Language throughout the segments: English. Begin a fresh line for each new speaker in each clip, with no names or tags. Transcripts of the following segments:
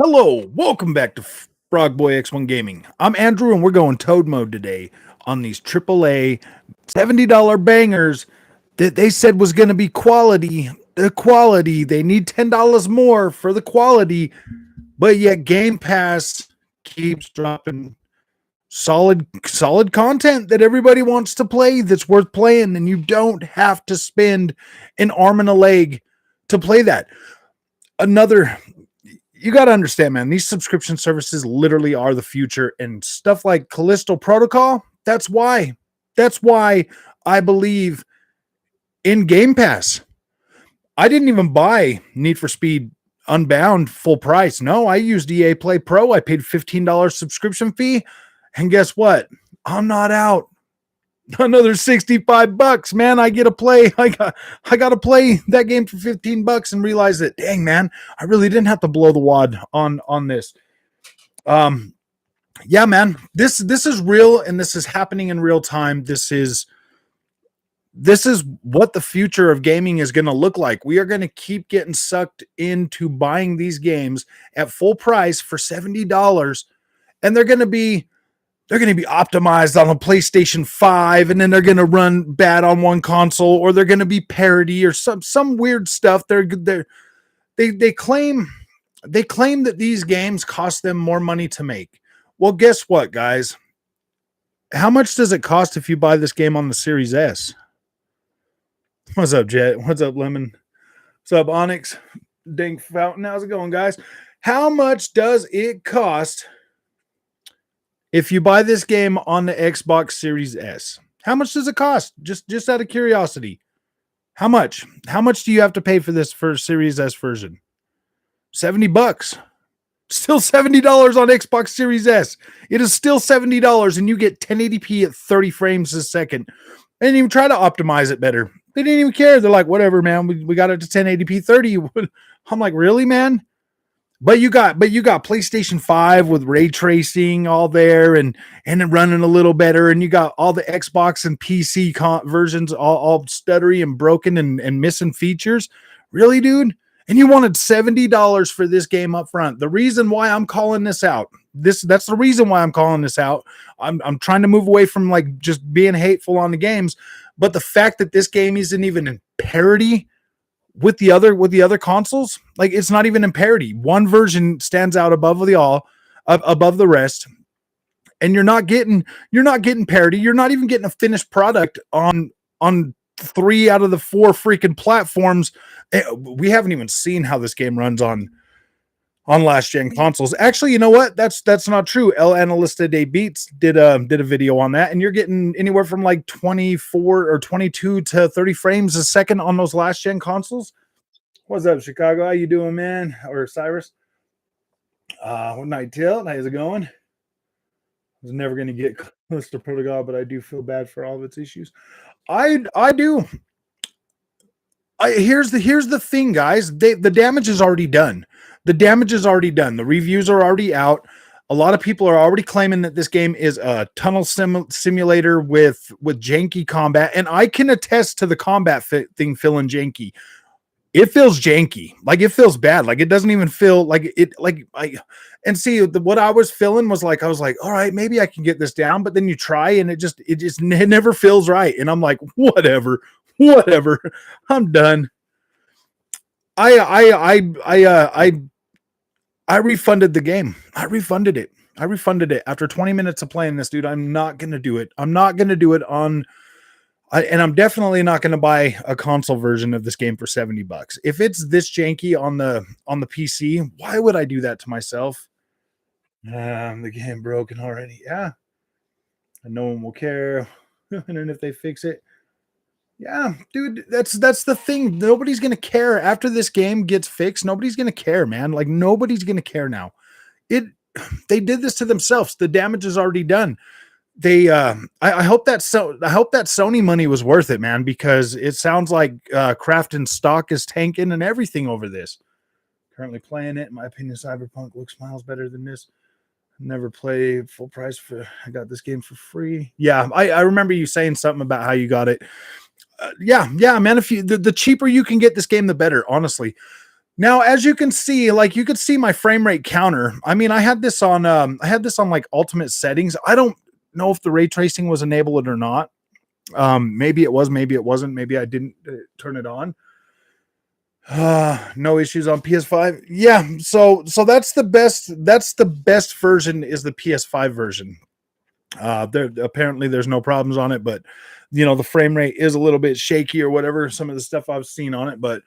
Hello, welcome back to Frogboy X1 Gaming. I'm Andrew, and we're going Toad mode today on these AAA $70 bangers that they said was going to be quality. The quality, they need $10 more for the quality, but yet Game Pass keeps dropping solid content that everybody wants to play that's worth playing, and you don't have to spend an arm and a leg to play that. Another You got to understand, man, these subscription services literally are the future, and stuff like Callisto Protocol, that's why I believe in Game Pass. I didn't even buy Need for Speed Unbound full price. No, I used EA Play Pro. I paid $15 subscription fee, and guess what? I'm not out. Another $65, man. I get to play. I got to play that game for $15 and realize that, dang, man, I really didn't have to blow the wad on this. Yeah, man, this is real, and this is happening in real time. This is what the future of gaming is going to look like. We are going to keep getting sucked into buying these games at full price for $70, and they're going to be optimized on a PlayStation 5, and then they're going to run bad on one console, or they're going to be parody or some weird stuff. They claim that these games cost them more money to make. Well, guess what, guys? How much does it cost if you buy this game on the Series S? What's up, Jet? What's up, Lemon? What's up, Onyx? Dink Fountain. How's it going, guys? How much does it cost if you buy this game on the Xbox Series S? How much does it cost? Just out of curiosity. How much? How much do you have to pay for this for Series S version? $70. Still $70 on Xbox Series S. It is still $70, and you get 1080p at 30 frames a second. They didn't even try to optimize it better. They didn't even care. They're like, whatever, man. We got it to 1080p 30. I'm like, really, man? But you got PlayStation 5 with ray tracing all there and it running a little better, and you got all the Xbox and PC versions all stuttery and broken and missing features. Really, dude? And you wanted $70 for this game up front. The reason why I'm calling this out, that's the reason why I'm calling this out. I'm trying to move away from like just being hateful on the games, but the fact that this game isn't even in parity with the other consoles, like it's not even in parity. One version stands out above the rest, and you're not getting parity. You're not even getting a finished product on 3 out of the 4 freaking platforms. We haven't even seen how this game runs on last gen consoles. Actually, you know what? That's not true. El Analista de Beats did a video on that, and you're getting anywhere from like 24 or 22 to 30 frames a second on those last gen consoles. What's up, Chicago? How you doing, man? Or Cyrus? Night Tilt, how's it going? I was never going to get Callisto Protocol, but I do feel bad for all of its issues. I do. Here's the thing, guys. The damage is already done. The damage is already done. The reviews are already out. A lot of people are already claiming that this game is a tunnel simulator with janky combat, and I can attest to the combat thing feeling janky. It feels janky. Like, it feels bad. Like, it doesn't even feel like it. And see, what I was feeling was like, I was like, all right, maybe I can get this down. But then you try, and it never feels right. And I'm like, whatever. I'm done. I refunded the game. I refunded it after 20 minutes of playing this, dude. I'm not gonna do it. I'm definitely not going to buy a console version of this game for $70. If it's this janky on the PC, why would I do that to myself? The game broken already. Yeah, and no one will care. And then if they fix it, yeah, dude, that's the thing. Nobody's going to care after this game gets fixed. Nobody's going to care, man. Like, nobody's going to care now. They did this to themselves. The damage is already done. I hope that Sony money was worth it, man, because it sounds like Craft and stock is tanking and everything over this. Currently playing it. In my opinion, Cyberpunk looks miles better than this. Never play full price I got this game for free. Yeah, I remember you saying something about how you got it. Yeah, man. If the cheaper you can get this game, the better. Honestly, Now, as you can see, like you could see my frame rate counter. I mean, I had this on like ultimate settings. I don't know if the ray tracing was enabled or not. Maybe it was, maybe it wasn't, maybe I didn't turn it on. No issues on PS5. Yeah, so that's the best version is the PS5 version. There apparently there's no problems on it, but you know, the frame rate is a little bit shaky or whatever, some of the stuff I've seen on it, but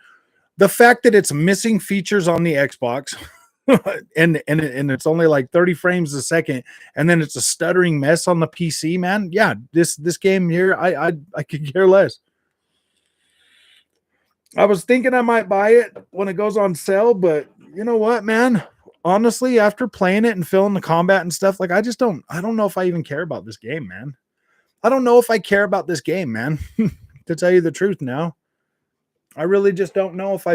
the fact that it's missing features on the Xbox and it's only like 30 frames a second, and then it's a stuttering mess on the PC, man. Yeah, this game here, I could care less. I was thinking I might buy it when it goes on sale, but you know what, man? Honestly, after playing it and feeling the combat and stuff, like I don't know if I even care about this game, man. I don't know if I care about this game, man. To tell you the truth now. I really just don't know if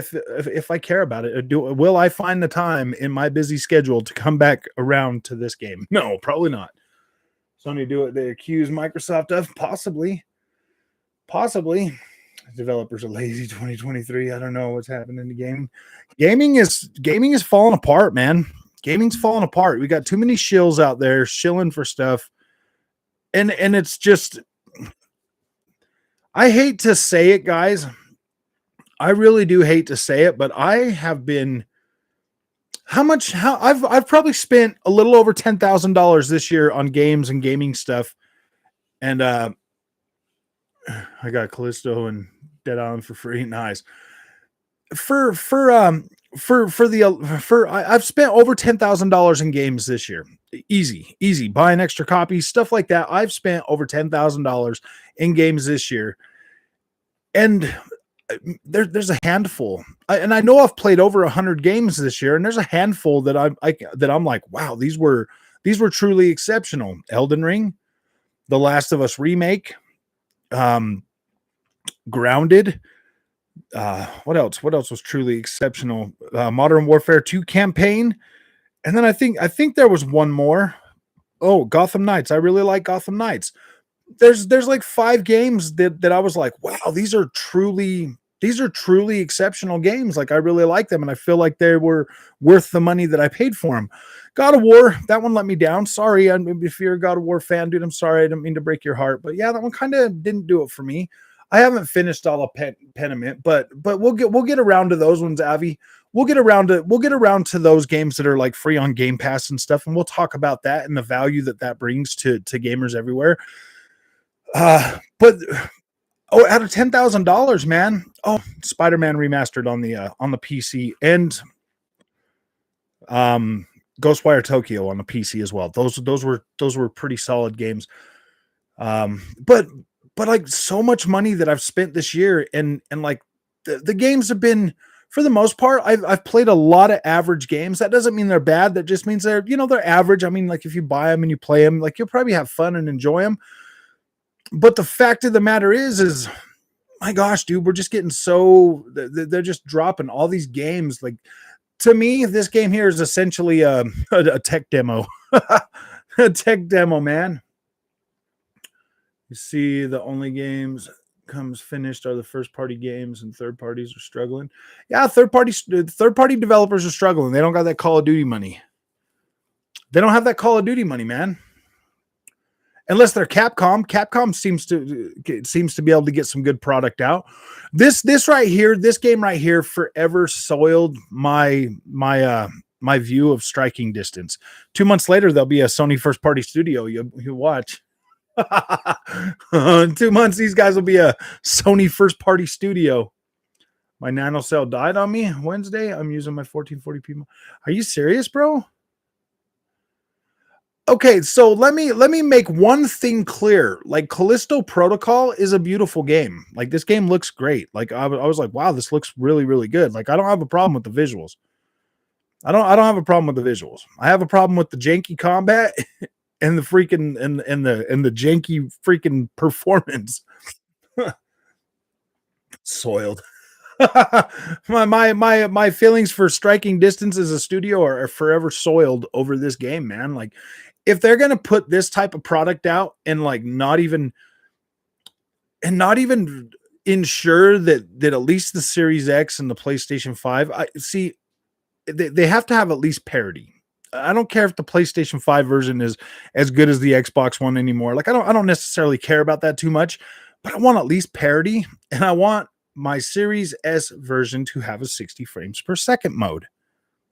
I care about it. Will I find the time in my busy schedule to come back around to this game? No, probably not. Sony do it. They accuse Microsoft of possibly. Developers are lazy. 2023. I don't know what's happening in the game. Gaming is falling apart, man. Gaming's falling apart. We got too many shills out there shilling for stuff, and it's just. I hate to say it, guys. I really do hate to say it, but I have been how I've probably spent a little over $10,000 this year on games and gaming stuff. And I got Callisto and Dead Island for free. Nice. I've spent over $10,000 in games this year. Easy. Buying extra copies, stuff like that. I've spent over $10,000 in games this year. And there's a handful, and I know I've played over 100 games this year, and there's a handful that I'm like, wow, these were truly exceptional. Elden Ring, The Last of Us remake, Grounded. What else was truly exceptional? Modern Warfare 2 campaign, and then I think there was one more. Oh, Gotham Knights. I really like Gotham Knights. There's like 5 games that I was like, wow, these are truly exceptional games. Like I really like them, and I feel like they were worth the money that I paid for them. God of War, that one let me down. Sorry, if you're a God of War fan, dude, I'm sorry. I didn't mean to break your heart, but yeah, that one kind of didn't do it for me. I haven't finished all of Pentiment, but we'll get around to those ones, Avi. We'll get around to those games that are like free on Game Pass and stuff, and we'll talk about that and the value that brings to gamers everywhere. But out of $10,000, man. Oh, Spider-Man remastered on the PC, and Ghostwire Tokyo on the PC as well. Those were pretty solid games. But like so much money that I've spent this year, and like the games have been, for the most part, I've played a lot of average games. That doesn't mean they're bad. That just means they're average. I mean, like if you buy them and you play them, like you'll probably have fun and enjoy them. But the fact of the matter is my gosh, dude, we're just getting they're just dropping all these games. Like to me, this game here is essentially a tech demo, a tech demo, man. You see, the only games comes finished are the first party games, and third parties are struggling. Yeah, third party developers are struggling. They don't got that Call of Duty money. They don't have that Call of Duty money, man. Unless they're Capcom. Capcom seems to be able to get some good product out. This game right here forever soiled my view of Striking Distance. 2 months later, there'll be a Sony first party studio. You watch. 2 months, these guys will be a Sony first party studio. My Nano cell died on me Wednesday. I'm using my 1440p. Are you serious, bro? Okay, so let me make one thing clear. Like Callisto Protocol is a beautiful game. Like this game looks great. Like I was like, wow, this looks really, really good. Like I don't have a problem with the visuals. I don't have a problem with the visuals. I have a problem with the janky combat and the freaking and the janky freaking performance. Soiled. my feelings for Striking Distance as a studio are forever soiled over this game, man. Like if they're gonna put this type of product out and like not even ensure that at least the Series X and the PlayStation 5, I see they have to have at least parity. I don't care if the PlayStation 5 version is as good as the Xbox One anymore. Like I don't necessarily care about that too much, but I want at least parity, and I want my Series S version to have a 60 frames per second mode.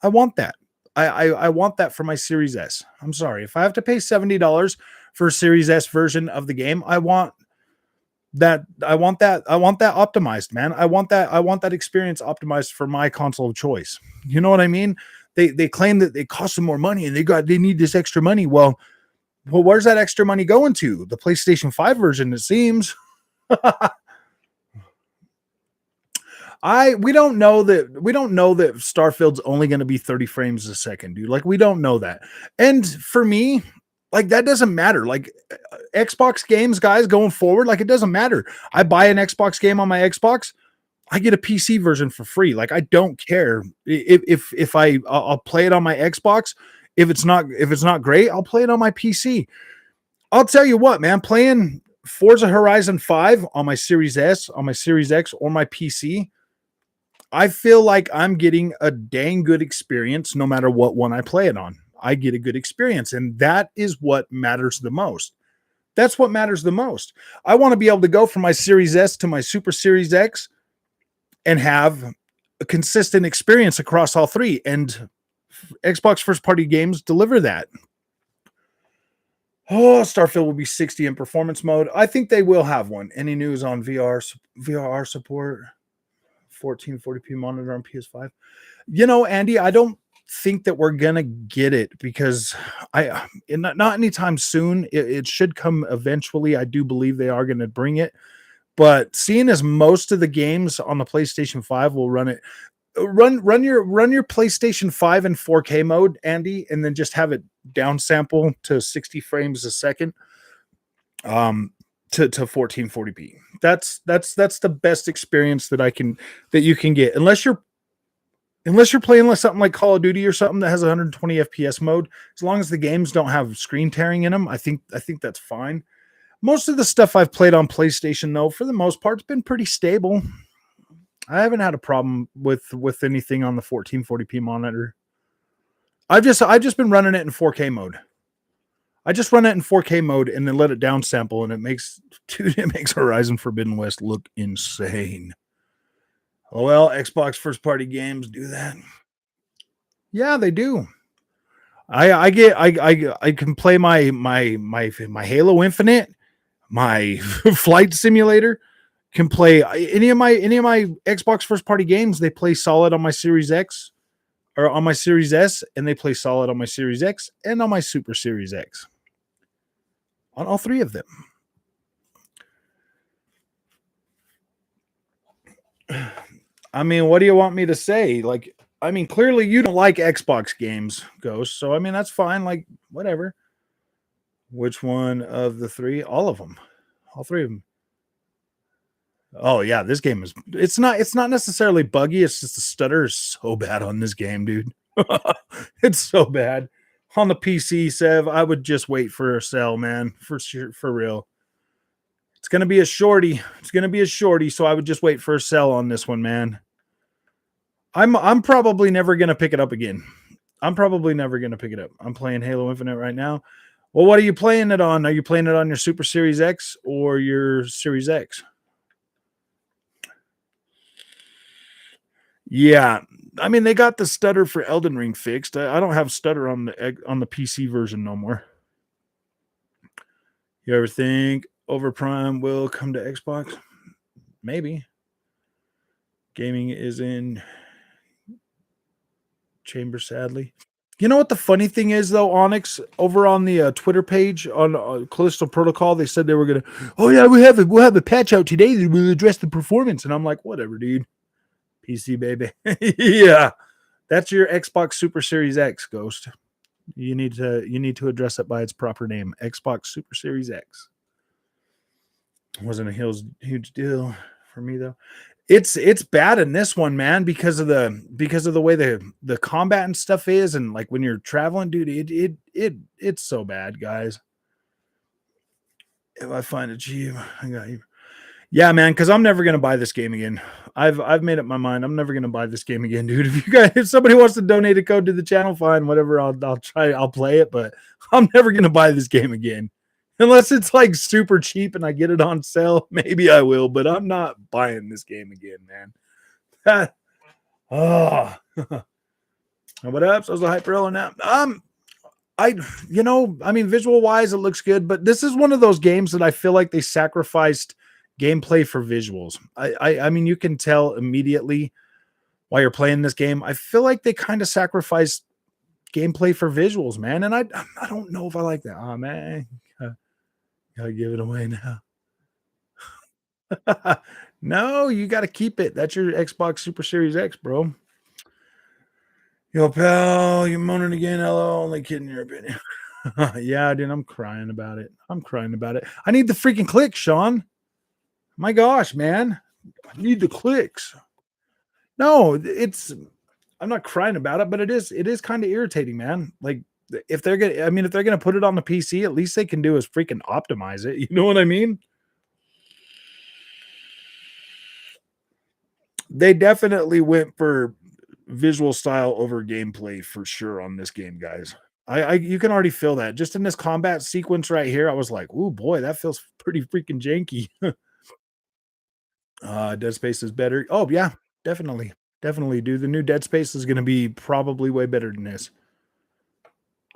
I want that. I want that for my Series S. I'm sorry. If I have to pay $70 for a Series S version of the game, I want that. I want that optimized, man. I want that experience optimized for my console of choice. You know what I mean? They claim that it costs them more money and they need this extra money. Well, where's that extra money going to? The PlayStation 5 version, it seems. We don't know that Starfield's only going to be 30 frames a second, dude. Like we don't know that. And for me, like that doesn't matter. Like Xbox games, guys, going forward, like it doesn't matter. I buy an Xbox game on my Xbox, I get a PC version for free. Like I don't care if I'll play it on my Xbox. If it's not great, I'll play it on my PC. I'll tell you what, man, playing Forza Horizon 5 on my Series S, on my Series X, or my PC, I feel like I'm getting a dang good experience no matter what one I play it on. I get a good experience, and that is what matters the most. That's what matters the most. I want to be able to go from my Series S to my Super Series X and have a consistent experience across all three. And Xbox first party games deliver that. Oh, Starfield will be 60 in performance mode. I think they will have one. Any news on VR support? 1440p monitor on PS5. You know, Andy, I don't think that we're gonna get it because not anytime soon. It should come eventually. I do believe they are going to bring it. But seeing as most of the games on the PlayStation 5 will run it, run your PlayStation 5 in 4K mode, Andy, and then just have it downsample to 60 frames a second, to 1440p. That's the best experience that you can get, unless you're playing like something like Call of Duty or something that has 120 FPS mode. As long as the games don't have screen tearing in them, I think that's fine. Most of the stuff I've played on PlayStation, though, for the most part, it's been pretty stable. I haven't had a problem with anything on the 1440p monitor. I've just been running it in 4K mode. I just run it in 4K mode and then let it downsample, and it makes Horizon Forbidden West look insane. Oh, well, Xbox first party games do that. Yeah, they do. I can play my Halo Infinite, my Flight Simulator, can play any of my Xbox first party games. They play solid on my Series X or on my Series S, and they play solid on my Series X and on my Super Series X. On all three of them. I mean, what do you want me to say? Like, I mean, clearly you don't like Xbox games, Ghost. So, I mean, that's fine. Like, whatever. Which one of the three? All of them. All three of them. Oh, yeah. This game it's not necessarily buggy. It's just the stutter is so bad on this game, dude. It's so bad. On the PC, Sev, I would just wait for a sale, man. For sure, for real. It's going to be a shorty. So I would just wait for a sell on this one, man. I'm probably never going to pick it up again. I'm playing Halo Infinite right now. Well, what are you playing it on? Are you playing it on your Super Series X or your Series X? Yeah. I mean, they got the stutter for Elden Ring fixed. I don't have stutter on the PC version no more. You ever think Overprime will come to Xbox? Maybe. Gaming is in chamber, sadly. You know what the funny thing is, though, Onyx? Over on the Twitter page on Callisto Protocol, they said they were going to, oh, yeah, we'll have a patch out today that will address the performance. And I'm like, whatever, dude. PC, baby. Yeah. That's your Xbox Super Series X, Ghost. You need to address it by its proper name. Xbox Super Series X. Wasn't a huge deal for me, though. It's bad in this one, man, because of the way the combat and stuff is, and like when you're traveling, dude, it's so bad, guys. If I find it cheap, I got you. Yeah, man, because I'm never gonna buy this game again. I've made up my mind. I'm never gonna buy this game again, dude. If you guys, if somebody wants to donate a code to the channel, fine, whatever. I'll try. I'll play it, but I'm never gonna buy this game again, unless it's like super cheap and I get it on sale. Maybe I will, but I'm not buying this game again, man. Oh, what up? So I was a hyper roller now. I, I mean, visual wise, it looks good, but this is one of those games that I feel like they sacrificed gameplay for visuals. I mean, you can tell immediately while you're playing this game. I feel like they kind of sacrificed gameplay for visuals, man. And I don't know if I like that. Oh man, gotta give it away now. No, you got to keep it. That's your Xbox Super Series X, bro. Yo, pal, you moaning again? Hello, only kidding your opinion. Yeah, dude, I'm crying about it. I'm crying about it. I need the freaking clicks, Sean. My gosh, man. I need the clicks. No, I'm not crying about it, but it is kind of irritating, man. Like if they're gonna I mean, if they're gonna put it on the PC, at least they can do is freaking optimize it. You know what I mean? They definitely went for visual style over gameplay for sure on this game, guys. I you can already feel that. Just in this combat sequence right here, I was like, "Ooh, boy, that feels pretty freaking janky." Dead Space is better. Oh, yeah, definitely. Definitely, dude. The new Dead Space is gonna be probably way better than this.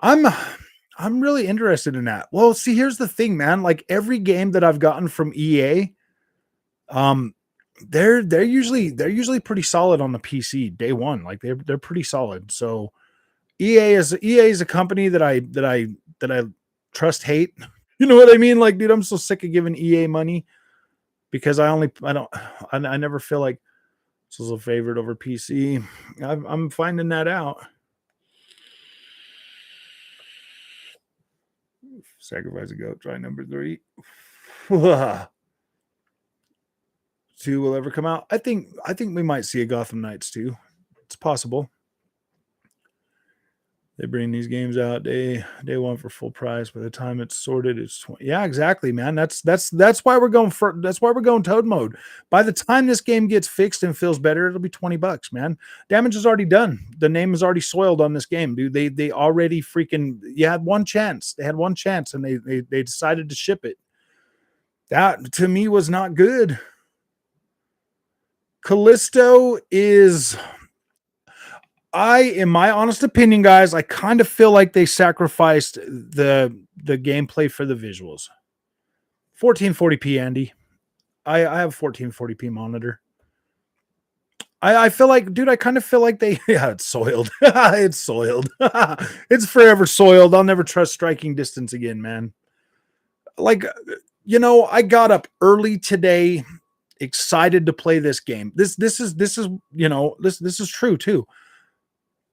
I'm I'm really interested in that. Well, see, here's the thing, man. Like every game that I've gotten from EA, um, they're usually pretty solid on the PC day one. Like they're pretty solid. So EA is a company that I trust hate. You know what I mean? Like, dude, I'm so sick of giving EA money because I don't I never feel like this is a favorite over PC. I'm finding that out. Sacrifice a goat. Try number 3. 2 will ever come out. I think we might see a Gotham Knights 2. It's possible. They bring these games out day one for full price. By the time it's sorted, it's 20. Yeah, exactly, man. That's why we're going toad mode. By the time this game gets fixed and feels better, it'll be $20, man. Damage is already done. The name is already soiled on this game, dude. They already freaking you had one chance. They had one chance and they decided to ship it. That to me was not good. Callisto is in my honest opinion, guys, I kind of feel like they sacrificed the gameplay for the visuals. 1440p, Andy. I have 1440p monitor. I feel like, dude, I kind of feel like they, yeah, it's soiled. It's soiled. It's forever soiled. I'll never trust striking distance again, man. Like, I got up early today, excited to play this game. This is true too.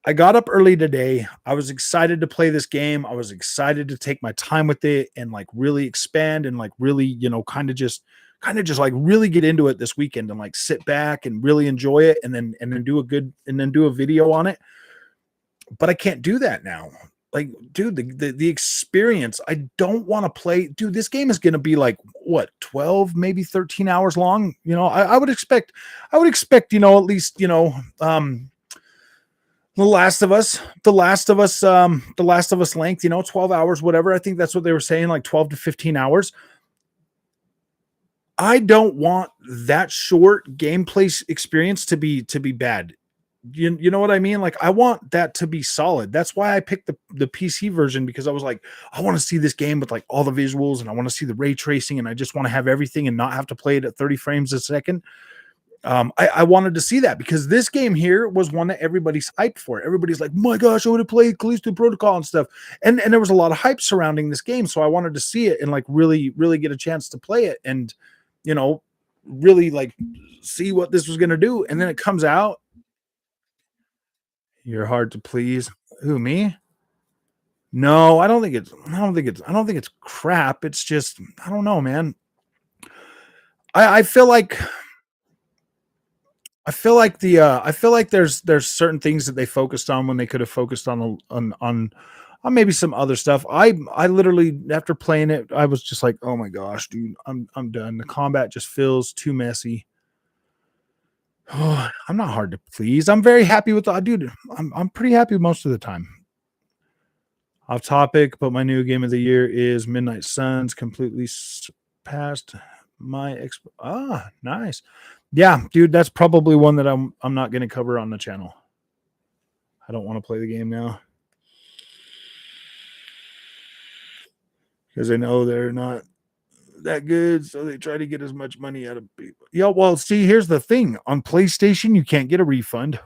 I got up early today. I was excited to play this game. I was excited to take my time with it and like really expand and like really, kind of just like really get into it this weekend and like sit back and really enjoy it and then do a video on it. But I can't do that now. Like, dude, the experience, I don't want to play. Dude, this game is gonna be like what, 12, maybe 13 hours long. At least, The Last of Us length, 12 hours, whatever. I think that's what they were saying, like 12 to 15 hours. I don't want that short gameplay experience to be bad. You know what I mean? Like I want that to be solid. That's why I picked the PC version because I was like, I want to see this game with like all the visuals and I want to see the ray tracing and I just want to have everything and not have to play it at 30 frames a second. I wanted to see that because this game here was one that everybody's hyped for. Everybody's like, my gosh, I would have played Callisto Protocol and stuff. And there was a lot of hype surrounding this game. So I wanted to see it and like really, really get a chance to play it and, really like see what this was going to do. And then it comes out. You're hard to please. Who, me? No, I don't think it's crap. It's just, I don't know, man. I feel like I feel like there's certain things that they focused on when they could have focused on maybe some other stuff. I literally, after playing it, I was just like, oh my gosh, dude, I'm done. The combat just feels too messy. Oh, I'm not hard to please. I'm very happy with the dude. I'm pretty happy most of the time. Off topic, but my new game of the year is Midnight Suns. Completely past my nice. Yeah, dude, that's probably one that I'm not going to cover on the channel. I don't want to play the game now because I know they're not that good, so they try to get as much money out of people. Yeah, well, see, here's the thing: on PlayStation, you can't get a refund.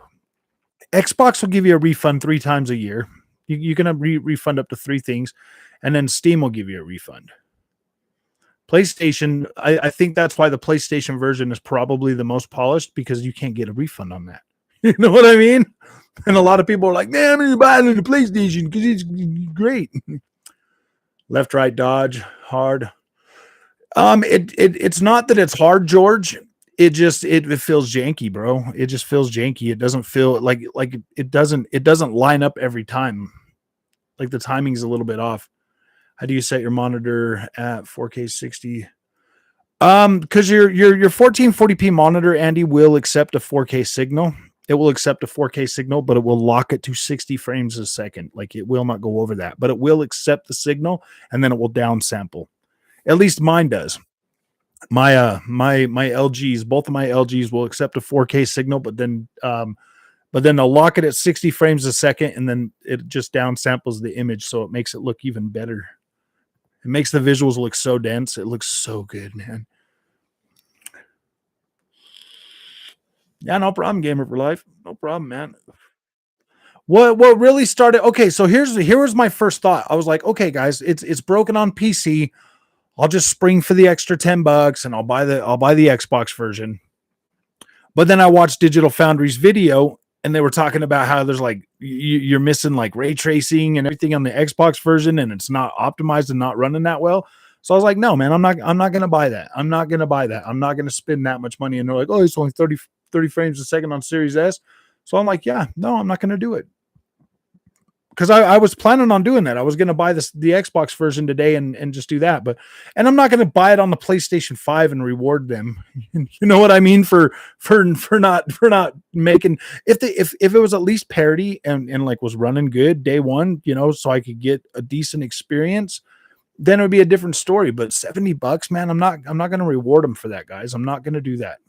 Xbox will give you a refund 3 times a year. You can refund up to 3 things, and then Steam will give you a refund. PlayStation, I think that's why the PlayStation version is probably the most polished because you can't get a refund on that. You know what I mean? And a lot of people are like, "Man, I'm gonna buy it on the PlayStation because it's great." Left, right, dodge, hard. It's not that it's hard, George. It feels janky, bro. It just feels janky. It doesn't feel like it doesn't line up every time. Like the timing's a little bit off. How do you set your monitor at 4K 60? Because your 1440p monitor, Andy, will accept a 4K signal. It will accept a 4K signal, but it will lock it to 60 frames a second. Like it will not go over that, but it will accept the signal and then it will downsample. At least mine does. My LGs, both of my LGs will accept a 4K signal, but then they'll lock it at 60 frames a second and then it just downsamples the image so it makes it look even better. It makes the visuals look so dense. It looks so good, man. Yeah, no problem, gamer for life. No problem, man. What really started? Okay, so here was my first thought. I was like, okay, guys, it's broken on PC. I'll just spring for the extra $10 and I'll buy the Xbox version. But then I watched Digital Foundry's video and they were talking about how there's like you're missing like ray tracing and everything on the Xbox version and it's not optimized and not running that well. So I was like, no, man, I'm not gonna buy that. I'm not gonna buy that. I'm not gonna spend that much money. And they're like, oh, it's only 30 frames a second on Series S. So I'm like, yeah, no, I'm not gonna do it. Because I was planning on doing that. I was going to buy the Xbox version today and just do that, and I'm not going to buy it on the PlayStation 5 and reward them. You know what I mean for not making if it was at least parity and like was running good day one, so I could get a decent experience, then it would be a different story. But $70, man, I'm not going to reward them for that, guys. I'm not going to do that.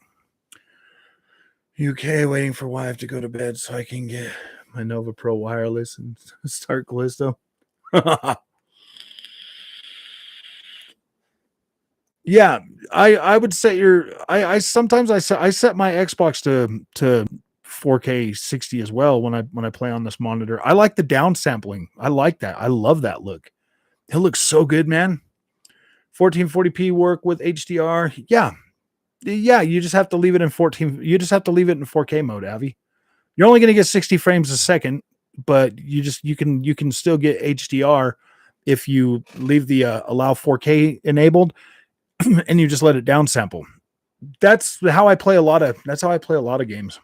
UK waiting for wife to go to bed so I can get my Nova Pro wireless and start Callisto. Yeah, I would set I sometimes I set my Xbox to 4K 60 as well when I play on this monitor. I like the downsampling. I like that. I love that look. It looks so good, man. 1440p work with HDR. Yeah. Yeah, you just have to leave it in 14. You just have to leave it in 4K mode, Avi. You're only going to get 60 frames a second, but you can still get HDR if you leave the allow 4K enabled and you just let it downsample. That's how I play a lot of games.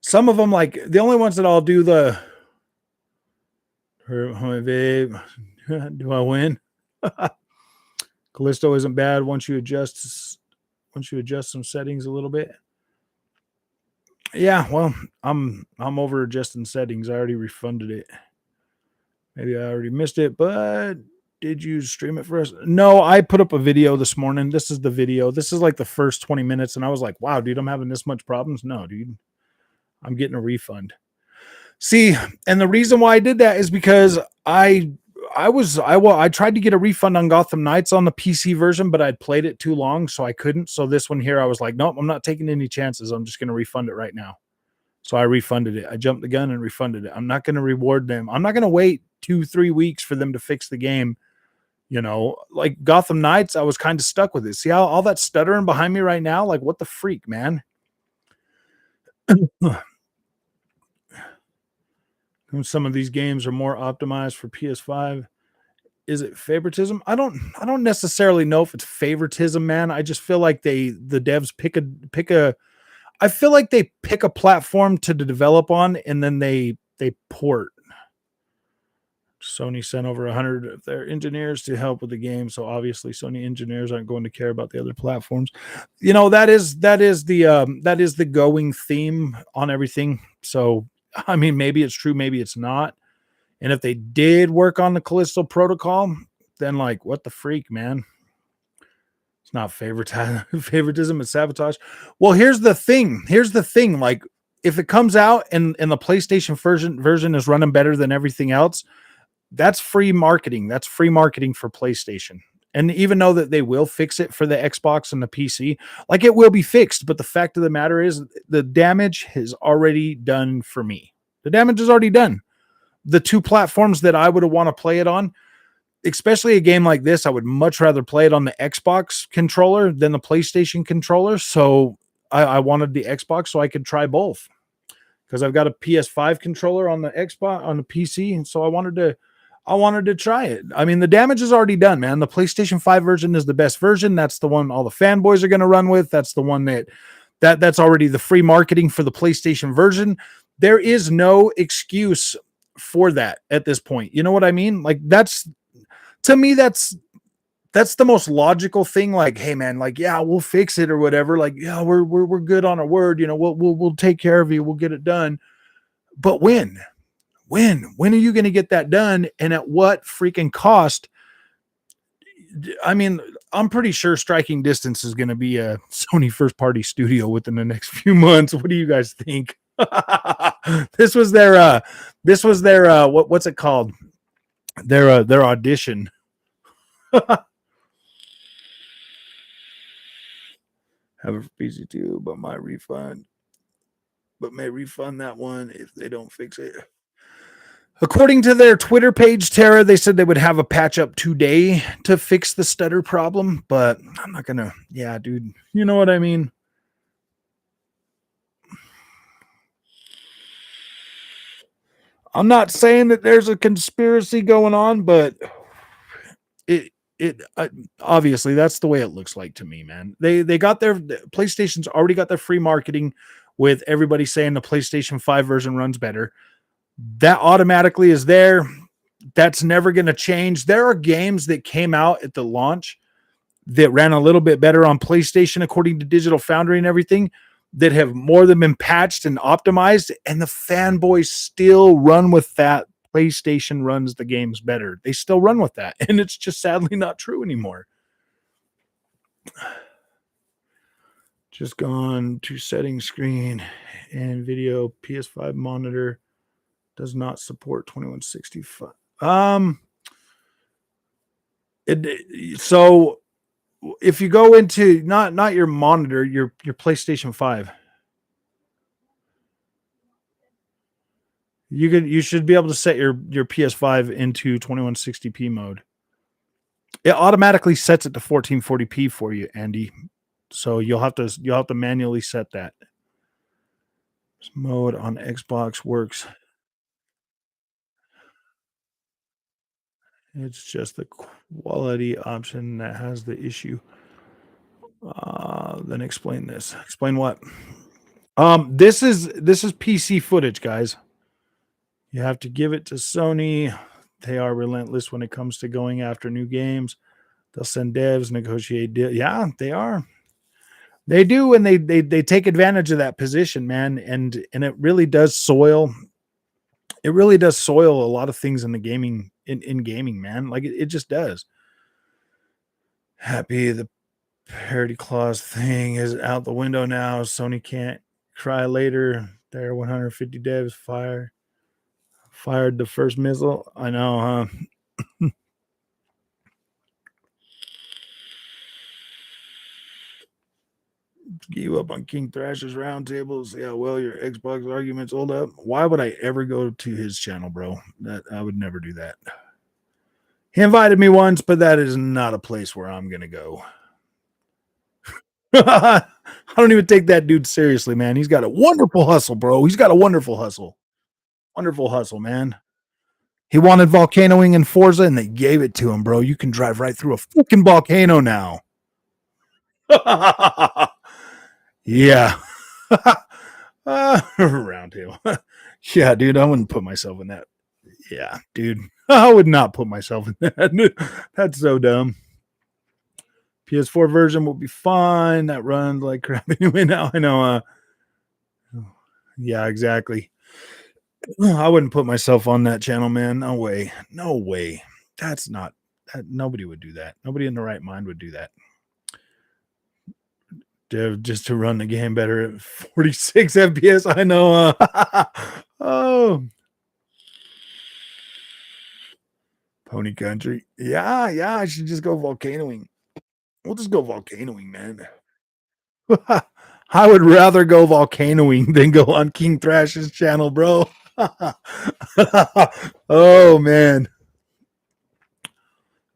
Some of them, like the only ones that I'll do the babe, do I win? Callisto isn't bad once you adjust some settings a little bit. Yeah, well, I'm over adjusting settings. I already refunded it. Maybe I already missed it, but did you stream it for us? No, I put up a video this morning. This is the video. This is like the first 20 minutes, and I was like, wow, dude, I'm having this much problems. No, dude, I'm getting a refund. See, and the reason why I did that is because I tried to get a refund on Gotham Knights on the PC version, but I'd played it too long, so I couldn't. So this one here, I was like, nope, I'm not taking any chances. I'm just going to refund it right now. So I refunded it. I jumped the gun and refunded it. I'm not going to reward them. I'm not going to wait 2-3 weeks for them to fix the game. Like Gotham Knights, I was kind of stuck with it. See how all that stuttering behind me right now? Like, what the freak, man? Some of these games are more optimized for PS5. Is it favoritism? I don't necessarily know if it's favoritism, man. I just feel like the devs I feel like they pick a platform to develop on and then they port. Sony sent over 100 of their engineers to help with the game, so obviously Sony engineers aren't going to care about the other platforms. You know, that is the going theme on everything. So I mean, maybe it's true, maybe it's not. And if they did work on the Callisto protocol, then like what the freak, man? It's not favoritism, it's sabotage. Well, here's the thing. Here's the thing. Like, if it comes out and the PlayStation version is running better than everything else, that's free marketing. That's free marketing for PlayStation. And even though that they will fix it for the Xbox and the PC, like it will be fixed. But the fact of the matter is, the damage is already done for me. The damage is already done. The two platforms that I would want to play it on, especially a game like this, I would much rather play it on the Xbox controller than the PlayStation controller. So I wanted the Xbox so I could try both, because I've got a PS5 controller on the Xbox on the PC, and so I wanted to try it. I mean, the damage is already done, man. The PlayStation 5 version is the best version. That's the one all the fanboys are going to run with. That's the one that's already the free marketing for the PlayStation version. There is no excuse for that at this point. You know what I mean? Like, that's, to me, that's the most logical thing. Like, hey man, like, yeah, we'll fix it or whatever. Like, yeah, we're good on our word. You know, we'll take care of you. We'll get it done. But when are you going to get that done? And at what freaking cost? I mean, I'm pretty sure Striking Distance is going to be a Sony first party studio within the next few months. What do you guys think? This was their what's it called? Their audition. Have it for PC2, but may refund that one if they don't fix it. According to their Twitter page, Tara, they said they would have a patch up today to fix the stutter problem, but I'm not gonna. Yeah, dude, you know what I mean. I'm not saying that there's a conspiracy going on, but it obviously that's the way it looks like to me, man. They got their PlayStation's already got their free marketing with everybody saying the PlayStation 5 version runs better. That automatically is there. That's never going to change. There are games that came out at the launch that ran a little bit better on PlayStation according to Digital Foundry and everything, that have more than been patched and optimized, and the fanboys still run with that. PlayStation runs the games better. They still run with that, and it's just sadly not true anymore. Just gone to settings screen and video. PS5 monitor does not support 2165. So if you go into not your monitor, your PlayStation 5, you should be able to set your PS5 into 2160p mode. It automatically sets it to 1440p for you, Andy. So you'll have to manually set that. This mode on Xbox works. It's just the quality option that has the issue. Then explain this. Explain what? This is PC footage, guys. You have to give it to Sony. They are relentless when it comes to going after new games. They'll send devs, negotiate deals. Yeah, they are. They do, and they take advantage of that position, man. And it really does soil. It really does soil a lot of things in the gaming in gaming, man. Like it just does. Happy the parity clause thing is out the window now. Sony can't cry later. Their 150 devs fired the first missile. I know, huh? Gave up on King Thrasher's roundtables. Yeah, well, your Xbox arguments hold up. Why would I ever go to his channel, bro? That I would never do that. He invited me once, but that is not a place where I'm gonna go. I don't even take that dude seriously, man. He's got a wonderful hustle, bro. He's got a wonderful hustle. Wonderful hustle, man. He wanted volcanoing in Forza, and they gave it to him, bro. You can drive right through a fucking volcano now. Yeah. Round hill. Yeah, dude, I wouldn't put myself in that Yeah, dude. I would not put myself in that. That's so dumb. PS4 version will be fine. That runs like crap anyway. Now I know. Yeah, exactly. I wouldn't put myself on that channel, man. No way. No way. That's not that. Nobody would do that. Nobody in the right mind would do that. Just to run the game better at 46 FPS. I know. Oh, Pony Country. Yeah, yeah. I should just go volcanoing. We'll just go volcanoing, man. I would rather go volcanoing than go on King Thrash's channel, bro. Oh man.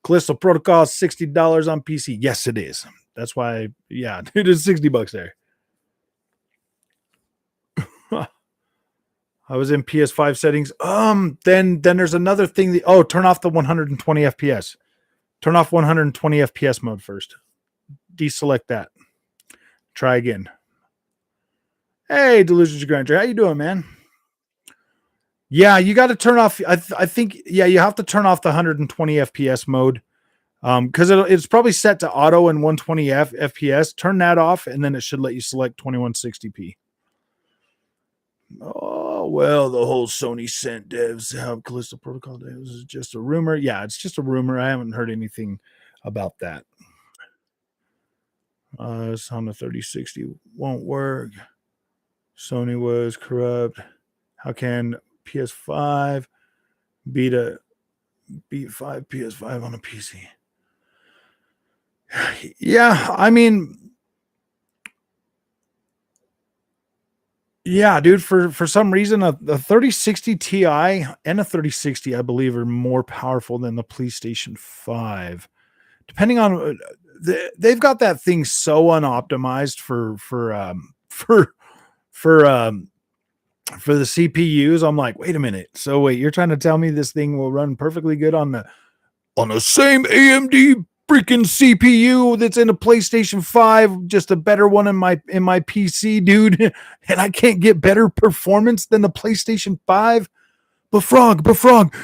Callisto Protocol $60 on PC. Yes, it is. That's why, yeah, it is $60 there. I was in PS5 settings. Then there's another thing. Turn off the 120 FPS. Turn off 120 FPS mode first. Deselect that. Try again. Hey, Delusions Granger, how you doing, man? Yeah, you got to turn off. I think yeah, you have to turn off the 120 FPS mode because it's probably set to auto and 120 FPS. Turn that off, and then it should let you select 2160p. Oh well, the whole Sony sent devs have Callisto Protocol devs is just a rumor. Yeah, it's just a rumor. I haven't heard anything about that. It's on the 3060 won't work. Sony was corrupt. How can PS5 beat 5 PS5 on a PC? Yeah, I mean, yeah, dude. For some reason, a 3060 Ti and a 3060, I believe, are more powerful than the PlayStation 5. Depending on they've got that thing so unoptimized for the CPUs. I'm like, wait a minute. So wait, you're trying to tell me this thing will run perfectly good on the same AMD freaking CPU that's in a PlayStation 5, just a better one in my PC, dude, and I can't get better performance than the PlayStation 5? But frog,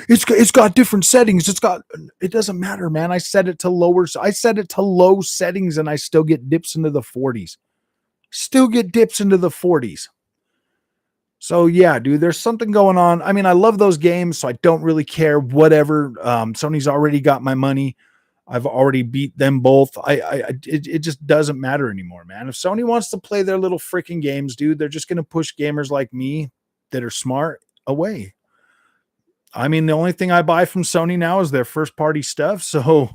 it's got different settings. It doesn't matter, man. I set it to low settings and I still get dips into the 40s. Still get dips into the 40s. So yeah, dude, there's something going on. I mean, I love those games, so I don't really care. Whatever. Sony's already got my money. I've already beat them both. It just doesn't matter anymore, man. If Sony wants to play their little freaking games, dude, they're just gonna push gamers like me that are smart away. I mean, the only thing I buy from Sony now is their first party stuff. So,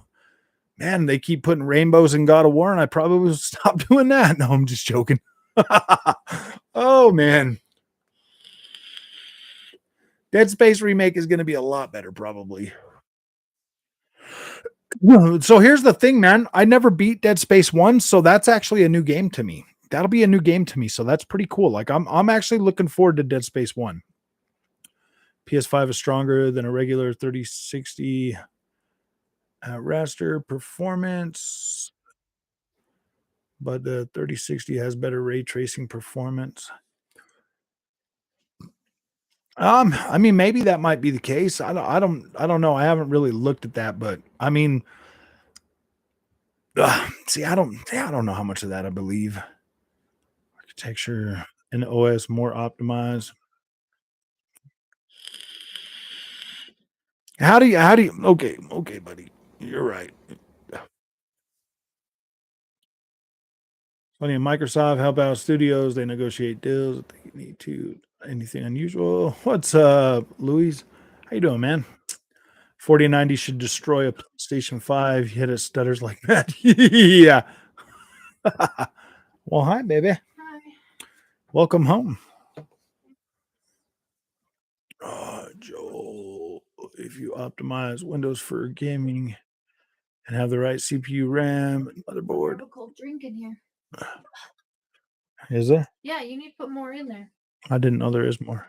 man, they keep putting rainbows in God of War, and I probably will stop doing that. No, I'm just joking. Oh man, Dead Space remake is going to be a lot better, probably. So here's the thing, man. I never beat Dead Space 1, so that's actually a new game to me. That'll be a new game to me, so that's pretty cool. Like I'm actually looking forward to Dead Space 1. PS5 is stronger than a regular 3060 raster performance, but the 3060 has better ray tracing performance. I mean, maybe that might be the case. I don't know. I haven't really looked at that, but I mean, see, I don't know how much of that I believe. Architecture and OS more optimized. Okay, buddy. You're right. Sony and Microsoft help out studios. They negotiate deals if they need to. Anything unusual? What's up, Louise? How you doing, man? 4090 should destroy a PlayStation 5. Hit it stutters like that. Yeah. Well, hi, baby. Hi. Welcome home. Joel, if you optimize Windows for gaming and have the right CPU, RAM, and motherboard.
A cold drink in here.
Is there?
Yeah, you need to put more in there.
I didn't know there is more.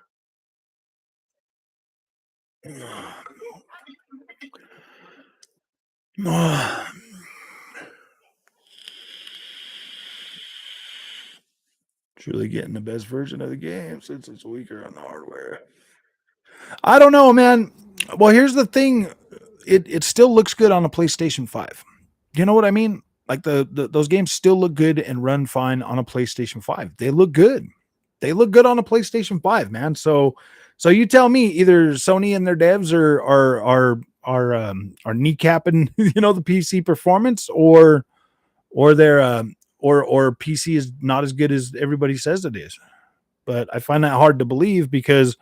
Truly getting the best version of the game since it's weaker on the hardware. I don't know, man. Well, here's the thing. It still looks good on a PlayStation 5. You know what I mean? Like those games still look good and run fine on a PlayStation 5. They look good. They look good on a PlayStation 5, man. So you tell me, either Sony and their devs are kneecapping, the PC performance, or they're or PC is not as good as everybody says it is. But I find that hard to believe, because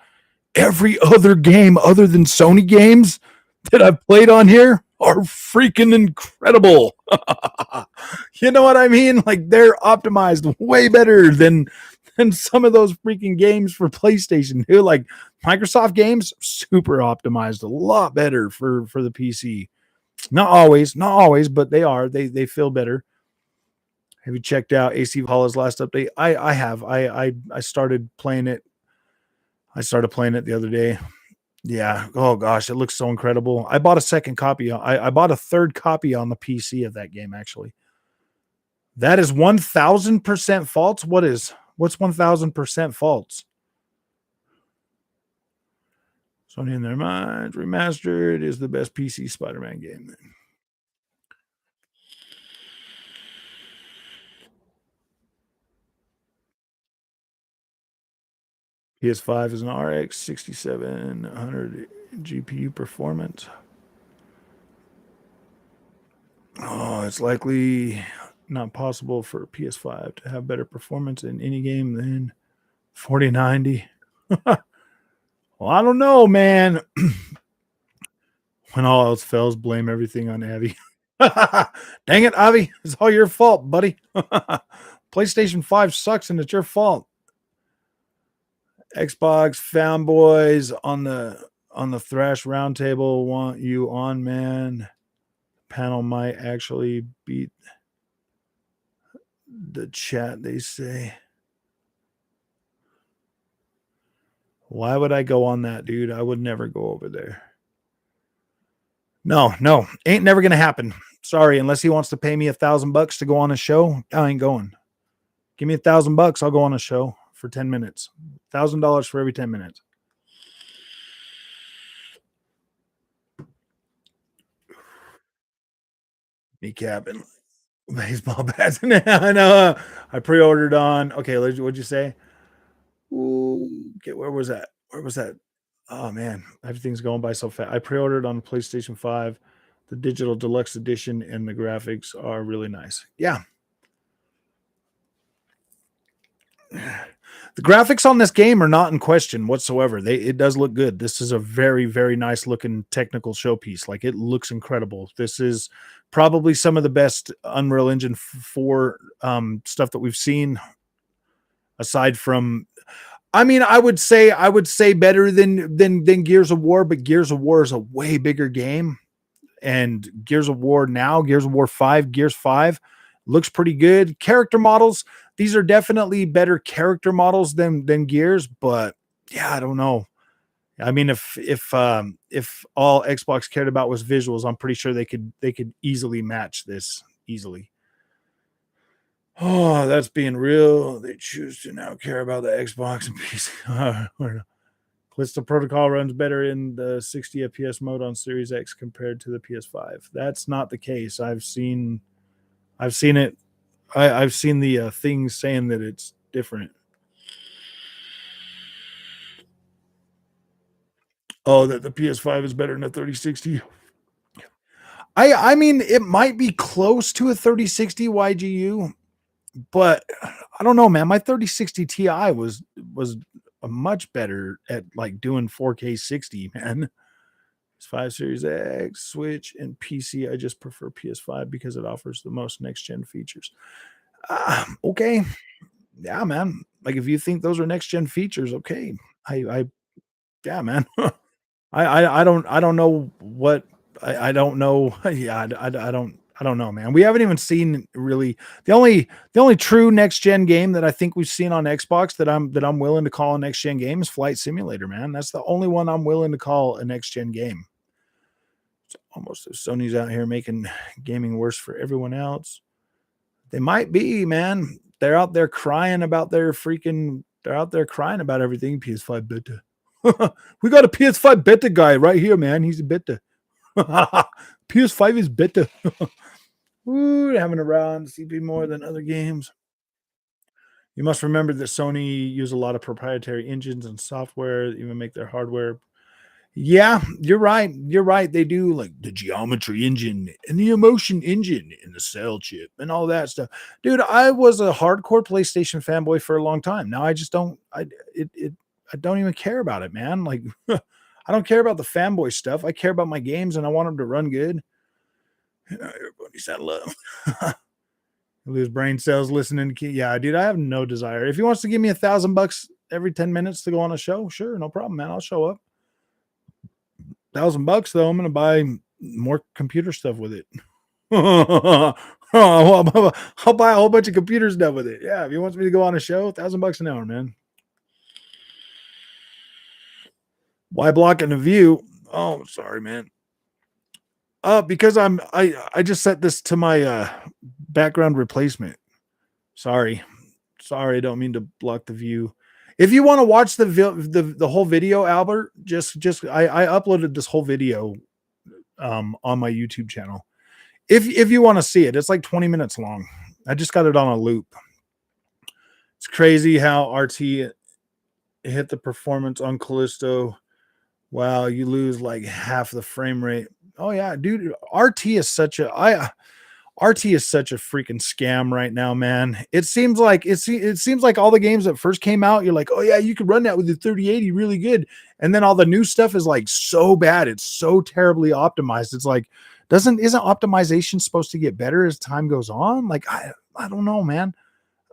every other game other than Sony games that I've played on here are freaking incredible. You know what I mean? Like, they're optimized way better than some of those freaking games for PlayStation. Dude, like Microsoft games, super optimized, a lot better for the PC. Not always, but they are. They feel better. Have you checked out AC Valhalla's last update? I have. I started playing it. I started playing it the other day. Yeah. Oh gosh, it looks so incredible. I bought a second copy. I bought a third copy on the PC of that game, actually. That is 1000% false. What's 1000% false? Sony in their minds, remastered is the best PC Spider-Man game. PS5 is an RX 6700 GPU performance. Oh, it's likely not possible for PS5 to have better performance in any game than 4090. Well, I don't know, man. When all else fails, blame everything on Avi. Dang it, Avi. It's all your fault, buddy. PlayStation 5 sucks and it's your fault. Xbox fanboys on the Thrash Roundtable want you on, man. Panel might actually beat the chat, they say. Why would I go on that, dude? I would never go over there. No, ain't never gonna happen. Sorry, unless he wants to pay me $1,000 to go on a show, I ain't going. Give me $1,000, I'll go on a show for 10 minutes. $1,000 for every 10 minutes. Kneecapping baseball bats. I know. I pre-ordered on. Okay, what'd you say? Ooh, okay, where was that? Oh man, everything's going by so fast. I pre-ordered on the PlayStation 5. The digital deluxe edition and the graphics are really nice. Yeah. The graphics on this game are not in question whatsoever. It does look good. This is a very, very nice looking technical showpiece. Like, it looks incredible. This is probably some of the best Unreal Engine 4 stuff that we've seen, aside from, I mean, I would say better than Gears of War, but Gears of War is a way bigger game. And Gears of War 5, Gears 5 looks pretty good. Character models, these are definitely better character models than Gears, but yeah, I don't know. I mean, if all Xbox cared about was visuals, I'm pretty sure they could easily match this easily. Oh, that's being real. They choose to now care about the Xbox and PC. Callisto Protocol runs better in the 60 FPS mode on Series X compared to the PS5. That's not the case. I've seen it. I've seen the things saying that it's different. Oh, that the PS5 is better than a 3060. I mean, it might be close to a 3060 YGU, but I don't know, man. My 3060 Ti was much better at like doing 4K 60, man. It's 5 Series X, Switch, and PC. I just prefer PS5 because it offers the most next gen features. Okay, yeah, man. Like, if you think those are next gen features, okay. I yeah, man. I don't know what I don't know. Yeah, I don't know, man. We haven't even seen really the only true next gen game that I think we've seen on Xbox that I'm willing to call a next gen game is Flight Simulator, man. That's the only one I'm willing to call a next gen game. It's almost as Sony's out here making gaming worse for everyone else. They might be, man. They're out there crying about everything PS5 beta. We got a PS5 beta guy right here, man. He's a beta. PS5 is beta. Ooh, having around CP more than other games. You must remember that Sony use a lot of proprietary engines and software that even make their hardware. Yeah, you're right. You're right. They do, like the geometry engine and the emotion engine and the cell chip and all that stuff. Dude, I was a hardcore PlayStation fanboy for a long time. Now I just don't. I don't even care about it, man. Like, I don't care about the fanboy stuff. I care about my games and I want them to run good. Everybody's out of love. Lose brain cells listening to yeah, dude. I have no desire. If he wants to give me $1,000 every 10 minutes to go on a show, sure, no problem, man. I'll show up. $1,000 though, I'm gonna buy more computer stuff with it. I'll buy a whole bunch of computer stuff with it. Yeah, if he wants me to go on a show, $1,000 an hour, man. Why blocking the view? Oh, sorry, man. Because I just set this to my background replacement. Sorry, I don't mean to block the view. If you want to watch the whole video, Albert, just I uploaded this whole video on my YouTube channel. If you want to see it, it's like 20 minutes long. I just got it on a loop. It's crazy how RT hit the performance on Callisto. Wow, you lose like half the frame rate. Oh yeah, dude, RT is such a freaking scam right now, man. It seems like all the games that first came out, you're like, oh yeah, you could run that with the 3080 really good, and then all the new stuff is like so bad, it's so terribly optimized. It's like, isn't optimization supposed to get better as time goes on? Like, I don't know, man.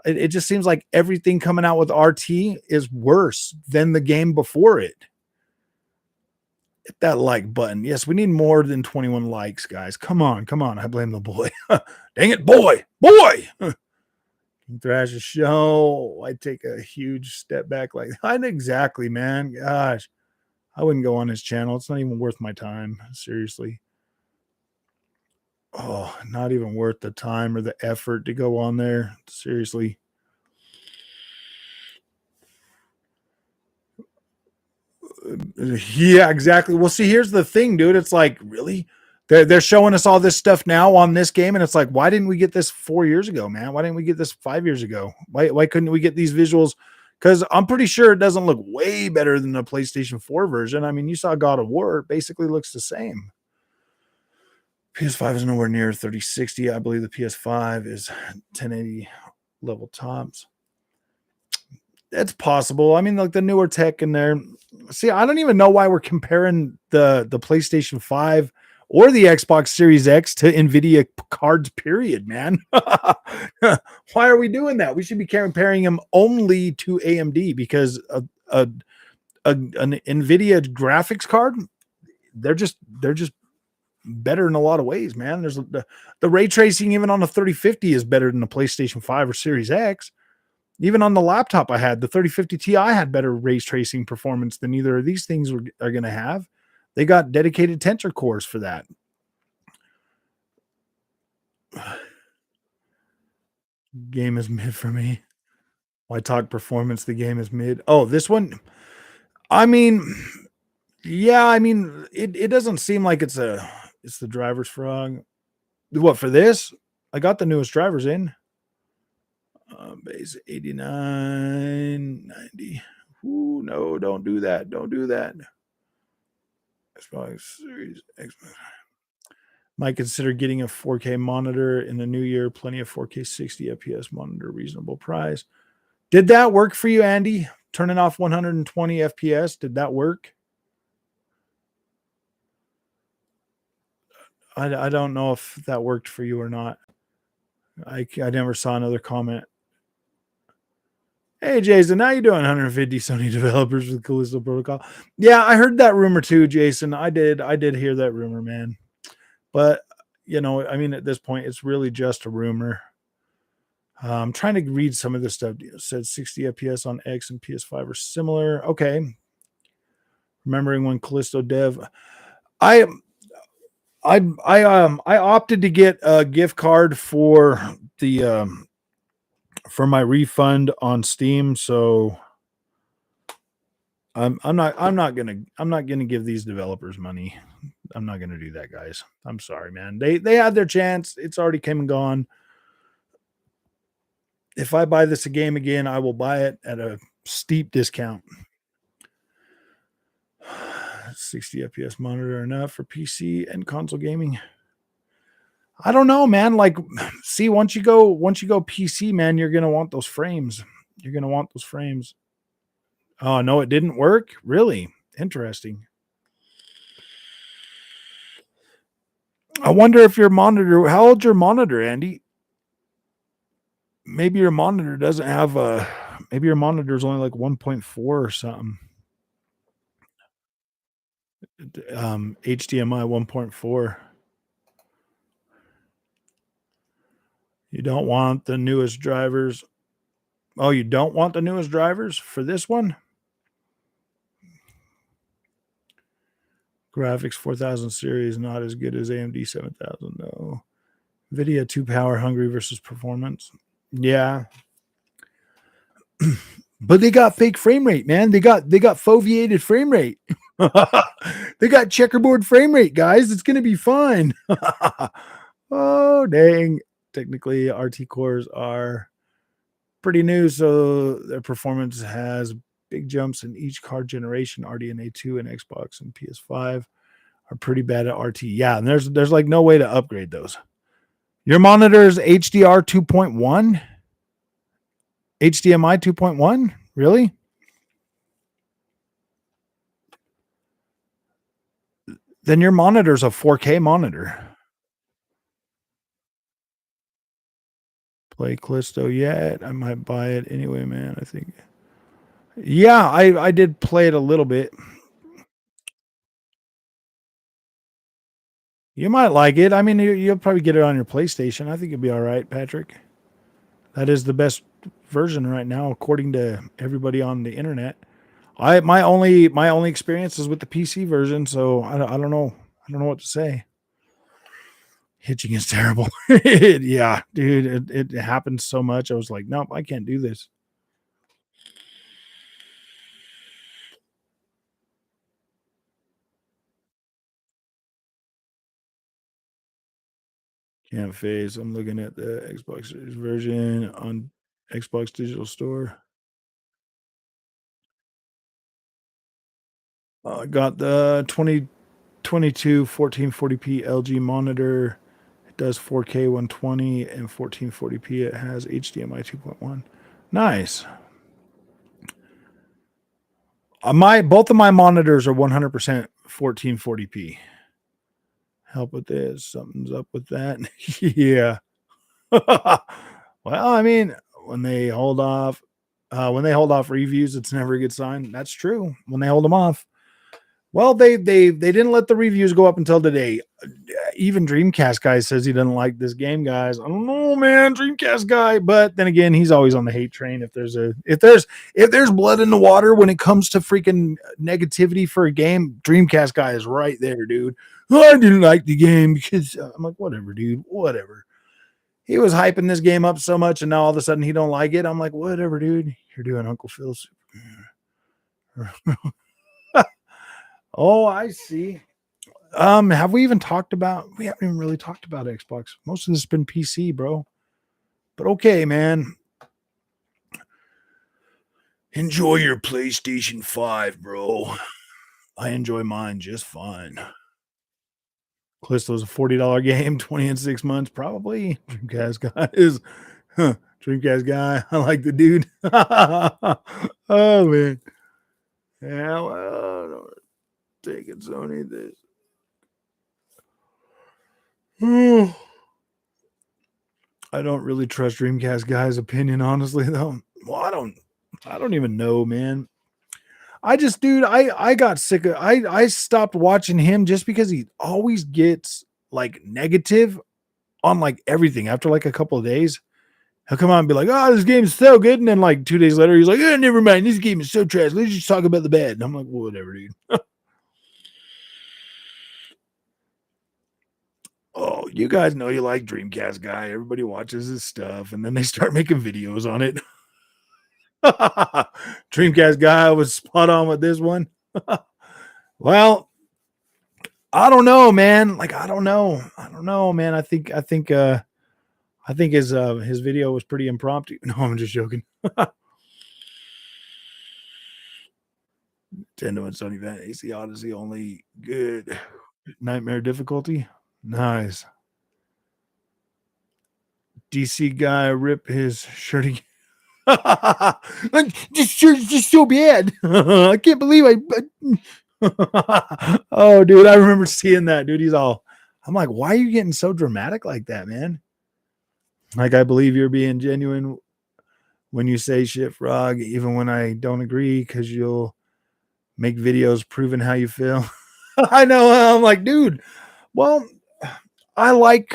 It just seems like everything coming out with RT is worse than the game before it. Hit that like button. Yes, we need more than 21 likes, guys. Come on. I blame the boy. Dang it, boy. Thrash a show. I take a huge step back like that. Exactly, man. Gosh, I wouldn't go on his channel. It's not even worth my time. Seriously. Oh, not even worth the time or the effort to go on there. Seriously. Yeah, exactly. Well, see, here's the thing, dude. It's like, really? They're showing us all this stuff now on this game, and it's like, why didn't we get this 4 years ago, man? Why didn't we get this 5 years ago? Why couldn't we get these visuals? Because I'm pretty sure it doesn't look way better than the PlayStation 4 version. I mean, you saw God of War, it basically looks the same. PS5 is nowhere near 3060. I believe the PS5 is 1080 level tops. It's possible. I mean, like the newer tech in there. See, I don't even know why we're comparing the PlayStation 5 or the Xbox Series X to NVIDIA cards, period, man. Why are we doing that? We should be comparing them only to AMD because an NVIDIA graphics card, they're just better in a lot of ways, man. There's the ray tracing even on the 3050 is better than the PlayStation 5 or Series X. Even on the laptop I had, the 3050 Ti had better ray tracing performance than either of these things are going to have. They got dedicated tensor cores for that. Game is mid for me. Why talk performance? The game is mid. Oh, this one. I mean, yeah, I mean, it doesn't seem like it's the driver's frog. What for this? I got the newest drivers in. Base 8990. Ooh, no, don't do that. Don't do that. Xbox Series X. Might consider getting a 4K monitor in the new year. Plenty of 4K 60 FPS monitor, reasonable price. Did that work for you, Andy? Turning off 120 FPS. Did that work? I don't know if that worked for you or not. I never saw another comment. Hey, Jason, how you doing? 150 Sony developers with Callisto Protocol. Yeah, I heard that rumor too, Jason. I did hear that rumor, man. But, you know, I mean, at this point, it's really just a rumor. I'm trying to read some of this stuff. It said 60 FPS on X and PS5 are similar. Okay. Remembering when Callisto dev, I opted to get a gift card for the for my refund on Steam, so I'm not gonna give these developers money. I'm not gonna do that, guys. I'm sorry, man. They had their chance. It's already came and gone. If I buy this a game again, I will buy it at a steep discount. 60 FPS monitor enough for PC and console gaming? I don't know, man. Like, see, once you go PC, man, you're gonna want those frames. You're gonna want those frames. Oh no, it didn't work. Really interesting. I wonder if your monitor. How old's your monitor, Andy? Maybe your monitor doesn't have a. Maybe your monitor is only like 1.4 or something. HDMI 1.4. You don't want the newest drivers. Oh, you don't want the newest drivers for this one? Graphics 4000 series, not as good as AMD 7000, no. NVIDIA too power hungry versus performance. Yeah. But they got fake frame rate, man. They got foveated frame rate. They got checkerboard frame rate, guys. It's gonna be fine. Oh dang. Technically, RT cores are pretty new, so their performance has big jumps in each card generation. RDNA 2 and Xbox and PS5 are pretty bad at RT. Yeah, and there's like no way to upgrade those. Your monitor is HDR 2.1? HDMI 2.1? Really? Then your monitor's a 4K monitor. Play Callisto yet? I might buy it anyway, man. I think. Yeah, I did play it a little bit. You might like it. I mean, you'll probably get it on your PlayStation. I think it'd be all right, Patrick. That is the best version right now, according to everybody on the internet. My only experience is with the PC version, so I don't know. I don't know what to say. Hitching is terrible. Yeah, dude, it happens so much. I was like, nope, I can't do this. Can't phase. I'm looking at the Xbox Series version on Xbox Digital Store. I got the 2022 1440p LG monitor. It does 4K 120 and 1440p. It has HDMI 2.1. Nice. Both of my monitors are 100% 1440p. Help with this. Something's up with that. Yeah. Well, I mean, when they hold off reviews, it's never a good sign. That's true. When they hold them off. Well, they didn't let the reviews go up until today. Even Dreamcast guy says he doesn't like this game, guys. I don't know, man, Dreamcast guy. But then again, he's always on the hate train. If there's blood in the water when it comes to freaking negativity for a game, Dreamcast guy is right there, dude. Oh, I didn't like the game because I'm like, whatever, dude, whatever. He was hyping this game up so much, and now all of a sudden he don't like it. I'm like, whatever, dude. You're doing Uncle Phil's. Oh, I see. Have we even talked about? We haven't even really talked about Xbox. Most of this has been PC, bro. But okay, man. Enjoy your PlayStation 5, bro. I enjoy mine just fine. Callisto's a $40 game, 20 in 6 months, probably. Dreamcast guy is Dreamcast guy. I like the dude. Oh man. Yeah, well, take it, Sony. This. I don't really trust Dreamcast guy's opinion, honestly, though. Well, I don't even know, man. I just, dude, I got sick of I stopped watching him just because he always gets like negative on like everything after like a couple of days. He'll come out and be like, oh, this game is so good. And then like 2 days later, he's like, oh, never mind. This game is so trash. Let's just talk about the bad. And I'm like, well, whatever, dude. Oh, you guys know you like Dreamcast guy. Everybody watches his stuff, and then they start making videos on it. Dreamcast guy was spot on with this one. Well, I don't know, man. Like, I don't know, man. I think his video was pretty impromptu. No, I'm just joking. Nintendo and Sony Van AC Odyssey only good. Nightmare difficulty. Nice. DC guy rip his shirt. This shirt's just so bad. I can't believe Oh, dude, I remember seeing that. Dude, I'm like, why are you getting so dramatic like that, man? Like, I believe you're being genuine when you say shit, Frog, even when I don't agree, because you'll make videos proving how you feel. I know. I'm like, dude, well, I like,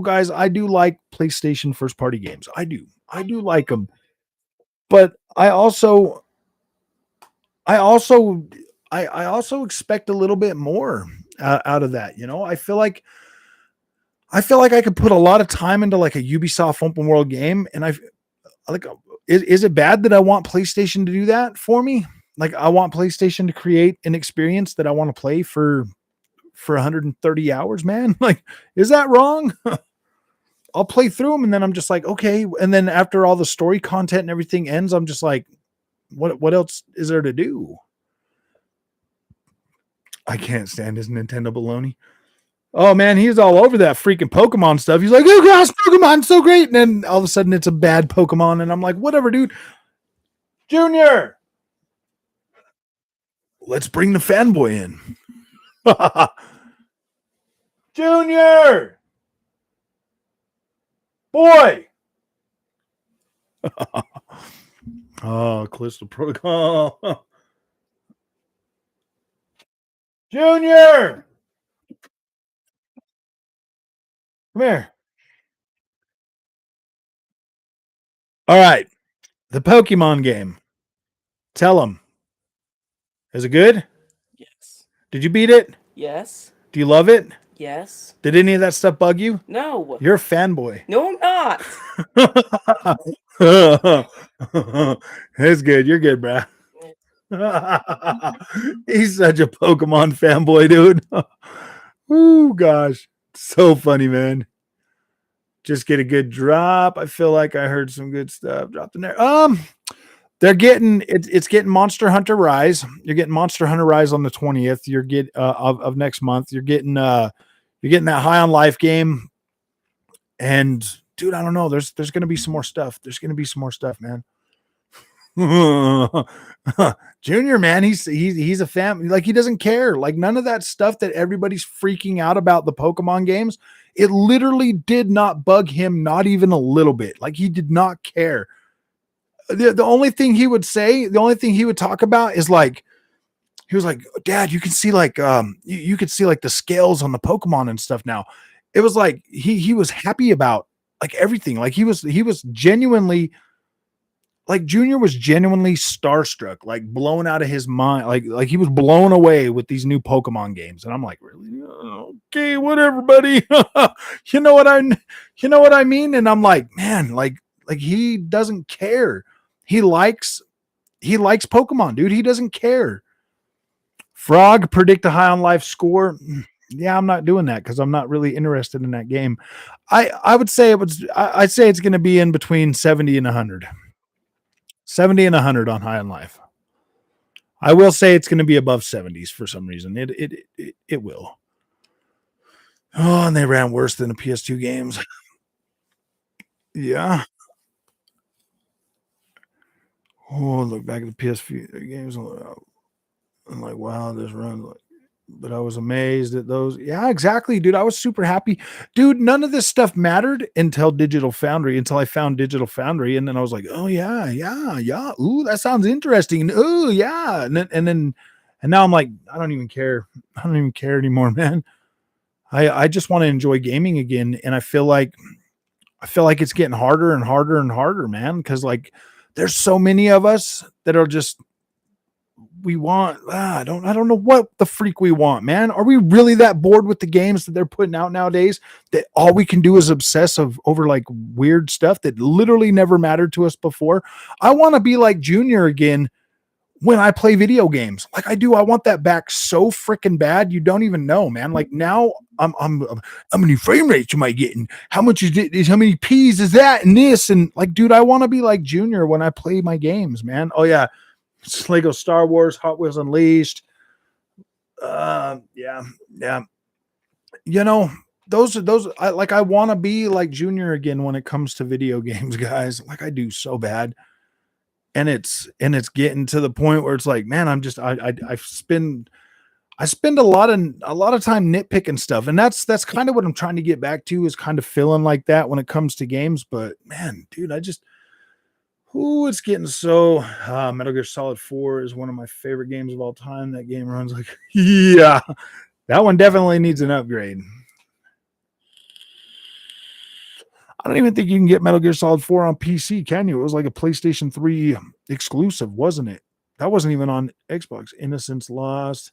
guys, I do like PlayStation first party games. I do like them. But I also expect a little bit more out of that. I feel like I could put a lot of time into like a Ubisoft open world game, and is it bad that I want PlayStation to do that for me? Like, I want PlayStation to create an experience that I want to play for 130 hours, man. Like, is that wrong? I'll play through them and then I'm just like, okay. And then after all the story content and everything ends, I'm just like, what else is there to do? I can't stand his Nintendo baloney. Oh man, he's all over that freaking Pokemon stuff. He's like, oh gosh, Pokemon's so great. And then all of a sudden it's a bad Pokemon. And I'm like, whatever, dude. Junior, let's bring the fanboy in. Junior, boy. Oh, Callisto Protocol. Junior, come here. All right, the Pokemon game. Tell them. Is it good?
Yes.
Did you beat it?
Yes.
Do you love it?
Yes.
Did any of that stuff bug you?
No.
You're a fanboy.
No, I'm not.
It's good. You're good, bruh. He's such a Pokemon fanboy, dude. Ooh, gosh. So funny, man. Just get a good drop. I feel like I heard some good stuff dropped in there. They're getting it's getting Monster Hunter Rise. You're getting Monster Hunter Rise on the 20th. You're of next month. You're getting that High on Life game. And dude, I don't know. There's gonna be some more stuff. There's gonna be some more stuff, man. Junior, man, he's a fan. Like, he doesn't care. Like, none of that stuff that everybody's freaking out about the Pokemon games, it literally did not bug him, not even a little bit. Like, he did not care. The only thing he would say, the only thing he would talk about is like, he was like, Dad, you can see like you could see like the scales on the Pokemon and stuff now. It was like he was happy about like everything. Like, he was genuinely, like, Junior was genuinely starstruck, like blown out of his mind, like he was blown away with these new Pokemon games. And I'm like, really? Okay, whatever, buddy. You know what I mean? And I'm like, man, like he doesn't care. He likes Pokemon, dude. He doesn't care. Frog, predict a High on Life score. Yeah, I'm not doing that because I'm not really interested in that game. I would say I'd say it's going to be in between 70 and 100. 70 and 100 on High on Life. I will say it's going to be above 70s for some reason. It will. Oh, and they ran worse than the PS2 games. Yeah. Oh, look back at the PS4 games. I'm like, wow, this runs like, but I was amazed at those. Yeah, exactly, dude. I was super happy. Dude, none of this stuff mattered until I found Digital Foundry. And then I was like, oh yeah. Ooh, that sounds interesting. Ooh, yeah. And now I'm like, I don't even care. I don't even care anymore, man. I just want to enjoy gaming again. And I feel like it's getting harder and harder and harder, man. Cause like, there's so many of us that are just, we want, I don't know what the freak we want, man. Are we really that bored with the games that they're putting out nowadays that all we can do is obsess over like weird stuff that literally never mattered to us before? I want to be like Junior again when I play video games. Like I do. I want that back so freaking bad. You don't even know, man. Like now I'm how many frame rates am I getting? How much is it? How many P's is that and this? And like, dude, I want to be like Junior when I play my games, man. Oh yeah. It's Lego Star Wars, Hot Wheels Unleashed. Yeah. You know, those I want to be like Junior again when it comes to video games, guys. Like I do so bad. And it's getting to the point where it's like, man, I'm just I spend a lot of time nitpicking stuff, and that's kind of what I'm trying to get back to, is kind of feeling like that when it comes to games. But man, dude, it's getting so. Metal Gear Solid 4 is one of my favorite games of all time. That game runs like yeah, that one definitely needs an upgrade. I don't even think you can get Metal Gear Solid 4 on PC, can you? It was like a PlayStation 3 exclusive, wasn't it? That wasn't even on Xbox. Innocence Lost.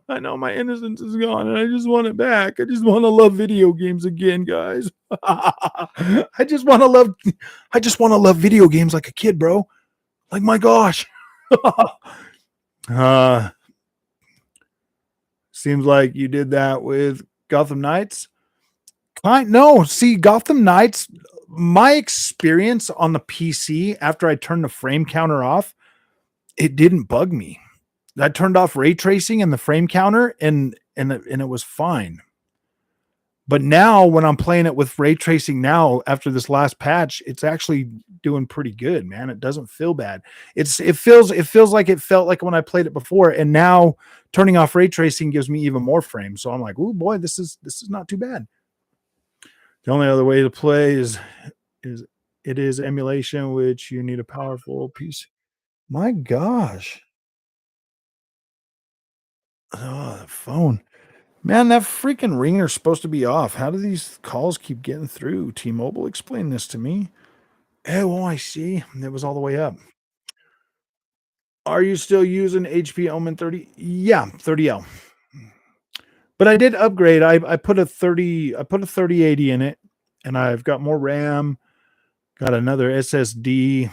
I know my innocence is gone and I just want it back. I just want to love video games again, guys. I just want to love video games like a kid, bro. Like my gosh. Seems like you did that with Gotham Knights. No, see, Gotham Knights, my experience on the PC after I turned the frame counter off, it didn't bug me. I turned off ray tracing and the frame counter, and it was fine. But now when I'm playing it with ray tracing now after this last patch, it's actually doing pretty good, man. It doesn't feel bad. It feels like it felt like when I played it before, and now turning off ray tracing gives me even more frames. So I'm like, oh boy, this is not too bad. The only other way to play is emulation, which you need a powerful PC. My gosh. Oh, the phone. Man, that freaking ringer's supposed to be off. How do these calls keep getting through? T-Mobile, explain this to me. Oh, I see. It was all the way up. Are you still using HP Omen 30? Yeah, 30L. But I did upgrade. I put a 3080 in it, and I've got more RAM. Got another SSD.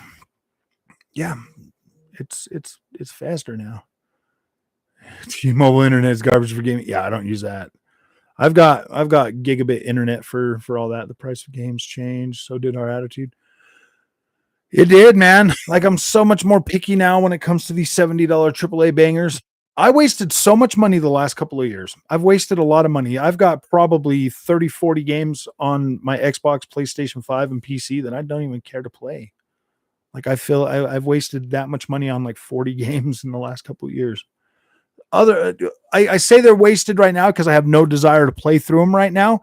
Yeah, it's faster now. T-Mobile internet is garbage for gaming. Yeah, I don't use that. I've got gigabit internet for all that. The price of games changed, so did our attitude. It did, man. Like I'm so much more picky now when it comes to these $70 AAA bangers. I wasted so much money the last couple of years. I've wasted a lot of money. I've got probably 30, 40 games on my Xbox, PlayStation 5, and PC that I don't even care to play. Like I feel I've wasted that much money on like 40 games in the last couple of years. I say they're wasted right now because I have no desire to play through them right now.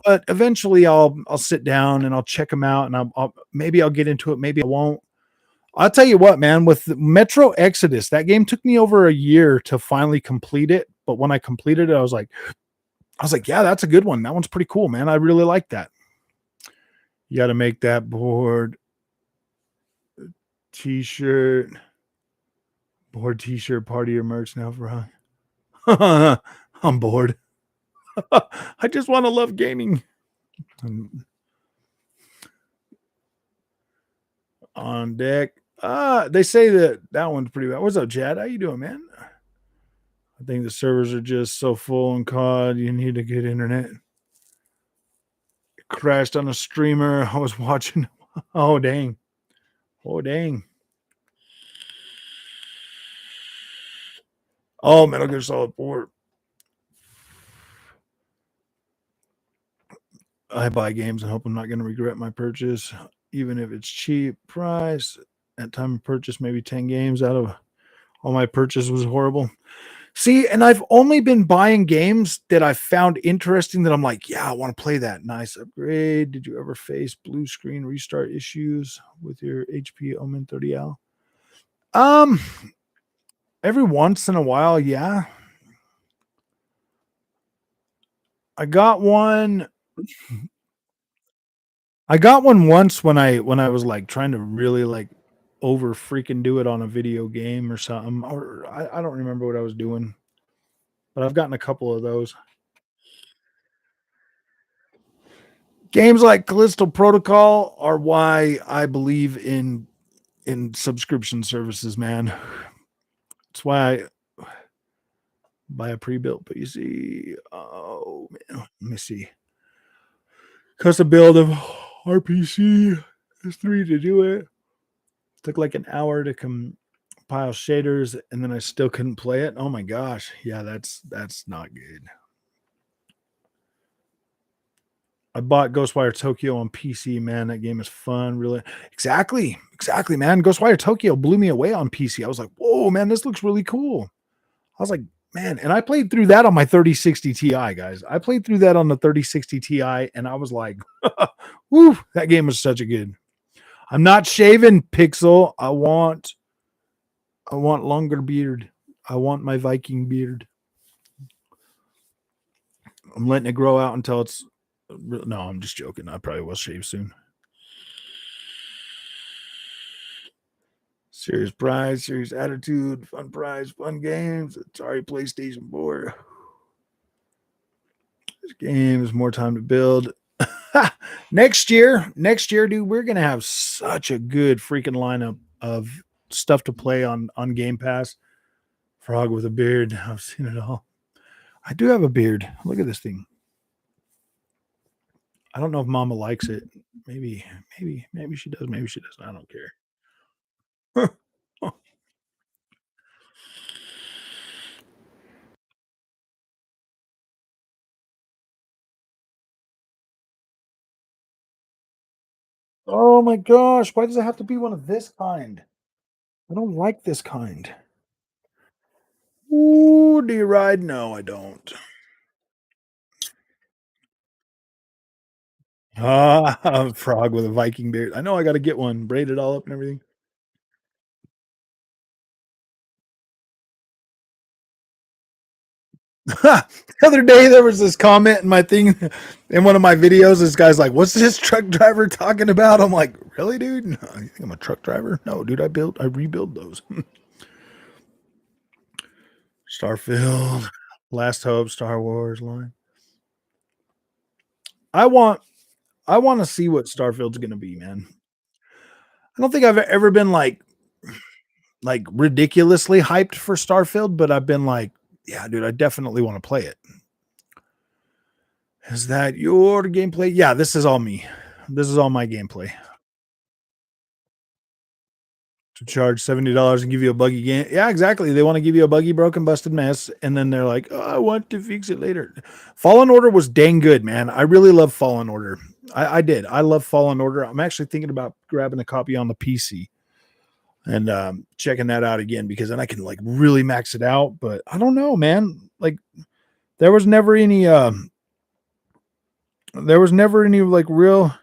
But eventually I'll sit down and I'll check them out, and maybe I'll get into it. Maybe I won't. I'll tell you what, man, with Metro Exodus, that game took me over a year to finally complete it. But when I completed it, I was like, yeah, that's a good one. That one's pretty cool, man. I really like that. You got to make that board t-shirt part of your merch now, bro. I'm bored. I just want to love gaming. On deck. They say that one's pretty bad. What's up, Chad? How you doing, man? I think the servers are just so full in COD. You need a good internet. It crashed on a streamer. I was watching. Oh, dang. Oh, Metal Gear Solid 4. I buy games and hope I'm not going to regret my purchase, even if it's cheap price. At time of purchase, maybe 10 games out of all my purchase was horrible. See, and I've only been buying games that I found interesting that I'm like, yeah, I want to play that. Nice upgrade. Did you ever face blue screen restart issues with your HP Omen 30L? Every once in a while, yeah. I got one once when I was like trying to really like over freaking do it on a video game or something, or I don't remember what I was doing, but I've gotten a couple of those. Games like Callisto Protocol are why I believe in subscription services, man. That's why I buy a pre-built PC. Oh man, let me see. Custom build of RPC S3 to do it. Took like an hour to compile shaders, and then I still couldn't play it. Oh my gosh, yeah, that's not good. I bought Ghostwire Tokyo on PC, man. That game is fun, really. Exactly, man. Ghostwire Tokyo blew me away on PC. I was like, whoa, man, this looks really cool. I was like, man, and I played through that on my 3060 Ti, guys. I played through that on the 3060 Ti, and I was like, woo, that game was such a good. I'm not shaving, Pixel. I want longer beard. I want my Viking beard. I'm letting it grow out until it's. No, I'm just joking. I probably will shave soon. Serious prize, serious attitude, fun prize, fun games. Sorry, PlayStation 4. This game is more time to build. Next year, dude, we're gonna have such a good freaking lineup of stuff to play on Game Pass. Frog with a beard. I've seen it all. I do have a beard. Look at this thing. I don't know if Mama likes it. Maybe she does. Maybe she doesn't. I don't care. Oh my gosh! Why does it have to be one of this kind? I don't like this kind. Ooh, do you ride? No, I don't. Ah, frog with a Viking beard. I know I got to get one, braid it all up and everything. The other day there was this comment in my thing in one of my videos. This guy's like, "What's this truck driver talking about?" I'm like, "Really, dude? No, you think I'm a truck driver? No, dude. I rebuild those." Starfield, Last Hope, Star Wars line. I want to see what Starfield's gonna be, man. I don't think I've ever been like ridiculously hyped for Starfield, but I've been like, yeah, dude, I definitely want to play it. Is that your gameplay? Yeah, this is all me. This is all my gameplay. To charge $70 and give you a buggy game. Yeah, exactly. They want to give you a buggy, broken, busted mess, and then they're like, "Oh, I want to fix it later." Fallen Order was dang good, man. I really love Fallen Order. I did. I love Fallen Order. I'm actually thinking about grabbing a copy on the PC and checking that out again because then I can like really max it out. But I don't know, man. Like there was never any there was never any like real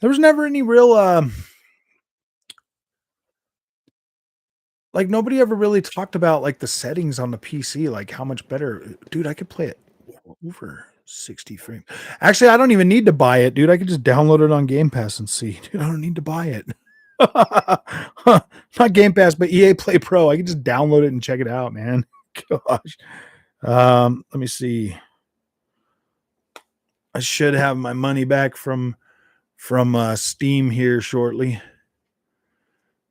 there was never any real like nobody ever really talked about like the settings on the PC, like how much better. Dude, I could play it over 60 frames. Actually, I don't even need to buy it, dude. I could just download it on Game Pass and see. Dude, I don't need to buy it. Not Game Pass, but EA Play Pro. I can just download it and check it out, man. Gosh. Let me see. I should have my money back from Steam here shortly.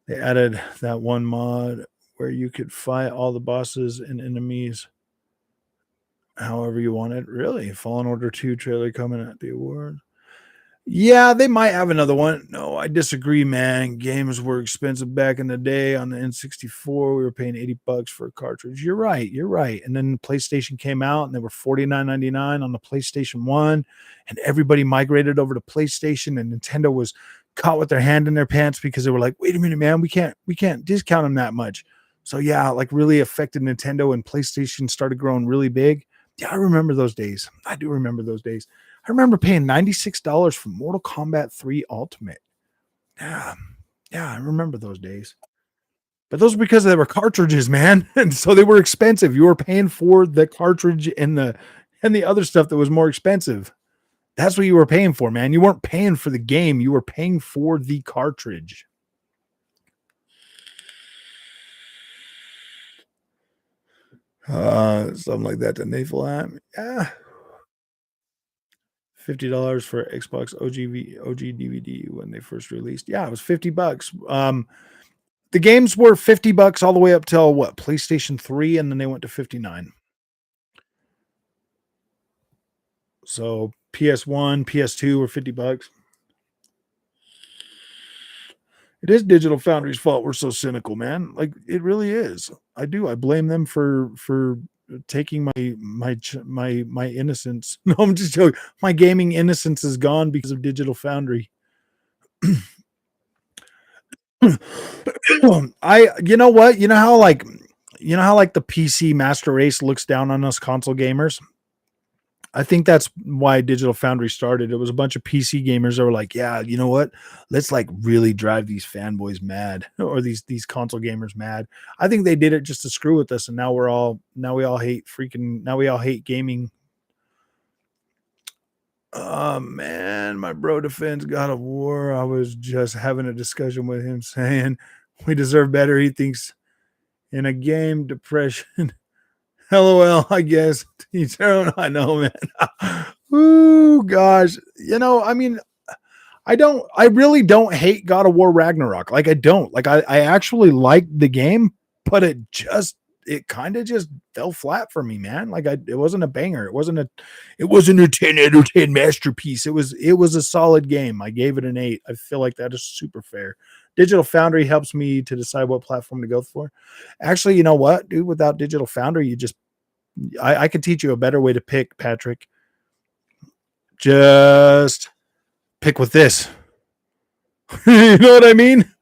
They added that one mod where you could fight all the bosses and enemies however you want it. Really? Fallen Order 2 trailer coming at the award. Yeah, they might have another one. No, I disagree, man. Games were expensive back in the day on the N64. We were paying $80 for a cartridge. You're right. You're right. And then PlayStation came out and they were $49.99 on the PlayStation 1. And everybody migrated over to PlayStation, and Nintendo was caught with their hand in their pants because they were like, wait a minute, man, we can't discount them that much. So yeah, like really affected Nintendo, and PlayStation started growing really big. Yeah, I remember those days. I do remember those days. I remember paying $96 for Mortal Kombat 3 Ultimate. Yeah. Yeah, I remember those days. But those were because they were cartridges, man. And so they were expensive. You were paying for the cartridge and the other stuff that was more expensive. That's what you were paying for, man. You weren't paying for the game. You were paying for the cartridge. Something like that to Naval app. Yeah. $50 for Xbox OG DVD when they first released. Yeah, it was $50. The games were $50 all the way up till what? PlayStation 3, and then they went to 59. So PS1, PS2 were $50. It is Digital Foundry's fault we're so cynical, man. Like it really is. I do. I blame them for taking my innocence. No, I'm just joking. My gaming innocence is gone because of Digital Foundry. You know what? You know how like the PC master race looks down on us console gamers? I think that's why Digital Foundry started. It was a bunch of PC gamers that were like, yeah, you know what? Let's like really drive these fanboys mad or these console gamers mad. I think they did it just to screw with us, and now we all hate gaming. Oh man, my bro defends God of War. I was just having a discussion with him saying we deserve better. He thinks in a game depression. LOL, I guess. I know, man. Ooh, gosh. You know, I mean, I really don't hate God of War Ragnarok. Like, I don't. Like, I actually liked the game, but it kind of just fell flat for me, man. Like, it wasn't a banger. It wasn't a 10 out of 10 masterpiece. It was a solid game. I gave it an 8. I feel like that is super fair. Digital Foundry helps me to decide what platform to go for. Actually, you know what, dude? Without Digital Foundry, I could teach you a better way to pick, Patrick. Just pick with this. You know what I mean?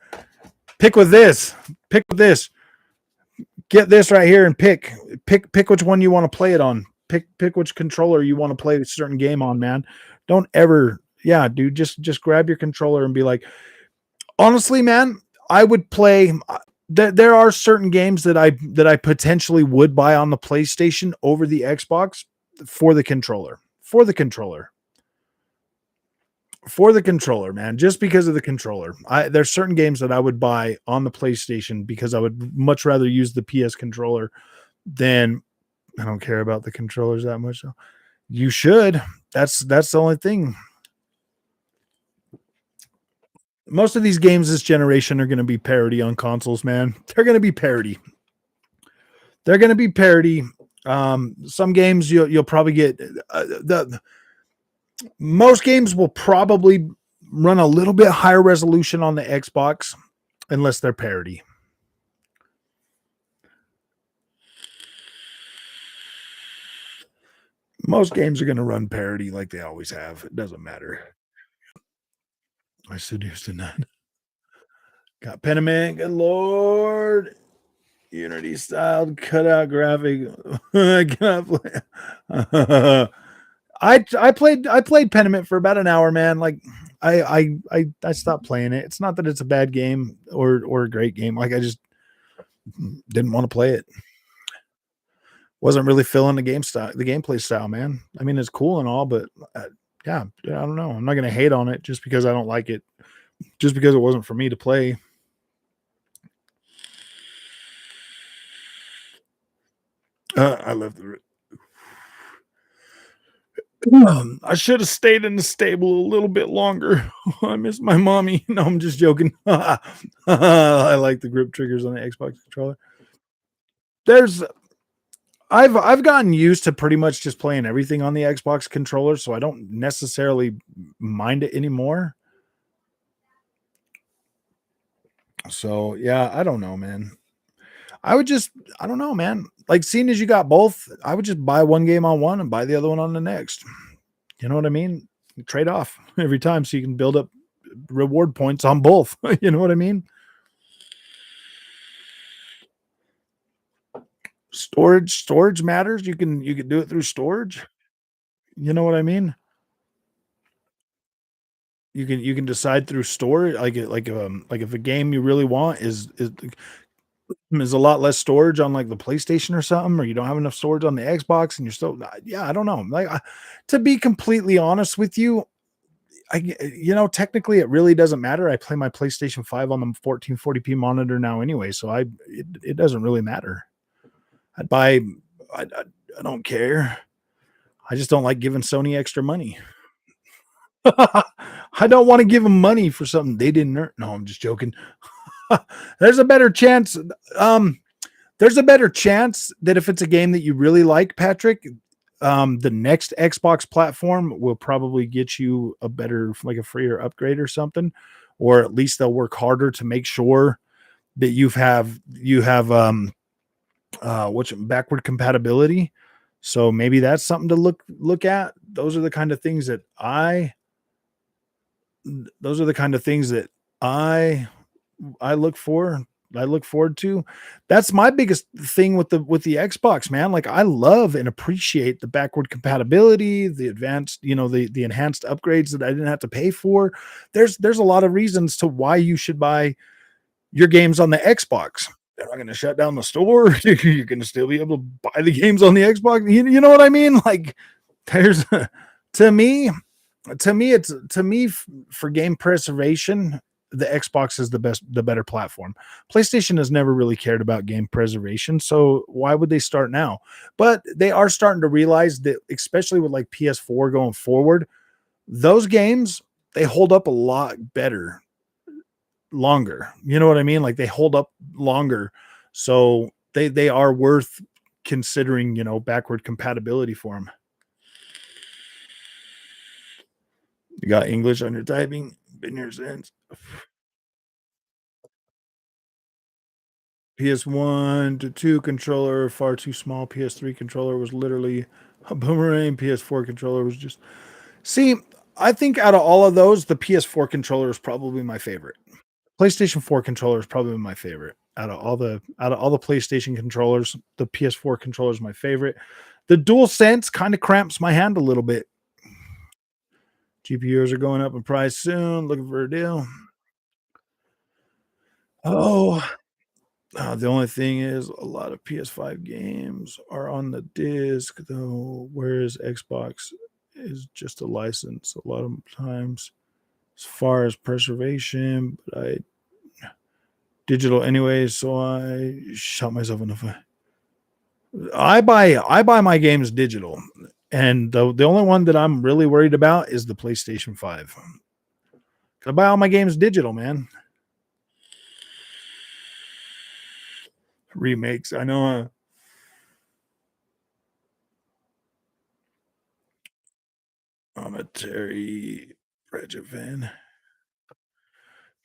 Pick with this. Pick with this. Get this right here and pick which one you want to play it on. Pick which controller you want to play a certain game on, man. Don't ever, yeah, dude, just grab your controller and be like, honestly, man, I would play. There are certain games that I potentially would buy on the PlayStation over the Xbox for the controller. Man, just because of the controller. There's certain games that I would buy on the PlayStation because I would much rather use the PS controller than I don't care about the controllers that much. So you should. That's the only thing. Most of these games this generation are going to be parody on consoles, man. They're going to be parody. Some games you'll probably get most games will probably run a little bit higher resolution on the Xbox unless they're parody. Most games are going to run parody like they always have. It doesn't matter. I seduced a nun. Got Pentiment. Good Lord. Unity styled cutout graphic. I cannot play. I played Pentiment for about an hour, man. Like I stopped playing it. It's not that it's a bad game or a great game. Like I just didn't want to play it. Wasn't really feeling the gameplay style, man. I mean, it's cool and all, but yeah, I don't know. I'm not gonna hate on it just because I don't like it. Just because it wasn't for me to play. I love the. I should have stayed in the stable a little bit longer. I miss my mommy. No, I'm just joking. I like the grip triggers on the Xbox controller. I've gotten used to pretty much just playing everything on the Xbox controller, so I don't necessarily mind it anymore. So yeah, I don't know, man. I don't know, man. Like, seeing as you got both, I would just buy one game on one and buy the other one on the next. You know what I mean? Trade off every time so you can build up reward points on both. You know what I mean? Storage matters. You can do it through storage. You know what I mean? You can decide through storage, like if a game you really want is a lot less storage on like the PlayStation or something, or you don't have enough storage on the Xbox and you're still, yeah, I don't know. Like, to be completely honest with you, technically it really doesn't matter. I play my PlayStation 5 on the 1440p monitor now anyway, so it doesn't really matter. I don't care. I just don't like giving Sony extra money. I don't want to give them money for something they didn't earn. No, I'm just joking. there's a better chance. There's a better chance that if it's a game that you really like, Patrick, the next Xbox platform will probably get you a better, like a freer upgrade or something, or at least they'll work harder to make sure that you have what's backward compatibility. So maybe that's something to look at. Those are the kind of things that I look for. I look forward to. That's my biggest thing with the Xbox, man. Like I love and appreciate the backward compatibility, the advanced, the enhanced upgrades that I didn't have to pay for. There's a lot of reasons to why you should buy your games on the Xbox. They're not going to shut down the store. You're going to still be able to buy the games on the Xbox. You know what I mean? Like there's to me for game preservation, the Xbox is the better platform. PlayStation has never really cared about game preservation, so why would they start now? But they are starting to realize that, especially with like PS4 going forward, those games, they hold up a lot better longer. You know what I mean? Like they hold up longer, so they are worth considering, backward compatibility for them. You got English on your typing? Been here since. PS1 to 2 controller, far too small. PS3 controller was literally a boomerang. PS4 controller was just... See, I think out of all of those, the PS4 controller is probably my favorite. PlayStation 4 controller is probably my favorite. Out of all the PlayStation controllers, the PS4 controller is my favorite. The DualSense kind of cramps my hand a little bit. GPUs are going up in price soon. Looking for a deal. The only thing is a lot of PS5 games are on the disc, though, whereas Xbox is just a license a lot of times as far as preservation. But digital anyways, so I shot myself in the foot. I buy my games digital. And the only one that I'm really worried about is the PlayStation 5. I buy all my games digital, man. Remakes, I know. I'm a Terry Pratchett fan.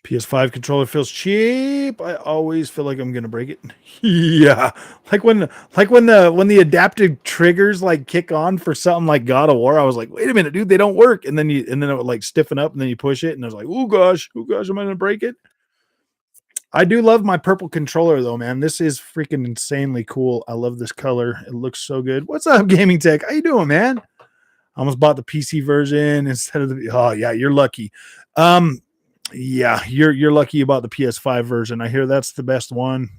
PS5 controller feels cheap. I always feel like I'm gonna break it. Yeah, like when the adaptive triggers like kick on for something like God of War, I was like, wait a minute, dude, they don't work. And then it would like stiffen up, and then you push it, and I was like, oh gosh, am I gonna break it? I do love my purple controller though, man. This is freaking insanely cool. I love this color. It looks so good. What's up, Gaming Tech? How you doing, man? I almost bought the PC version instead of the. Oh yeah, you're lucky. Yeah, you're lucky about the PS5 version. I hear that's the best one.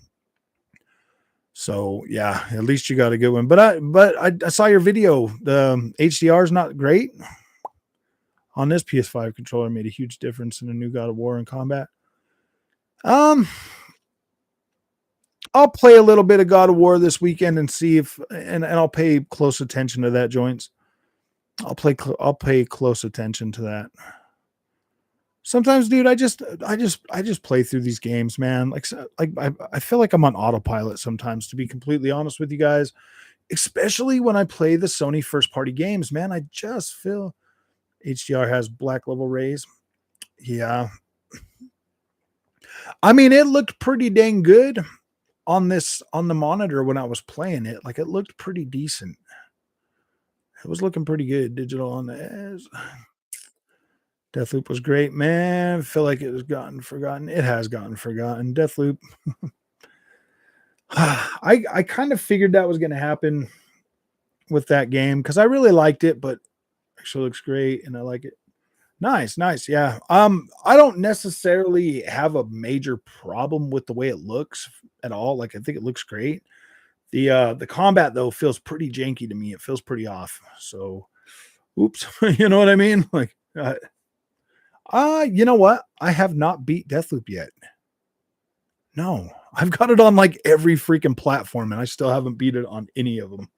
So yeah, at least you got a good one. But I saw your video. The HDR is not great on this PS5 controller. Made a huge difference in the new God of War and combat. I'll play a little bit of God of War this weekend and see if, and I'll pay close attention to that, Joints. I'll pay close attention to that. Sometimes, dude, I just play through these games, man. Like I feel like I'm on autopilot sometimes, to be completely honest with you guys, especially when I play the Sony first party games, man. I just feel HDR has black level rays. Yeah. I mean, it looked pretty dang good on the monitor when I was playing it. Like it looked pretty decent. It was looking pretty good digital on the edge. Deathloop was great, man. I feel like it was gotten forgotten. It has gotten forgotten. Deathloop. I kind of figured that was going to happen with that game because I really liked it, but actually looks great and I like it. Nice. Yeah. I don't necessarily have a major problem with the way it looks at all. Like I think it looks great. The combat though feels pretty janky to me. It feels pretty off. So, oops. You know what I mean? Like, you know what? I have not beat Deathloop yet. No, I've got it on like every freaking platform and I still haven't beat it on any of them.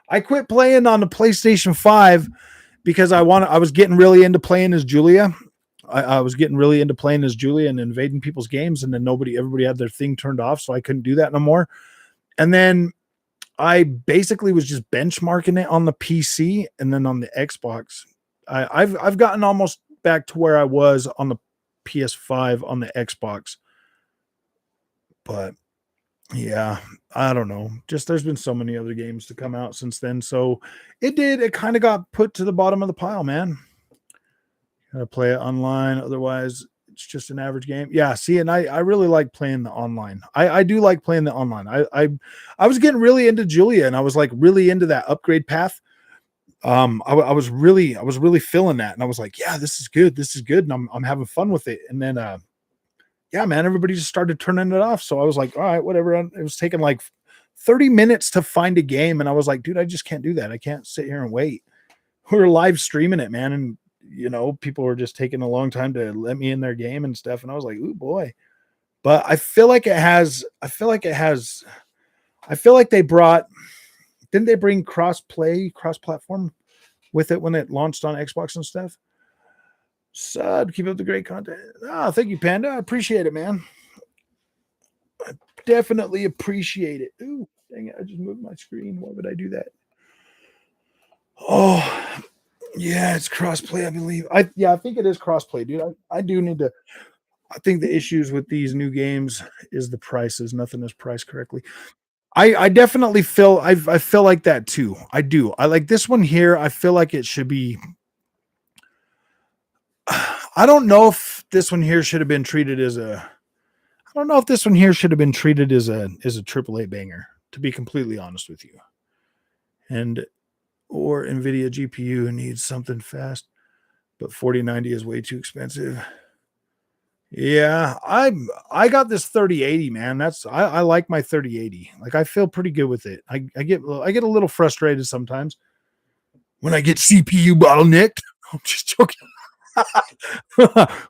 I quit playing on the PlayStation 5 because I was getting really into playing as Julia. I was getting really into playing as Julia and invading people's games, and then everybody had their thing turned off, so I couldn't do that no more. And then I basically was just benchmarking it on the PC, and then on the Xbox, I've gotten almost back to where I was on the PS5 on the Xbox. But yeah, I don't know. Just there's been so many other games to come out since then. So it kind of got put to the bottom of the pile, man. Gotta play it online. Otherwise, it's just an average game. Yeah, see, and I really like playing the online. I do like playing the online. I was getting really into Julia, and I was like really into that upgrade path. I was really feeling that, and I was like, yeah, this is good, and I'm having fun with it. And then yeah, man, everybody just started turning it off. So I was like, all right, whatever. It was taking like 30 minutes to find a game, and I was like, dude, I just can't do that. I can't sit here and wait. We're live streaming it, man, and people were just taking a long time to let me in their game and stuff. And I was like, ooh, boy. But I feel like didn't they bring cross platform with it when it launched on Xbox and stuff? So keep up the great content. Oh, thank you, Panda. I appreciate it, man. I definitely appreciate it. Ooh, dang it. I just moved my screen. Why would I do that? Oh, yeah, it's crossplay, I believe. I think it is crossplay, dude. I do need to. I think the issues with these new games is the prices. Nothing is priced correctly. I definitely feel I feel like that too. I do. I like this one here. I feel like it should be. I don't know if this one here should have been treated as a. I don't know if this one here should have been treated as a AAA banger. To be completely honest with you, or NVIDIA GPU needs something fast, but 4090 is way too expensive. Yeah, I got this 3080, man. I like my 3080. Like I feel pretty good with it. I get a little frustrated sometimes when I get CPU bottlenecked. I'm just joking.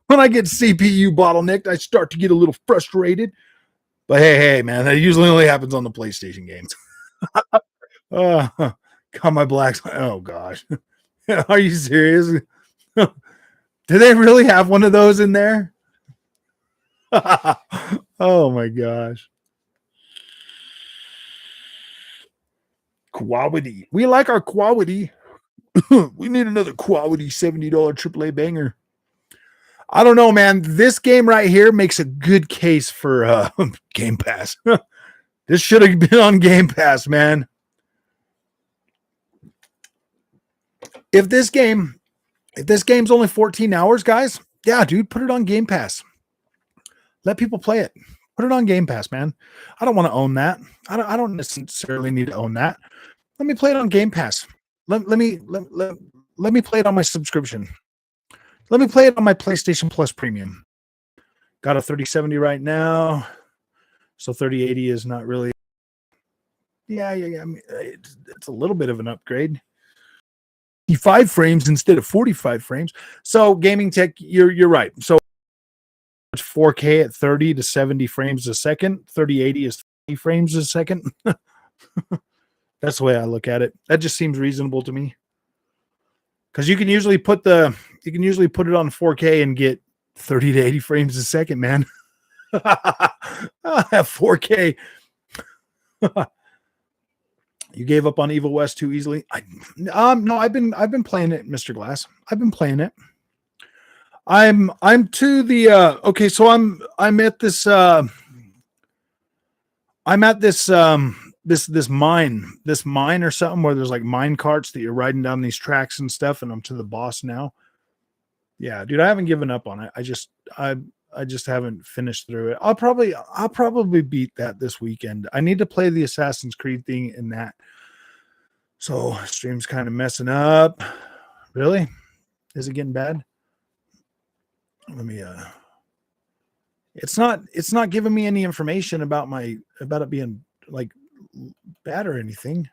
When I get CPU bottlenecked, I start to get a little frustrated. But hey, man, that usually only happens on the PlayStation games. Got my blacks. Oh gosh, are you serious? Do they really have one of those in there? Oh my gosh. Quality. We like our quality. We need another quality $70 AAA banger. I don't know, man. This game right here makes a good case for Game Pass. This should have been on Game Pass, man. If this game's only 14 hours, guys, yeah, dude, put it on Game Pass. Let people play it. Put it on Game Pass, man. I don't want to own that. I don't necessarily need to own that. Let me play it on Game Pass. Let me play it on my subscription. Let me play it on my PlayStation Plus Premium. Got a 3070 right now. So 3080 is not really. Yeah. I mean, it's a little bit of an upgrade. 55 frames instead of 45 frames. So gaming tech, you're right. So it's 4K at 30 to 70 frames a second. 3080 is 30 frames a second. That's the way I look at it. That just seems reasonable to me. Because you can usually put it on 4K and get 30 to 80 frames a second, man. 4K. You gave up on Evil West too easily. No, I've been playing it, Mr. Glass. I've been playing it. I'm to the okay, so I'm at this this mine or something where there's like mine carts that you're riding down these tracks and stuff, and I'm to the boss now. Yeah, dude, I haven't given up on it. I just haven't finished through it. I'll probably beat that this weekend. I need to play the Assassin's Creed thing in that. So stream's kind of messing up. Really? Is it getting bad? Let me it's not giving me any information about it being like bad or anything.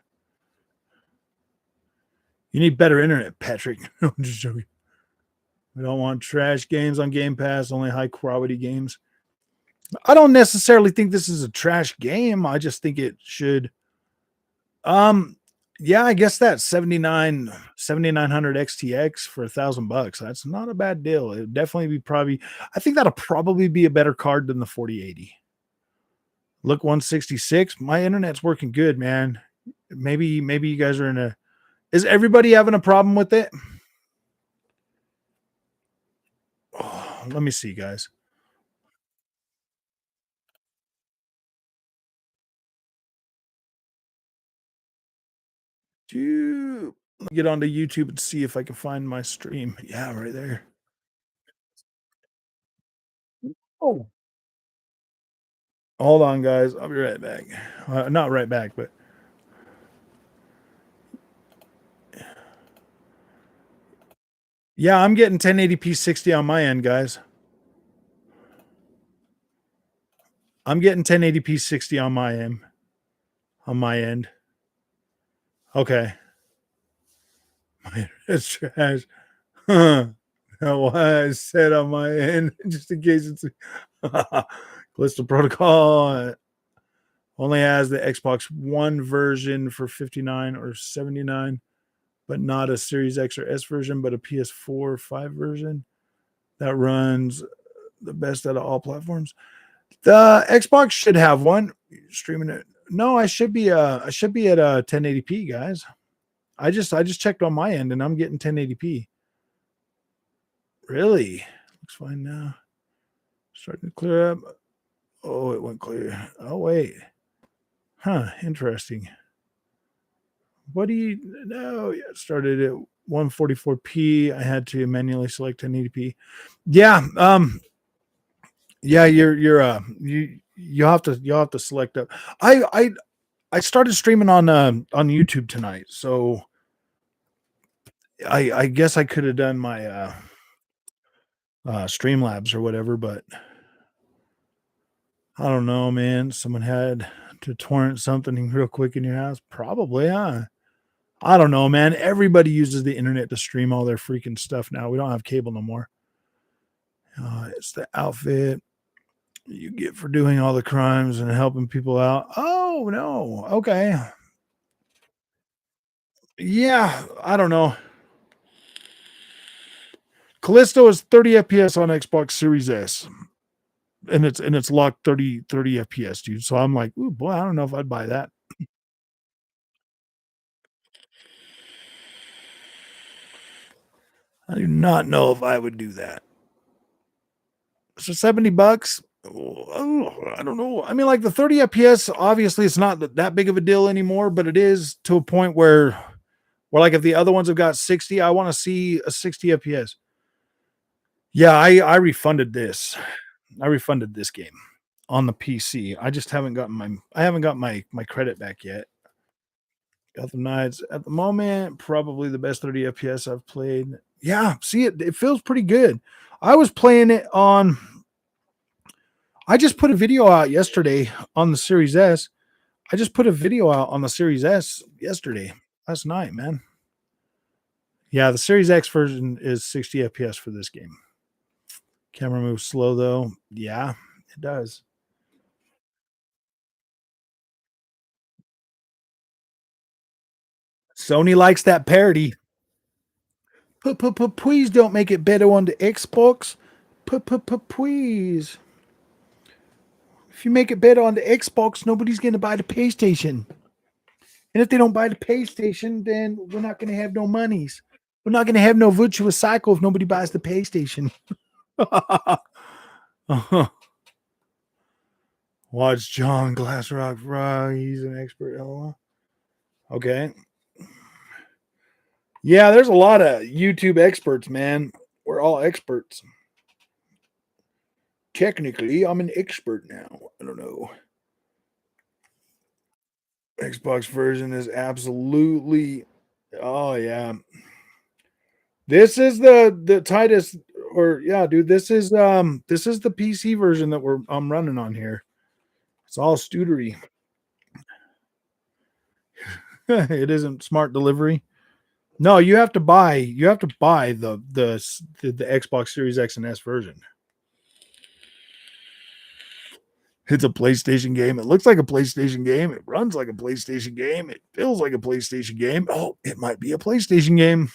You need better internet, Patrick. I'm just joking. We don't want trash games on Game Pass, only high quality games. I don't necessarily think this is a trash game. I just think it should. Yeah, I guess that 7900 XTX for $1,000. That's not a bad deal. It'd definitely be I think that'll probably be a better card than the 4080. Look 166. My internet's working good, man. Maybe you guys are in a is everybody having a problem with it? Oh, let me see, guys. Let me get onto YouTube and see if I can find my stream. Yeah, right there. Oh, hold on, guys. I'll be right back. Not right back, but yeah, I'm getting 1080p 60 on my end, guys. I'm getting 1080p 60 on my end. On my end. Okay. It's trash. Huh. Why I said on my end, just in case it's Callisto Protocol only has the Xbox One version for 59 or 79, but not a Series X or S version, but a PS4 5 version that runs the best out of all platforms. The Xbox should have one. Streaming it. No, I should be at 1080p, guys. I just checked on my end and I'm getting 1080p. Really? Looks fine now. Starting to clear up. Oh, it went clear. Oh, wait. Huh, interesting. What do you know? Yeah, it started at 144p. I had to manually select 1080p. Yeah, yeah, you'll have to select up. I started streaming on YouTube tonight, so I guess I could have done my Streamlabs or whatever, but I don't know, man. Someone had to torrent something real quick in your house, probably, huh? I don't know, man. Everybody uses the internet to stream all their freaking stuff now. We don't have cable no more. It's the outfit you get for doing all the crimes and helping people out. Oh no, okay, yeah. I don't know. Callisto is 30 FPS on Xbox Series S, and it's locked 30 FPS, dude. So I'm like, ooh, boy, I don't know if I'd buy that. I do not know if I would do that. So $70. Oh, I don't know. I mean, like the 30 FPS, obviously it's not that big of a deal anymore, but it is to a point where like if the other ones have got 60, I want to see a 60 FPS. Yeah, I refunded this. I refunded this game on the PC. I just haven't gotten my credit back yet. Gotham Knights at the moment, probably the best 30 FPS I've played. Yeah, see it feels pretty good. I was playing it on I just put a video out yesterday on the Series S. I just put a video out on the Series S yesterday, last night, man. Yeah, the Series X version is 60 FPS for this game. Camera moves slow though. Yeah, it does. Sony likes that parody. Please don't make it better on the Xbox. Please. If you make it better on the Xbox, nobody's going to buy the PlayStation. And if they don't buy the PlayStation, then we're not going to have no monies. We're not going to have no virtuous cycle if nobody buys the PlayStation. Watch John Glassrock Frog. He's an expert. Okay. Yeah, there's a lot of YouTube experts, man. We're all experts. Technically, I'm an expert now. I don't know. Xbox version is absolutely. Oh yeah. This is the tightest, or yeah, dude. This is the PC version that I'm running on here. It's all studery. It isn't smart delivery. No, you have to buy the Xbox Series X and S version. It's a PlayStation game. It looks like a PlayStation game. It runs like a PlayStation game. It feels like a PlayStation game. Oh, it might be a PlayStation game.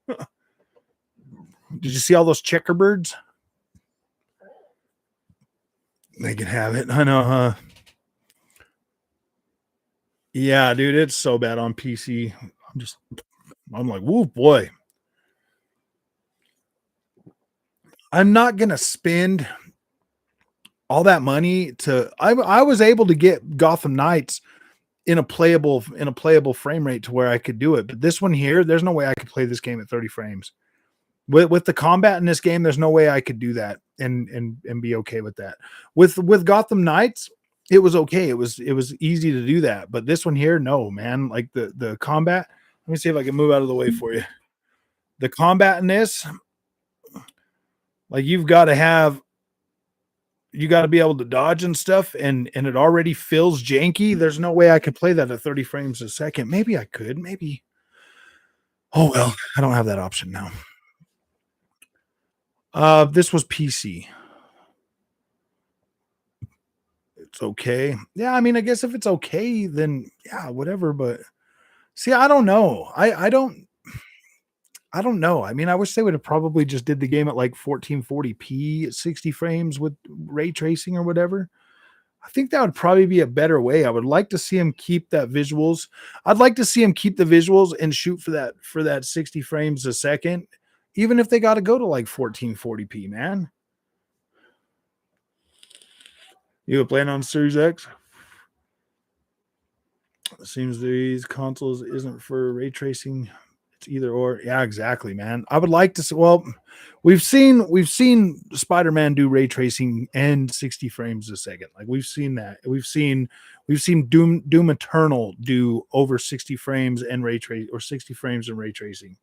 Did you see all those checkerbirds? They can have it. I know, huh? Yeah, dude, it's so bad on PC. I'm like, whoa, boy. I'm not gonna spend all that money to. I was able to get Gotham Knights in a playable frame rate to where I could do it, but this one here, there's no way I could play this game at 30 frames. With the combat in this game, there's no way I could do that and be okay with that. With Gotham Knights, it was okay. It was easy to do that, but this one here, no, man. Like the combat. Let me see if I can move out of the way for you. The combat in this, like you got to be able to dodge and stuff, and it already feels janky. There's no way I could play that at 30 frames a second. Maybe I could, maybe. Oh well, I don't have that option now. This was PC. It's okay. Yeah, I mean, I guess if it's okay, then yeah, whatever. But see, I don't know. I don't know. I mean, I wish they would have probably just did the game at like 1440p at 60 frames with ray tracing or whatever. I think that would probably be a better way. I would like to see him keep that visuals. I'd like to see him keep the visuals and shoot for that 60 frames a second, even if they got to go to like 1440p, man. You playing on Series X? It seems these consoles isn't for ray tracing. It's either or. Yeah, exactly, man. I would like to see. Well, we've seen Spider-Man do ray tracing and 60 frames a second. Like we've seen that. We've seen Doom Eternal do over 60 frames and ray trace or 60 frames and ray tracing.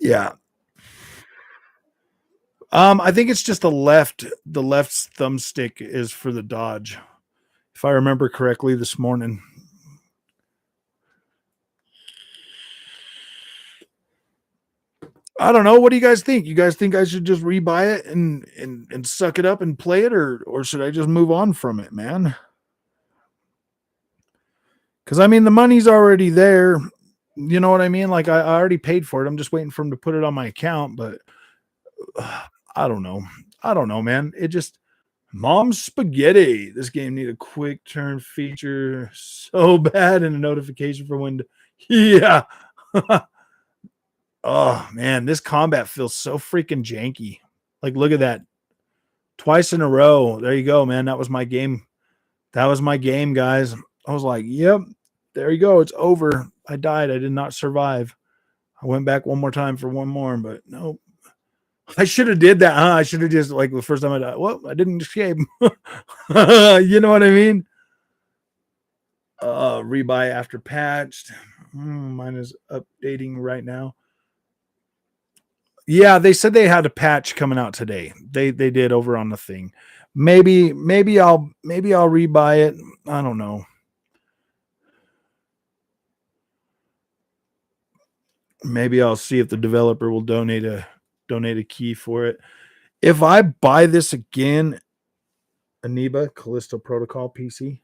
Yeah. I think it's just the left thumbstick is for the dodge, if I remember correctly this morning. I don't know. What do you guys think? You guys think I should just rebuy it and suck it up and play it, or should I just move on from it, man? Because I mean, the money's already there. You know what I mean? Like I already paid for it. I'm just waiting for him to put it on my account, but I don't know. I don't know, man. It just mom's spaghetti. This game need a quick turn feature so bad and a notification for when. Yeah. Oh man, this combat feels so freaking janky. Like, look at that. Twice in a row. There you go, man. That was my game. That was my game, guys. I was like, yep, there you go. It's over. I died. I did not survive. I went back one more time for one more, but nope. I should have did that, huh? I should have just, like, the first time I died. Well, I didn't escape. You know what I mean? Rebuy after patched. Mine is updating right now. Yeah, they said they had a patch coming out today. They did over on the thing. Maybe I'll rebuy it. I don't know. Maybe I'll see if the developer will donate a key for it. If I buy this again, Aniba Callisto Protocol PC.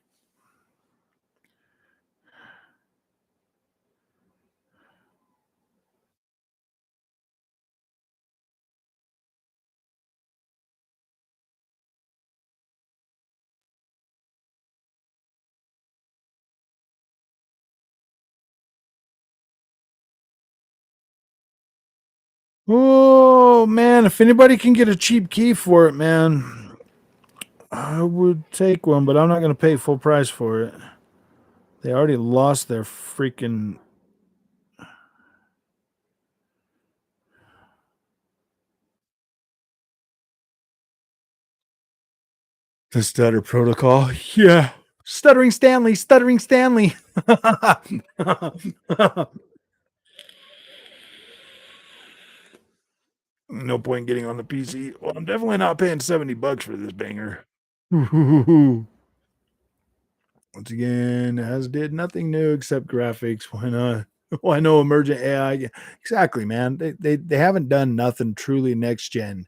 Oh man, if anybody can get a cheap key for it, man, I would take one, but I'm not going to pay full price for it. They already lost their freaking. The stutter protocol. Yeah. Stuttering Stanley. No point getting on the PC. Well, I'm definitely not paying $70 for this banger. Once again, as did nothing new except graphics. Why not? Why no emergent AI? Exactly, man. They haven't done nothing truly next gen.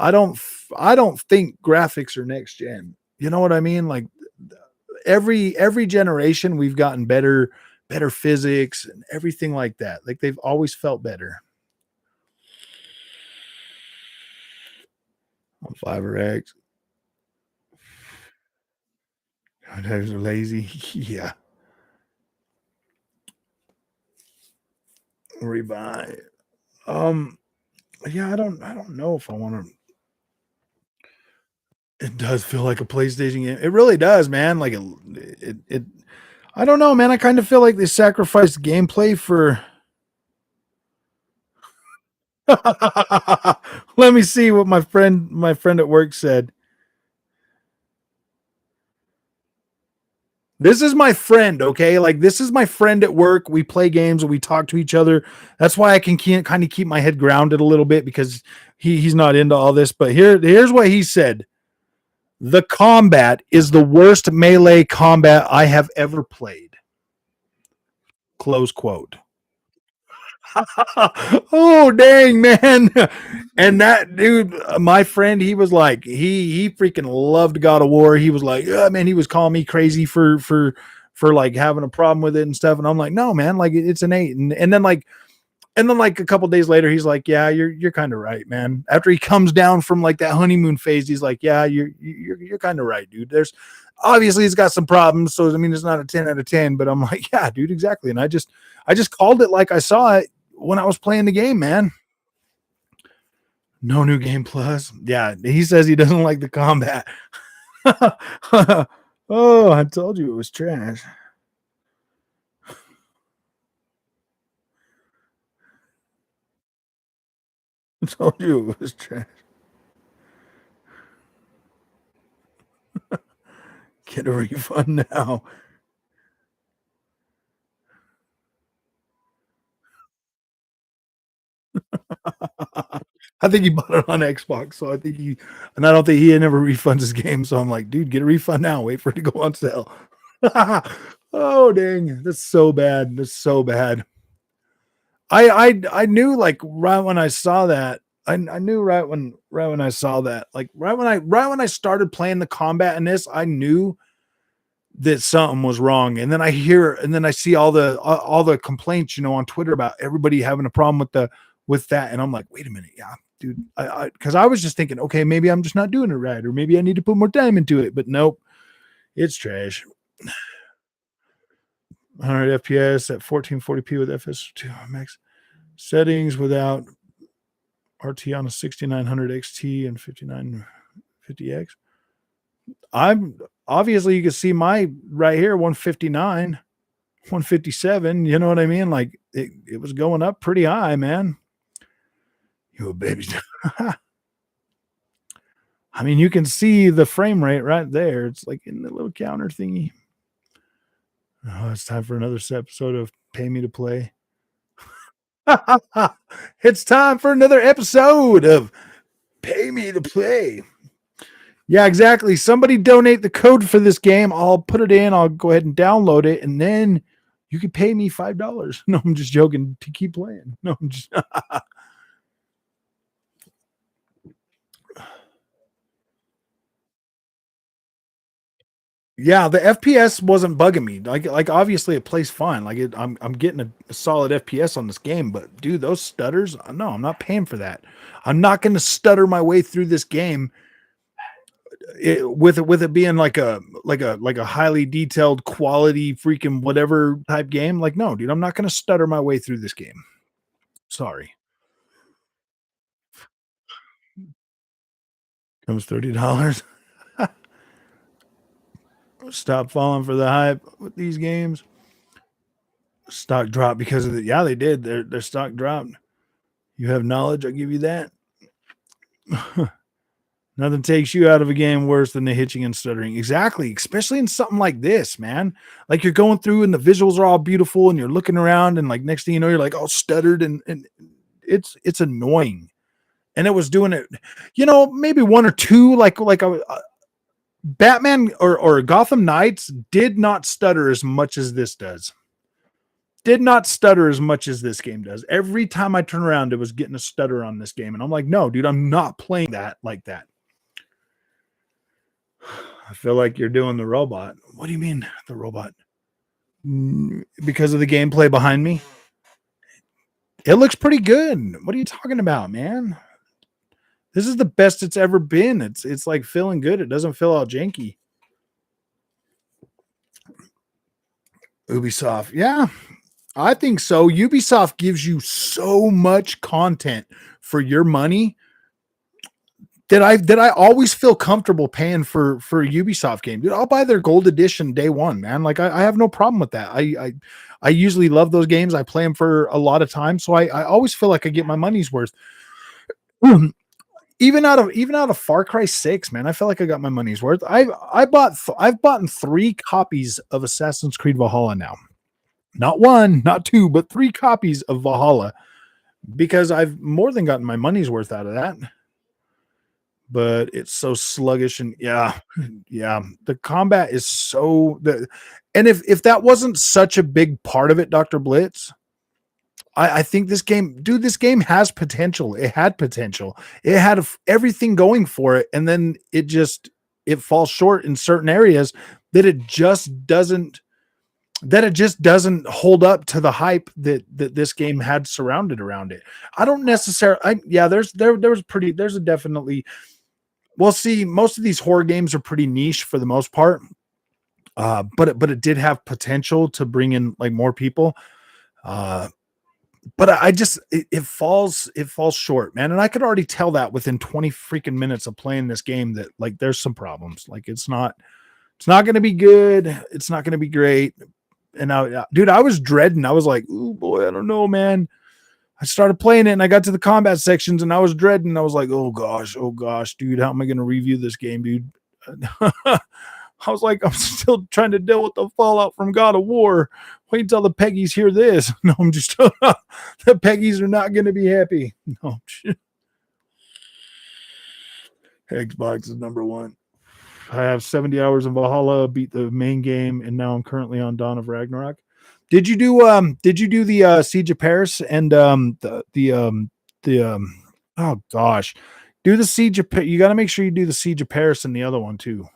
I don't think graphics are next gen. You know what I mean? Like every generation we've gotten better physics and everything like that. Like they've always felt better. On Fiverr X. Those are lazy. Yeah. Rebuy. Yeah, I don't know if I want to. It does feel like a PlayStation game. It really does, man. Like it I don't know, man. I kind of feel like they sacrificed gameplay for. Let me see what my friend at work said. This is my friend, okay? Like this is my friend at work. We play games and we talk to each other. That's why I can kind of keep my head grounded a little bit because he's not into all this. But here's what he said. The combat is the worst melee combat I have ever played. Close quote. Oh dang, man. And that dude, my friend, he was like, he freaking loved God of War. He was like, yeah, man, he was calling me crazy for like having a problem with it and stuff. And I'm like, no, man, like it's an 8. And then like a couple days later, he's like, yeah, you're kind of right, man. After he comes down from like that honeymoon phase, he's like, yeah, you're kind of right, dude. There's obviously it's got some problems. So I mean, it's not a 10 out of 10, but I'm like, yeah, dude, exactly. And I just called it like I saw it when I was playing the game, man. No new game plus. Yeah, he says he doesn't like the combat. Oh, I told you it was trash. I told you it was trash. Get a refund now. I think he bought it on Xbox, so I don't think he never refunds his game. So I'm like, dude, get a refund now. Wait for it to go on sale. Oh dang, that's so bad. That's so bad. I knew like right when I saw that. I knew right when I saw that. Like right when I started playing the combat in this, I knew that something was wrong. And then I see all the complaints, on Twitter about everybody having a problem with that. And I'm like, wait a minute, yeah, dude. Because I was just thinking, okay, maybe I'm just not doing it right, or maybe I need to put more time into it. But nope, it's trash. 100 FPS at 1440p with FS2 max settings without RT on a 6900 XT and 5950X. I'm obviously you can see my right here 159, 157. You know what I mean? Like it was going up pretty high, man. You baby. I mean, you can see the frame rate right there. It's like in the little counter thingy. Oh, it's time for another episode of Pay Me to Play. It's time for another episode of Pay Me to Play. Yeah, exactly. Somebody donate the code for this game. I'll put it in. I'll go ahead and download it, and then you can pay me $5. No, I'm just joking. To keep playing. No, I'm just. Yeah, the FPS wasn't bugging me. Like obviously it plays fine. Like I'm getting a solid FPS on this game, but dude, those stutters, no, I'm not paying for that. I'm not going to stutter my way through this game with it being like a highly detailed quality freaking whatever type game. Like no, dude, I'm not going to stutter my way through this game. Sorry. Comes $30. Stop falling for the hype with these games. Stock dropped because of yeah, they did. Their stock dropped. You have knowledge, I'll give you that. Nothing takes you out of a game worse than the hitching and stuttering. Exactly, especially in something like this, man. Like you're going through and the visuals are all beautiful and you're looking around and like next thing you know, you're like all stuttered and it's annoying. And it was doing it, maybe one or two, like a Batman or Gotham Knights did not stutter as much as this does. did not stutter as much as this game does. Every time I turn around, it was getting a stutter on this game. And I'm like, no, dude, I'm not playing that like that. I feel like you're doing the robot. What do you mean, the robot? Because of the gameplay behind me? It looks pretty good. What are you talking about, man? This is the best it's ever been. It's like feeling good. It doesn't feel all janky. Ubisoft. Yeah, I think so. Ubisoft gives you so much content for your money that I always feel comfortable paying for a Ubisoft game. Dude, I'll buy their gold edition day one, man. Like I have no problem with that. I usually love those games. I play them for a lot of time, so I always feel like I get my money's worth. Even out of Far Cry 6, man, I feel like I got my money's worth. I've bought 3 copies of Assassin's Creed Valhalla now. Not 1, not 2, but 3 copies of Valhalla because I've more than gotten my money's worth out of that. But it's so sluggish and yeah, the combat is so and if that wasn't such a big part of it, Dr. Blitz, I think this game has potential. It had potential. It had everything going for it, and then it falls short in certain areas that it just doesn't hold up to the hype that this game had surrounded around it. I don't necessarily. There's a definitely. Well, see, most of these horror games are pretty niche for the most part, but it did have potential to bring in like more people. But it falls short, man. And I could already tell that within 20 freaking minutes of playing this game that like there's some problems. Like it's not going to be good. It's not going to be great. And now, dude, I was dreading. I was like, oh boy, I don't know, man. I started playing it and I got to the combat sections and I was dreading. I was like, oh gosh, dude, how am I going to review this game, dude? I was like, I'm still trying to deal with the fallout from God of War. Wait until the Peggies hear this. No, I'm just the Peggies are not going to be happy. No, shit. Xbox is number 1. I have 70 hours of Valhalla, beat the main game, and now I'm currently on Dawn of Ragnarok. Did you do the Siege of Paris and oh gosh, do the Siege of you got to make sure you do the Siege of Paris and the other one too.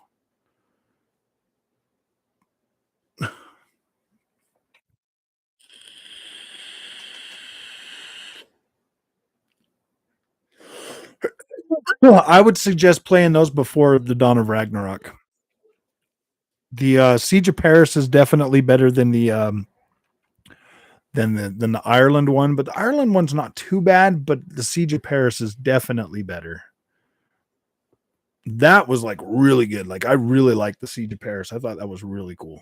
Well, I would suggest playing those before the Dawn of Ragnarok. The Siege of Paris is definitely better than the Ireland one, but the Ireland one's not too bad, but the Siege of Paris is definitely better. That was like really good. Like I really liked the Siege of Paris. I thought that was really cool.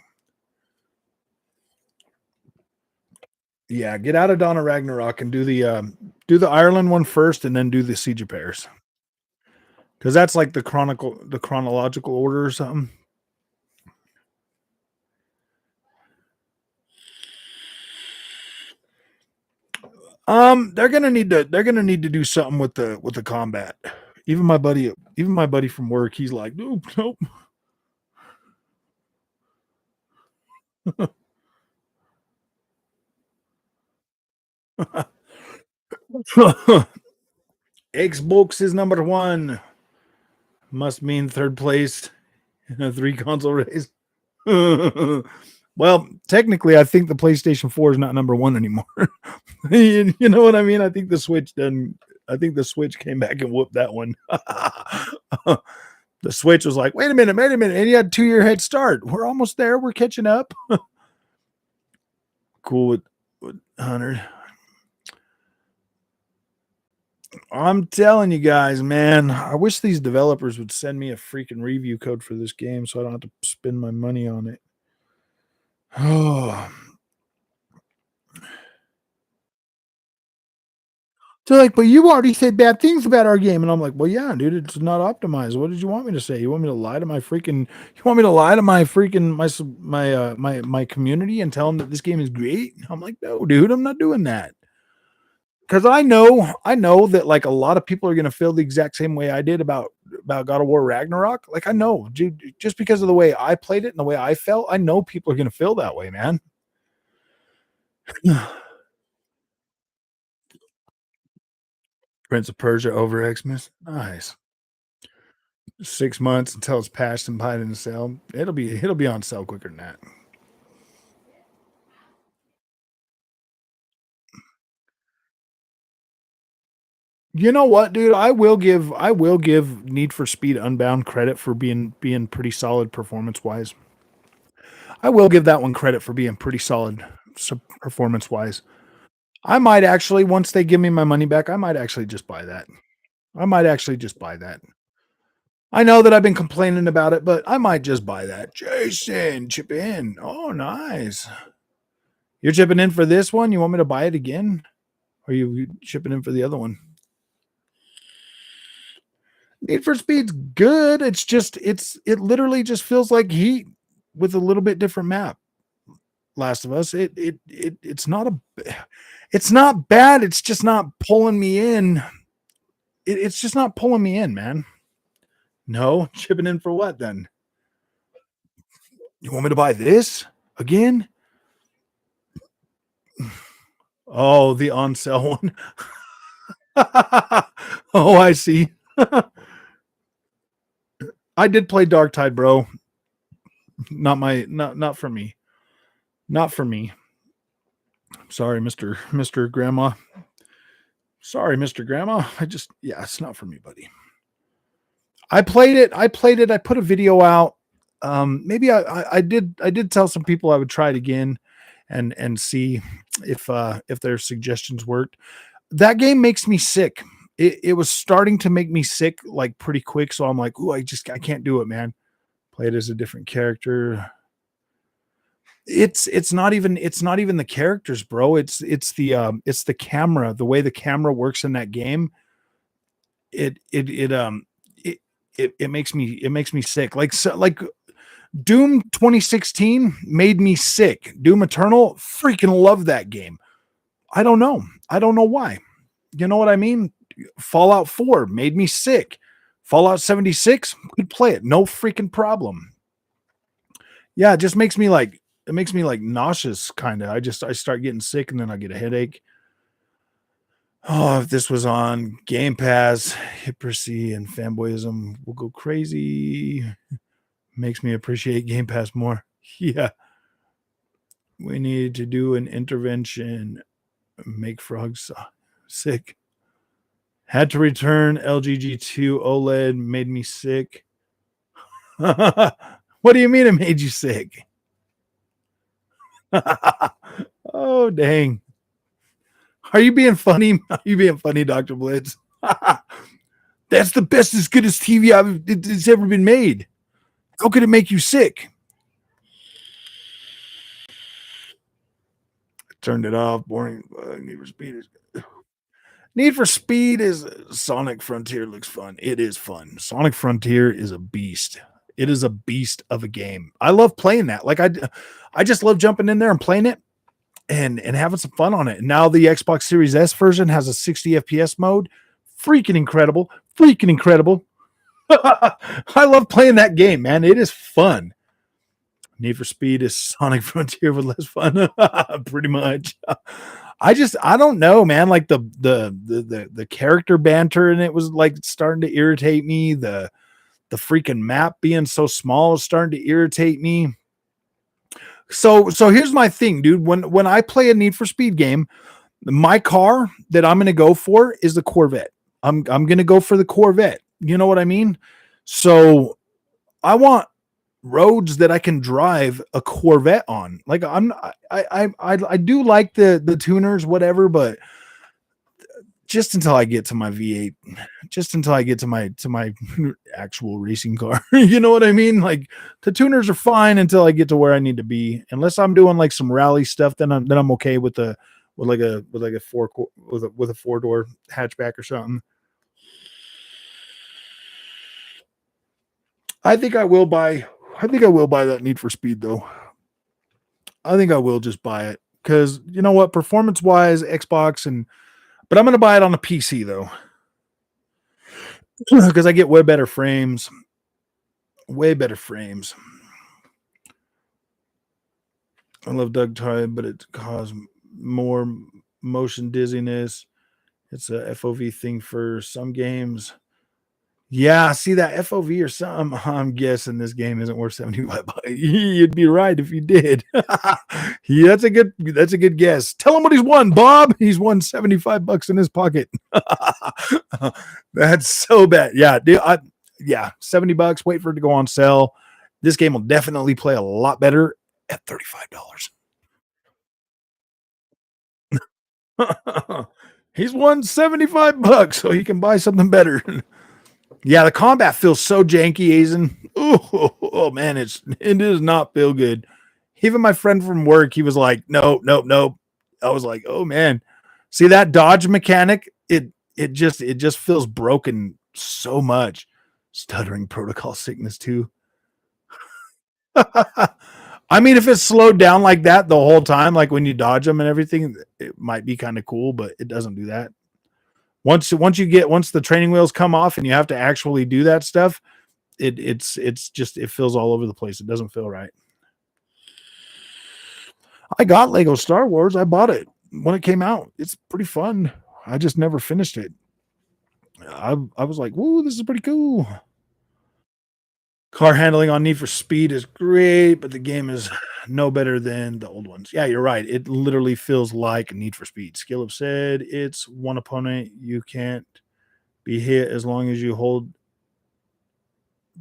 Yeah, get out of Dawn of Ragnarok and do the Ireland one first, and then do the Siege of Paris. Because that's like the chronological order or something. They're gonna need to do something with the combat. Even my buddy from work, he's like, nope. Xbox is number 1. Must mean third place in a 3 console race. Well, technically, I think the PlayStation 4 is not number 1 anymore. You know what I mean? I think the Switch came back and whooped that one. The Switch was like, wait a minute, and you had a 2-year head start. We're almost there. We're catching up. Cool with 100. I'm telling you guys, man, I wish these developers would send me a freaking review code for this game so I don't have to spend my money on it. Oh. They're like, but you already said bad things about our game. And I'm like, well, yeah, dude, it's not optimized. What did you want me to say? You want me to lie to my freaking my community and tell them that this game is great? I'm like, no, dude, I'm not doing that. Because I know that like a lot of people are going to feel the exact same way I did about God of War Ragnarok. Like I know, dude, just because of the way I played it and the way I felt, I know people are going to feel that way, man. Prince of Persia over Xmas. Nice. 6 months until it's patched and put in the sale. It'll be on sale quicker than that. You know what, dude? I will give Need for Speed Unbound credit for being pretty solid performance wise. I will give that one credit for being pretty solid performance wise. I might actually, once they give me my money back, I might actually just buy that. I might actually just buy that. I know that I've been complaining about it, but I might just buy that. Jason, chip in. Oh, nice. You're chipping in for this one? You want me to buy it again? Or are you chipping in for the other one? Need for Speed's good. It's just it literally just feels like Heat with a little bit different map. Last of Us. It's not bad. It's just not pulling me in. It's just not pulling me in, man. No, chipping in for what then? You want me to buy this again? Oh, the on sale one. Oh, I see. I did play Dark Tide, bro. Not for me. Not for me. Sorry, Mr. Grandma. Sorry, Mr. Grandma. It's not for me, buddy. I played it. I put a video out. Maybe I did tell some people I would try it again and see if their suggestions worked. That game makes me sick. It was starting to make me sick like pretty quick. So I'm like, ooh, I can't do it, man. Play it as a different character. It's not even the characters, bro. It's the camera, the way the camera works in that game. It makes me sick. Like Doom 2016 made me sick. Doom Eternal, freaking love that game. I don't know why. You know what I mean? Fallout 4 made me sick. Fallout 76, could play it, no freaking problem. Yeah, it just makes me like nauseous kind of. I start getting sick and then I get a headache. Oh, if this was on Game Pass, hypocrisy and fanboyism will go crazy. Makes me appreciate Game Pass more. Yeah. We need to do an intervention. Make frogs sick. Had to return LGG2 OLED. Made me sick. What do you mean it made you sick? Oh, dang. Are you being funny? Are you being funny, Dr. Blitz? That's the best as good as TV it's ever been made. How could it make you sick? I turned it off. Boring. Need for Speed is Sonic Frontier looks fun. It is fun. Sonic Frontier is a beast. It is a beast of a game. I love playing that. Like I just love jumping in there and playing it and having some fun on it. And now the Xbox Series S version has a 60 FPS mode. Freaking incredible. Freaking incredible. I love playing that game, man. It is fun. Need for Speed is Sonic Frontier with less fun. Pretty much. I don't know, man. Like the character banter and it was like starting to irritate me. The freaking map being so small is starting to irritate me. So here's my thing, dude. When I play a Need for Speed game, my car that I'm gonna go for is the Corvette. I'm gonna go for the Corvette. You know what I mean? So I want roads that I can drive a Corvette on. Like I do like the tuners, whatever, but just until I get to my V8, just until I get to my actual racing car. You know what I mean? Like the tuners are fine until I get to where I need to be. Unless I'm doing like some rally stuff, then I'm okay with a 4-door hatchback or something. I think I will buy that Need for Speed though. I think I will just buy it because you know what, performance wise, Xbox but I'm gonna buy it on the PC though because I get way better frames. Way better frames. I love Doug Tide, but it caused more motion dizziness. It's a FOV thing for some games. Yeah, see that FOV or something. I'm guessing this game isn't worth 75 bucks. You'd be right if you did. Yeah, that's a good guess. Tell him what he's won, Bob. He's won 75 bucks in his pocket. That's so bad. Yeah, dude, yeah, 70 bucks. Wait for it to go on sale. This game will definitely play a lot better at $35. He's won 75 bucks, so he can buy something better. Yeah, the combat feels so janky, Aizen. Oh man, it does not feel good. Even my friend from work, he was like, nope, nope, nope. I was like, oh man. See that dodge mechanic? It just feels broken so much. Stuttering protocol sickness too. I mean, if it's slowed down like that the whole time, like when you dodge them and everything, it might be kind of cool, but it doesn't do that. Once the training wheels come off and you have to actually do that stuff, it's just it feels all over the place. It doesn't feel right. I got Lego Star Wars. I bought it when it came out. It's pretty fun. I just never finished it. I was like, whoa, this is pretty cool. Car handling on Need for Speed is great, but the game is no better than the old ones. Yeah, you're right. It literally feels like Need for Speed. Skill have said it's one opponent. You can't be hit as long as you hold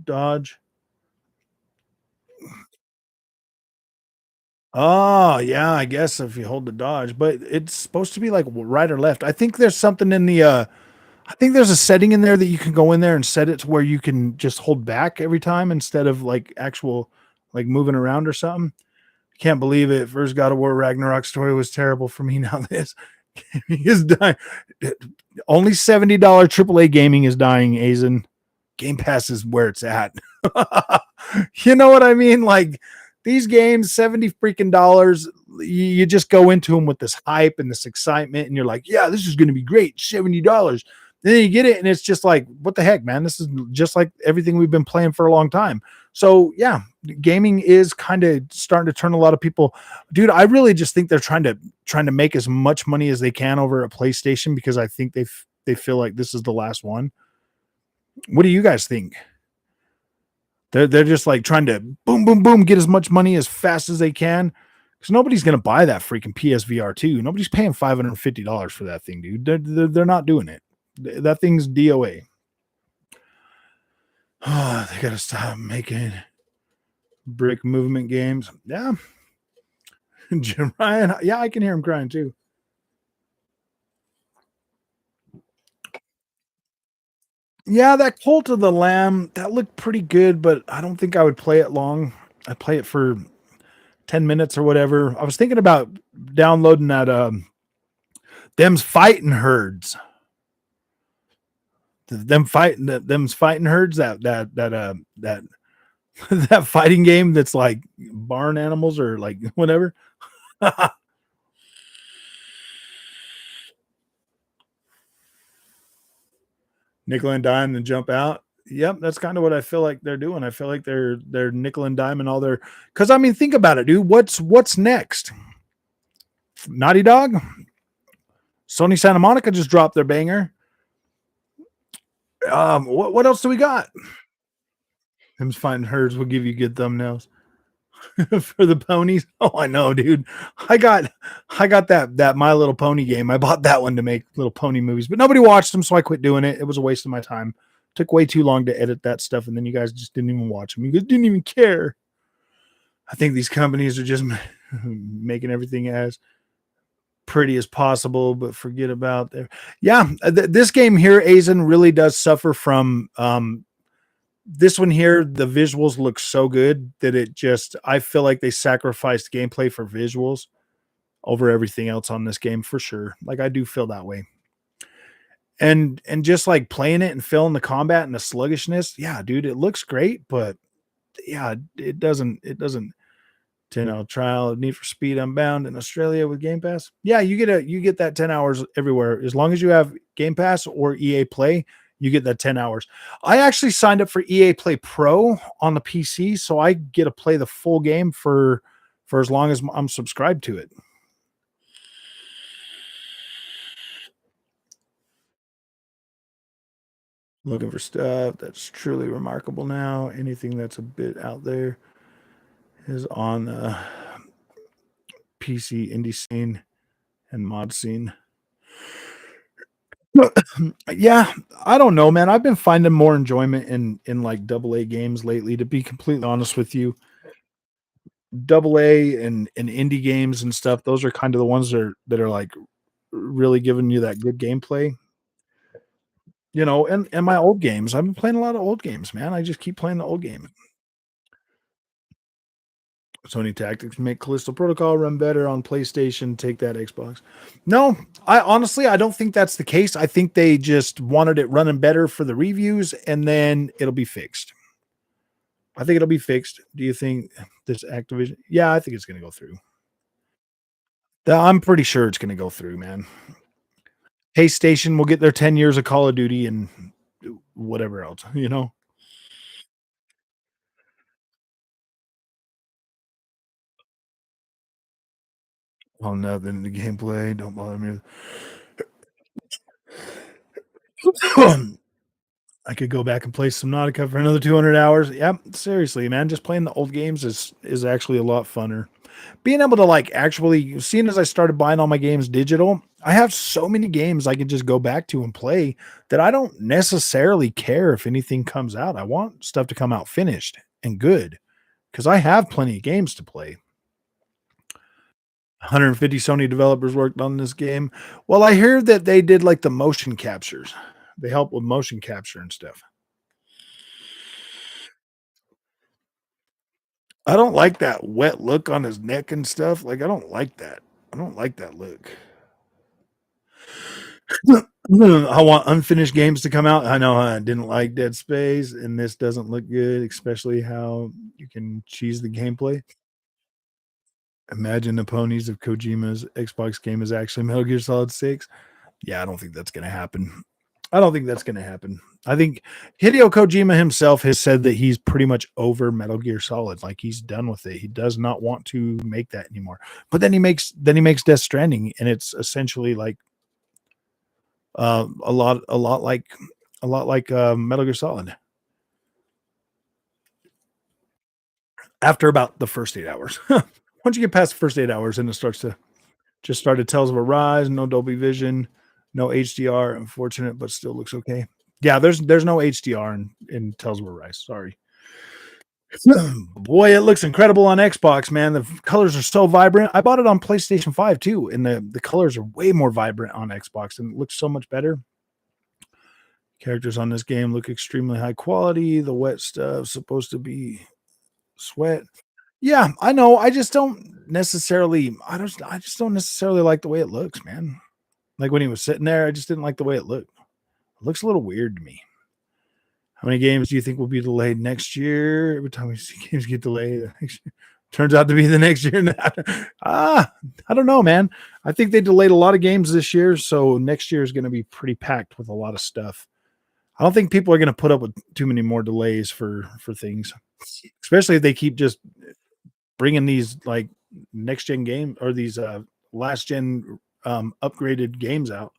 dodge. Oh, yeah, I guess if you hold the dodge, but it's supposed to be like right or left. I think there's something in the I think there's a setting in there that you can go in there and set it to where you can just hold back every time instead of like actual like moving around or something. Can't believe it. First God of War Ragnarok story was terrible for me. Now this is dying. Only $70 AAA gaming is dying, Aizen. Game Pass is where it's at. You know what I mean? Like these games, 70 freaking dollars. You just go into them with this hype and this excitement, and you're like, yeah, this is going to be great. $70. Then you get it, and it's just like, what the heck, man? This is just like everything we've been playing for a long time. So yeah, gaming is kind of starting to turn a lot of people. Dude, I really just think they're trying to make as much money as they can over at PlayStation because I think they feel like this is the last one. What do you guys think? They're just like trying to boom, boom, boom, get as much money as fast as they can. Because nobody's going to buy that freaking PSVR 2. Nobody's paying $550 for that thing, dude. They're not doing it. That thing's DOA. Oh, they got to stop making brick movement games. Yeah. Jim Ryan. Yeah, I can hear him crying too. Yeah, that Cult of the Lamb, that looked pretty good, but I don't think I would play it long. I'd play it for 10 minutes or whatever. I was thinking about downloading that them's fighting herds. Them's fighting herds, that that fighting game that's like barn animals or like whatever. Nickel and dime and jump out. Yep, that's kind of what I feel like they're doing. I feel like they're nickel and dime and all their, because I mean, think about it, dude. What's next? Naughty Dog, Sony Santa Monica just dropped their banger. What else do we got? Them's fighting herds will give you good thumbnails. For the ponies. Oh, I know, dude. I got that My Little Pony game. I bought that one to make Little Pony movies, but nobody watched them, so I quit doing it. It was a waste of my time. Took way too long to edit that stuff, and then you guys just didn't even watch them. You guys didn't even care. I think these companies are just making everything as pretty as possible, but forget about their. Yeah, this game here, Aizen, really does suffer from this one here. The visuals look so good that I feel like they sacrificed gameplay for visuals over everything else on this game for sure. Like I do feel that way. And just like playing it and feeling the combat and the sluggishness. Yeah, dude, it looks great, but yeah, it doesn't, trial of Need for Speed Unbound in Australia with Game Pass. Yeah, you get that 10 hours everywhere. As long as you have Game Pass or EA Play, you get that 10 hours. I actually signed up for EA Play Pro on the PC, so I get to play the full game for as long as I'm subscribed to it. Looking for stuff that's truly remarkable now. Anything that's a bit out there is on the PC indie scene and mod scene. Yeah, I don't know, man. I've been finding more enjoyment in like AA games lately, to be completely honest with you. AA and indie games and stuff, those are kind of the ones that are like really giving you that good gameplay. And my old games. I've been playing a lot of old games, man. I just keep playing the old game. Sony Tactics make Callisto Protocol run better on PlayStation. Take that, Xbox. No, I don't think that's the case. I think they just wanted it running better for the reviews, and then it'll be fixed. I think it'll be fixed. Do you think this Activision? Yeah, I think it's going to go through. I'm pretty sure it's going to go through, man. PlayStation will get their 10 years of Call of Duty and whatever else, Oh, nothing. The gameplay. Don't bother me. I could go back and play some Nautica for another 200 hours. Yep, seriously, man. Just playing the old games is actually a lot funner. Being able to like actually, seeing as I started buying all my games digital, I have so many games I can just go back to and play that I don't necessarily care if anything comes out. I want stuff to come out finished and good because I have plenty of games to play. 150 Sony developers worked on this game. Well, I hear that they did like the motion captures. They help with motion capture and stuff. I don't like that wet look on his neck and stuff. Like, I don't like that. I don't like that look. I want unfinished games to come out. I know I didn't like Dead Space, and this doesn't look good, especially how you can cheese the gameplay. Imagine the ponies if Kojima's Xbox game is actually Metal Gear Solid 6. Yeah, I don't think that's going to happen. I don't think that's going to happen. I think Hideo Kojima himself has said that he's pretty much over Metal Gear Solid. Like he's done with it. He does not want to make that anymore. But then he makes Death Stranding, and it's essentially like a lot like Metal Gear Solid. After about the first 8 hours, once you get past the first 8 hours, and it started Tales of Arise, no Dolby Vision, no HDR. Unfortunate, but still looks okay. Yeah, there's no HDR in Tales of Arise. Sorry. Boy, it looks incredible on Xbox, man. The colors are so vibrant. I bought it on PlayStation 5 too, and the colors are way more vibrant on Xbox and it looks so much better. Characters on this game look extremely high quality. The wet stuff's supposed to be sweat. Yeah, I know. I just don't necessarily like the way it looks, man. Like when he was sitting there, I just didn't like the way it looked. It looks a little weird to me. How many games do you think will be delayed next year? Every time we see games get delayed, turns out to be the next year. I don't know, man. I think they delayed a lot of games this year, so next year is going to be pretty packed with a lot of stuff. I don't think people are going to put up with too many more delays for things, especially if they keep just bringing these like next gen game or these last gen upgraded games out.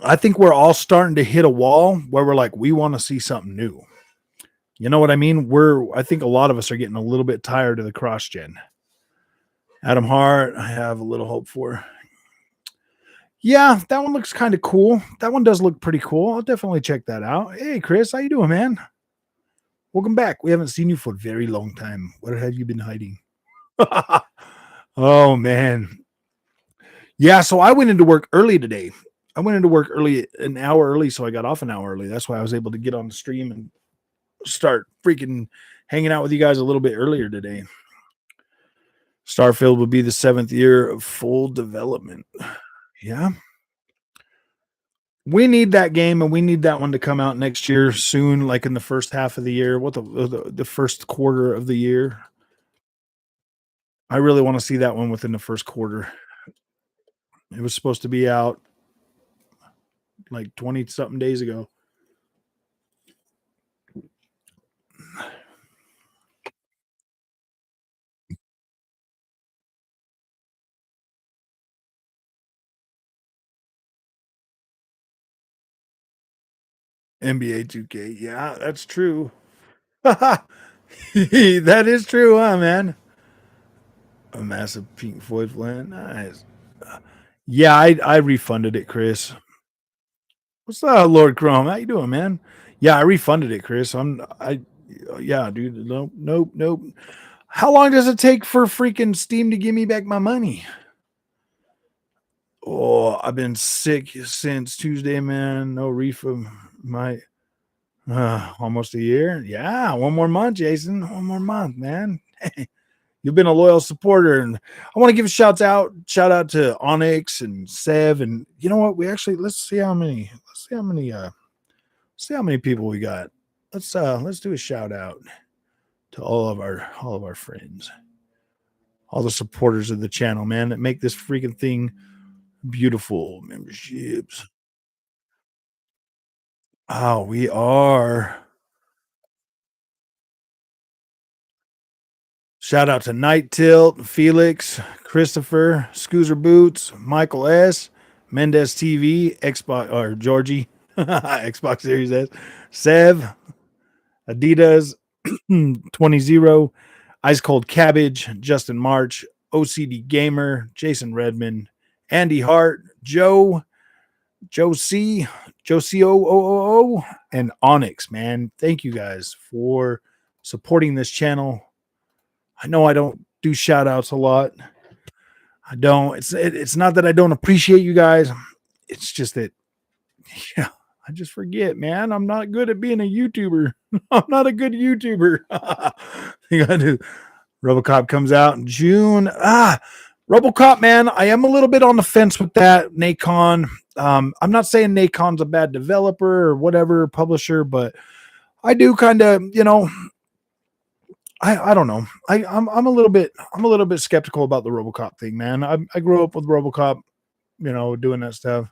I think we're all starting to hit a wall where we're like, we want to see something new. You know what I mean? I think a lot of us are getting a little bit tired of the cross gen. Adam Hart, I have a little hope for. Yeah, that one looks kind of cool. That one does look pretty cool. I'll definitely check that out. Hey, Chris, how you doing, man? Welcome back. We haven't seen you for a very long time. Where have you been hiding? Oh man. Yeah, so I went into work early today. I went into work early, an hour early, so I got off an hour early. That's why I was able to get on the stream and start freaking hanging out with you guys a little bit earlier today. Starfield will be the 7th year of full development. Yeah. We need that game, and we need that one to come out next year soon, like in the first half of the year. What the first quarter of the year? I really want to see that one within the first quarter. It was supposed to be out like 20 something days ago. NBA 2K. Yeah, that's true. That is true, huh, man? A massive Pink Floyd plan. Nice. Yeah, I refunded it, Chris. What's up, Lord Chrome? How you doing, man? Yeah, I refunded it, Chris. Yeah, dude. Nope. How long does it take for freaking Steam to give me back my money? Oh, I've been sick since Tuesday, man. No refund. My almost a year. Yeah, one more month, Jason. One more month, man. You've been a loyal supporter, and I want to give a shout out to Onyx and Sev, and you know what? Let's see how many people we got. Let's do a shout out to all of our friends, all the supporters of the channel, man, that make this freaking thing beautiful. Memberships. Oh, we are. Shout out to Night Tilt, Felix, Christopher, Scoozer Boots, Michael S, Mendez TV, Xbox or Georgie, Xbox Series S, Sev, Adidas, 20 Ice Cold Cabbage, Justin March, OCD Gamer, Jason Redmond, Andy Hart, Joe C, Joe COOO, and Onyx, man. Thank you guys for supporting this channel. I know I don't do shout outs a lot. I don't. It's not that I don't appreciate you guys. It's just that, yeah, I just forget, man. I'm not good at being a YouTuber. I'm not a good YouTuber. You gotta do. RoboCop comes out in June. RoboCop, man. I am a little bit on the fence with that. Nacon. I'm not saying Nacon's a bad developer or whatever publisher, but I do kind of, I don't know. I'm a little bit skeptical about the RoboCop thing, man. I grew up with RoboCop, doing that stuff.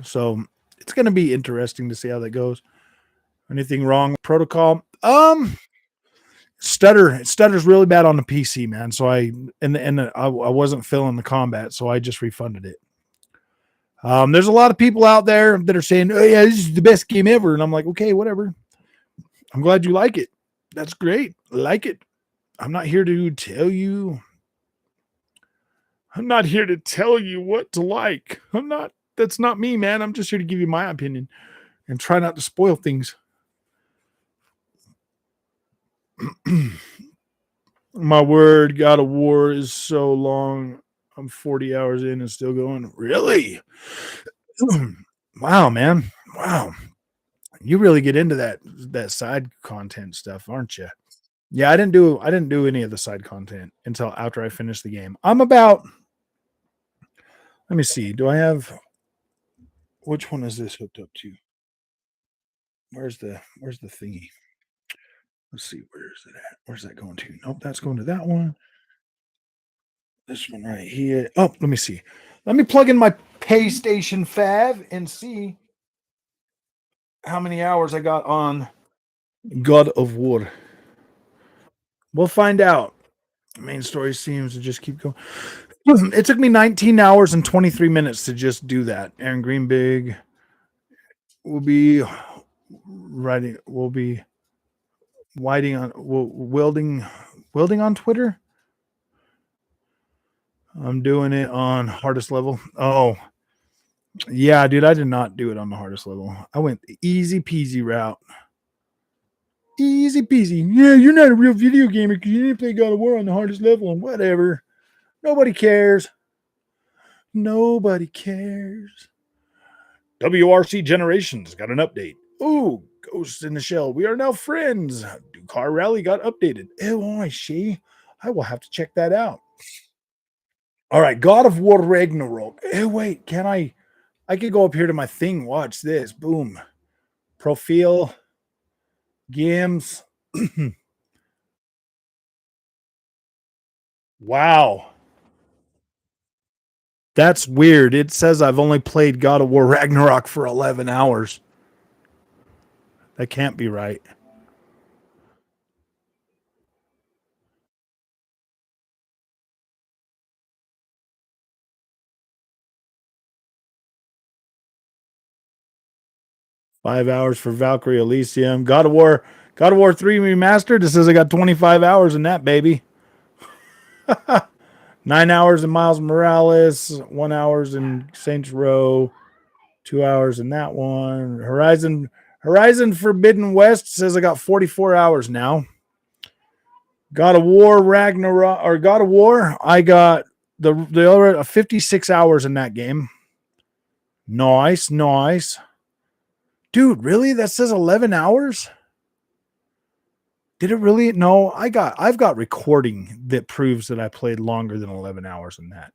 So it's gonna be interesting to see how that goes. Anything wrong with protocol? Stutters really bad on the PC, man. So I wasn't feeling the combat, so I just refunded it. There's a lot of people out there that are saying, "Oh yeah, this is the best game ever," and I'm like, okay, whatever. I'm glad you like it. That's great. I like it. I'm not here to tell you. I'm not here to tell you what to like. That's not me, man. I'm just here to give you my opinion and try not to spoil things. My word, God of War is so long. I'm 40 hours in and still going. Really? Wow, man. Wow. You really get into that side content stuff, aren't you? Yeah, I didn't do any of the side content until after I finished the game. Let me see. Do I have which one is this hooked up to? Where's the thingy? Let's see, where is it at? Where's that going to? Nope, that's going to that one. This one right here. Oh, let me see. Let me plug in my PlayStation 5 and see how many hours I got on God of War. We'll find out. The main story seems to just keep going. It took me 19 hours and 23 minutes to just do that. Aaron Greenbig will be writing. Will be welding on Twitter. I'm doing it on hardest level. Oh, yeah, dude, I did not do it on the hardest level. I went the easy peasy route. Easy peasy. Yeah, you're not a real video gamer because you didn't play God of War on the hardest level and whatever. Nobody cares. Nobody cares. WRC Generations got an update. Ooh, Ghost in the Shell. We are now friends. Car Rally got updated. Oh, I see. I will have to check that out. All right, God of War Ragnarok. Oh, wait, can I could go up here to my thing. Watch this. Boom. Profile. Games. Wow. That's weird. It says I've only played God of War Ragnarok for 11 hours. That can't be right. 5 hours for Valkyrie Elysium. God of War 3 Remastered. It says I got 25 hours in that, baby. 9 hours in Miles Morales, 1 hours in Saints Row, 2 hours in that one. Horizon Forbidden West says I got 44 hours now. God of War Ragnarok or God of War, I got the other 56 hours in that game. Nice. Dude, really? That says 11 hours? Did it really? No, I've got recording that proves that I played longer than 11 hours in that.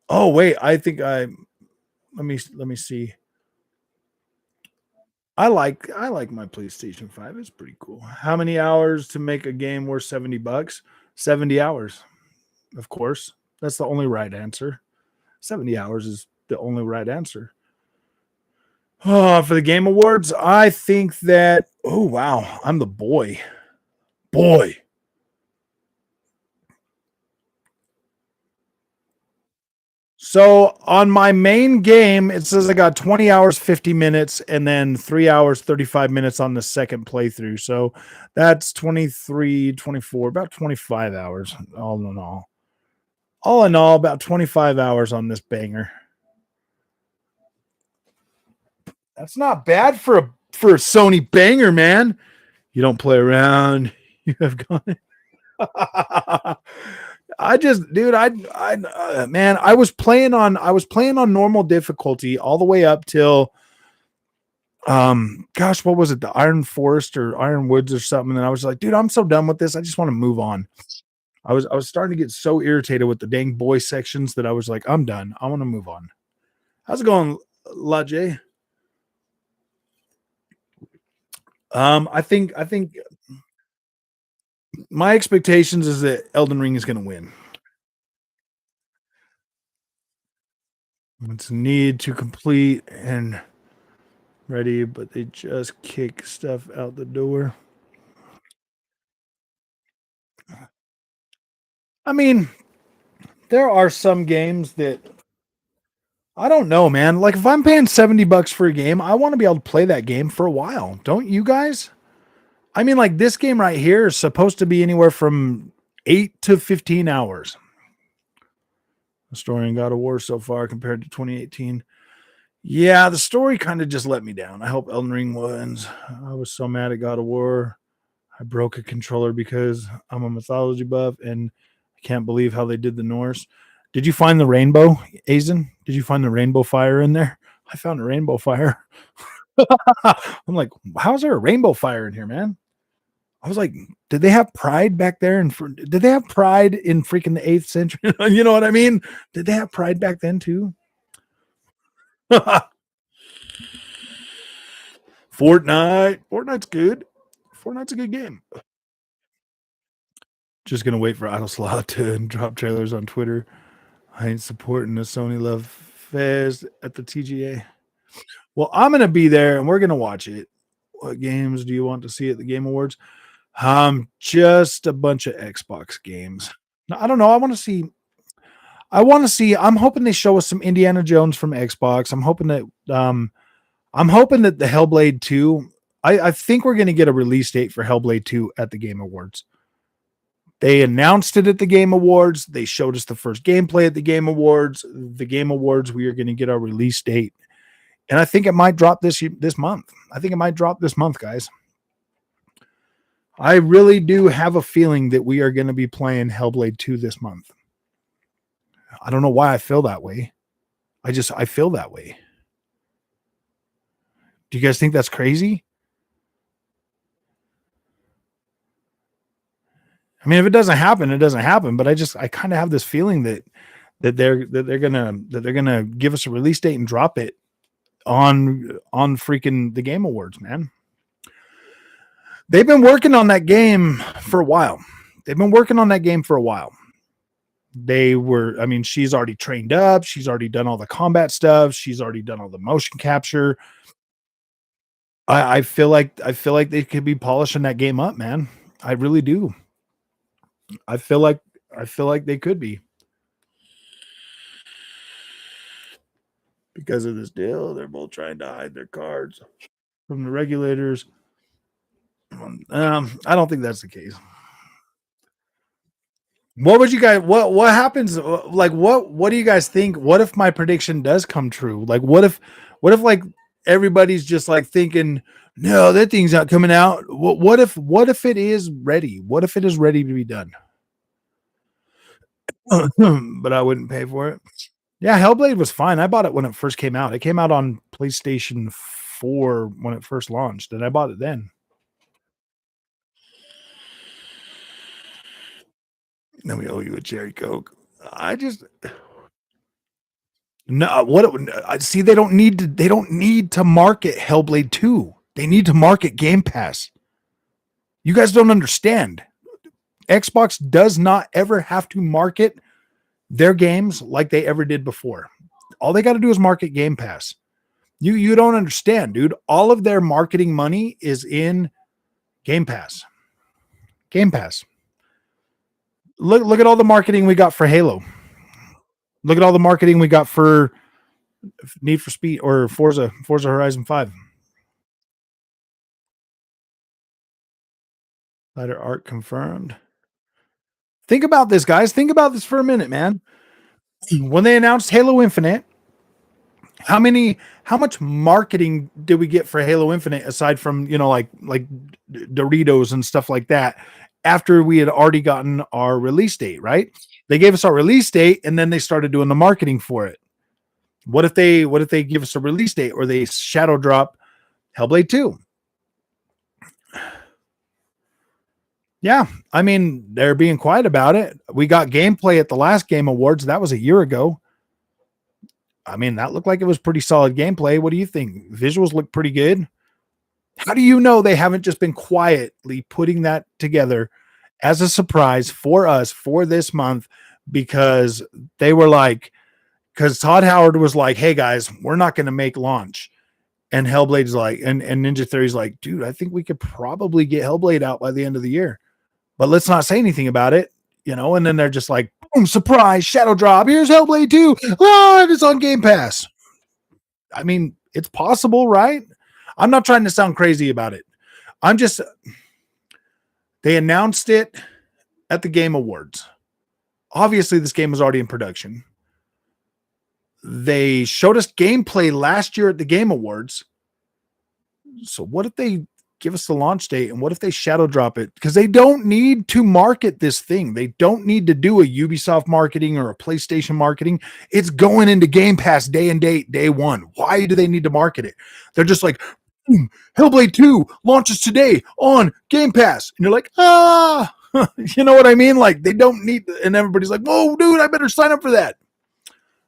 Oh, wait, let me see. I like my PlayStation 5. It's pretty cool. How many hours to make a game worth $70? 70 hours. Of course. That's the only right answer. 70 hours is the only right answer. Oh, for the Game Awards, I think that oh wow, I'm the boy. So on my main game, it says I got 20 hours, 50 minutes, and then 3 hours, 35 minutes on the second playthrough. So that's 23, 24, about 25 hours all in all. All in all, about 25 hours on this banger. That's not bad for a Sony banger, man. You don't play around. You have gone. I just, dude, man, I was playing on normal difficulty all the way up till, gosh, what was it? The Iron Forest or Iron Woods or something. And I was like, dude, I'm so done with this. I just want to move on. I was starting to get so irritated with the dang boy sections that I was like, I'm done. I want to move on. How's it going, Lajay? I think my expectations is that Elden Ring is going to win. It's need to complete and ready, but they just kick stuff out the door. I mean, there are some games that I don't know, man. Like if I'm paying $70 for a game, I want to be able to play that game for a while. Don't you guys? I mean, like this game right here is supposed to be anywhere from 8 to 15 hours. The story in God of War so far compared to 2018. Yeah, the story kind of just let me down. I hope Elden Ring wins. I was so mad at God of War. I broke a controller because I'm a mythology buff and I can't believe how they did the Norse. Did you find the rainbow, Azen? Did you find the rainbow fire in there? I found a rainbow fire. I'm like, how's there a rainbow fire in here, man? I was like, did they have pride back there? And did they have pride in freaking the 8th century? You know what I mean? Did they have pride back then too? Fortnite's good. Fortnite's a good game. Just gonna wait for Idle Slot to drop trailers on Twitter. I ain't supporting the Sony Love Fest at the TGA. Well, I'm gonna be there and we're gonna watch it. What games do you want to see at the Game Awards? Just a bunch of Xbox games. No, I don't know. I want to see. I'm hoping they show us some Indiana Jones from Xbox. I'm hoping that the Hellblade 2. I think we're gonna get a release date for Hellblade 2 at the Game Awards. They announced it at the Game Awards. They showed us the first gameplay at the Game Awards. The Game Awards, we are going to get our release date. And I think it might drop this month. I think it might drop this month, guys. I really do have a feeling that we are going to be playing Hellblade 2 this month. I don't know why I feel that way. I feel that way. Do you guys think that's crazy? I mean, if it doesn't happen, it doesn't happen. But I kind of have this feeling that they're gonna give us a release date and drop it on freaking the Game Awards, man. They've been working on that game for a while. She's already trained up. She's already done all the combat stuff. She's already done all the motion capture. I feel like they could be polishing that game up, man. I really do. I feel like they could be. because of this deal, they're both trying to hide their cards from the regulators. I don't think that's the case. What would you guys what happens like what do you guys think? What if my prediction does come true? Like what if like everybody's just like thinking, no, that thing's not coming out. What if it is ready? What if it is ready to be done? But I wouldn't pay for it. Yeah, Hellblade was fine. I bought it when it first came out. It came out on PlayStation 4 when it first launched, and I bought it then. Then we owe you a cherry Coke. I just no. I see. They don't need to. They don't need to market Hellblade 2. They need to market Game Pass. You guys don't understand. Xbox does not ever have to market their games like they ever did before. All they got to do is market Game Pass. You don't understand, dude. All of their marketing money is in Game Pass. Game Pass. Look at all the marketing we got for Halo. Look at all the marketing we got for Need for Speed or Forza Horizon 5. Lighter art confirmed. Think about this, guys. Think about this for a minute, man. When they announced Halo Infinite, how much marketing did we get for Halo Infinite aside from, like Doritos and stuff like that after we had already gotten our release date, right? They gave us our release date and then they started doing the marketing for it. What if they give us a release date or they shadow drop Hellblade 2? Yeah, I mean, they're being quiet about it. We got gameplay at the last Game Awards. That was a year ago. I mean, that looked like it was pretty solid gameplay. What do you think? Visuals look pretty good. How do you know they haven't just been quietly putting that together as a surprise for us for this month? Because they were like, because Todd Howard was like, hey guys, we're not going to make launch. And Hellblade's like, and Ninja Theory's like, dude, I think we could probably get Hellblade out by the end of the year, but let's not say anything about it, and then they're just like, boom, surprise, shadow drop. Here's Hellblade 2. Oh, it's on Game Pass. I mean, it's possible, right? I'm not trying to sound crazy about it. They announced it at the Game Awards. Obviously, this game was already in production. They showed us gameplay last year at the Game Awards. So what if they give us the launch date and what if they shadow drop it? Because they don't need to market this thing. They don't need to do a Ubisoft marketing or a PlayStation marketing. It's going into Game Pass day and date, day one. Why do they need to market it? They're just like, boom, Hellblade 2 launches today on Game Pass. And you're like, you know what I mean? Like they don't need, and everybody's like, whoa, dude, I better sign up for that.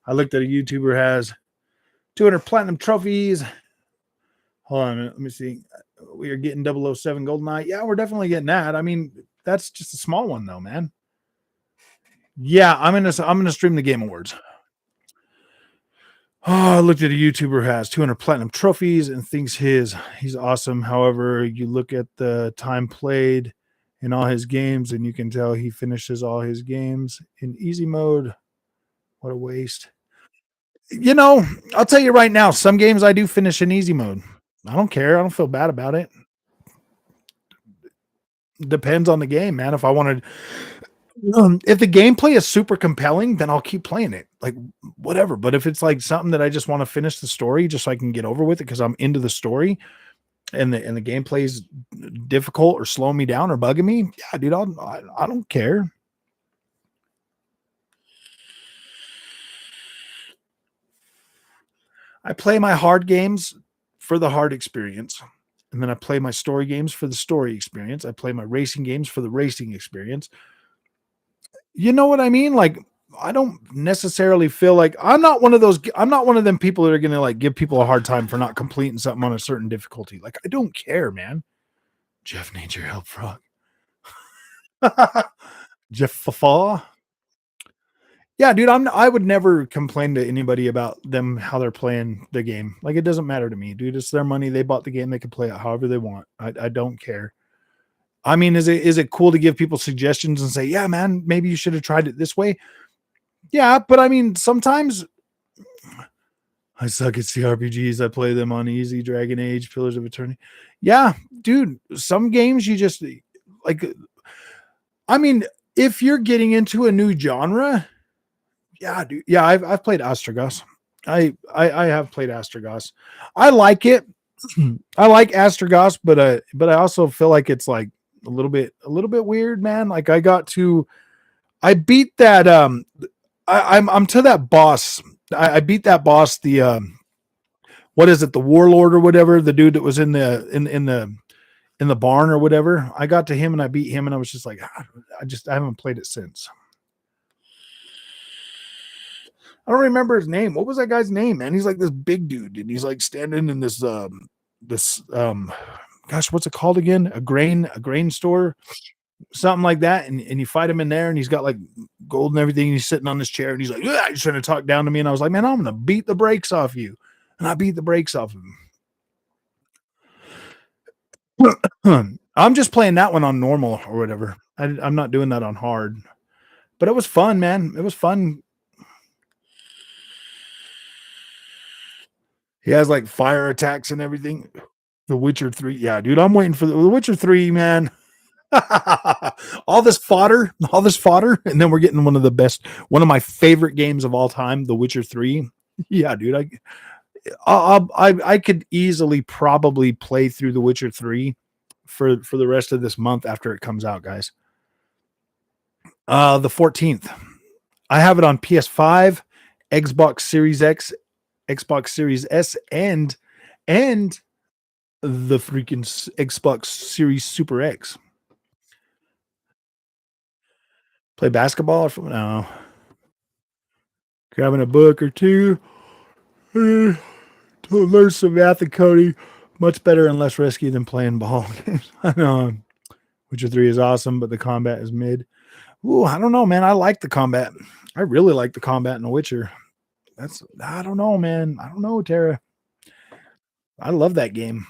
I looked at a YouTuber has 200 platinum trophies. Hold on a minute. Let me see. We are getting 007 GoldenEye. Yeah, we're definitely getting that. I mean, that's just a small one though, man. Yeah, I'm gonna stream the Game Awards. Oh, I looked at a YouTuber who has 200 platinum trophies and thinks he's awesome. However, you look at the time played in all his games and you can tell he finishes all his games in easy mode. What a waste. I'll tell you right now, some games I do finish in easy mode. I don't care. I don't feel bad about it. Depends on the game, man. If I wanted, if the gameplay is super compelling, then I'll keep playing it. Like whatever. But if it's like something that I just want to finish the story, just so I can get over with it because I'm into the story, and the gameplay is difficult or slowing me down or bugging me, yeah, dude, I don't care. I play my hard games for the hard experience. And then I play my story games for the story experience. I play my racing games for the racing experience. You know what I mean? Like, I don't necessarily feel like I'm not one of them people that are going to like give people a hard time for not completing something on a certain difficulty. Like, I don't care, man. Jeff needs your help, Frog. Jeff Fafa. Yeah, dude, I would never complain to anybody about them how they're playing the game. Like it doesn't matter to me, dude. It's their money. They bought the game. They can play it however they want. I don't care. I mean, is it cool to give people suggestions and say, yeah, man, maybe you should have tried it this way? Yeah, but I mean, sometimes I suck at CRPGs. I play them on easy. Dragon Age, Pillars of Eternity. Yeah, dude. Some games you just like. I mean, if you're getting into a new genre, yeah, dude. Yeah, I've played Astragas. I have played Astragas. I like it. I like Astragas, but I also feel like it's like a little bit weird, man. Like I beat that I'm to that boss. I beat that boss, the what is it, the warlord or whatever, the dude that was in the barn or whatever. I got to him and I beat him and I was just like, I haven't played it since. I don't remember his name. What was that guy's name, man? He's like this big dude and he's like standing in this gosh, what's it called again? A grain store, something like that. And you fight him in there and he's got like gold and everything. And he's sitting on this chair and he's like, he's trying to talk down to me. And I was like, man, I'm going to beat the brakes off you. And I beat the brakes off him. I'm just playing that one on normal or whatever. I'm not doing that on hard, but it was fun, man. It was fun. He has like fire attacks and everything. The Witcher 3. Yeah, dude, I'm waiting for the Witcher 3, man. all this fodder, and then we're getting one of my favorite games of all time, The Witcher 3. Yeah, dude, I could easily probably play through The Witcher 3 for the rest of this month after it comes out, guys. The 14th. I have it on PS5, Xbox Series X, Xbox Series S, and the freaking Xbox Series Super X. Play basketball or something? No. Grabbing a book or two. To learn some math and coding. Much better and less risky than playing ball games. I know. Witcher 3 is awesome, but the combat is mid. Ooh, I don't know, man. I like the combat. I really like the combat in The Witcher. I don't know, man. I don't know, Tara. I love that game.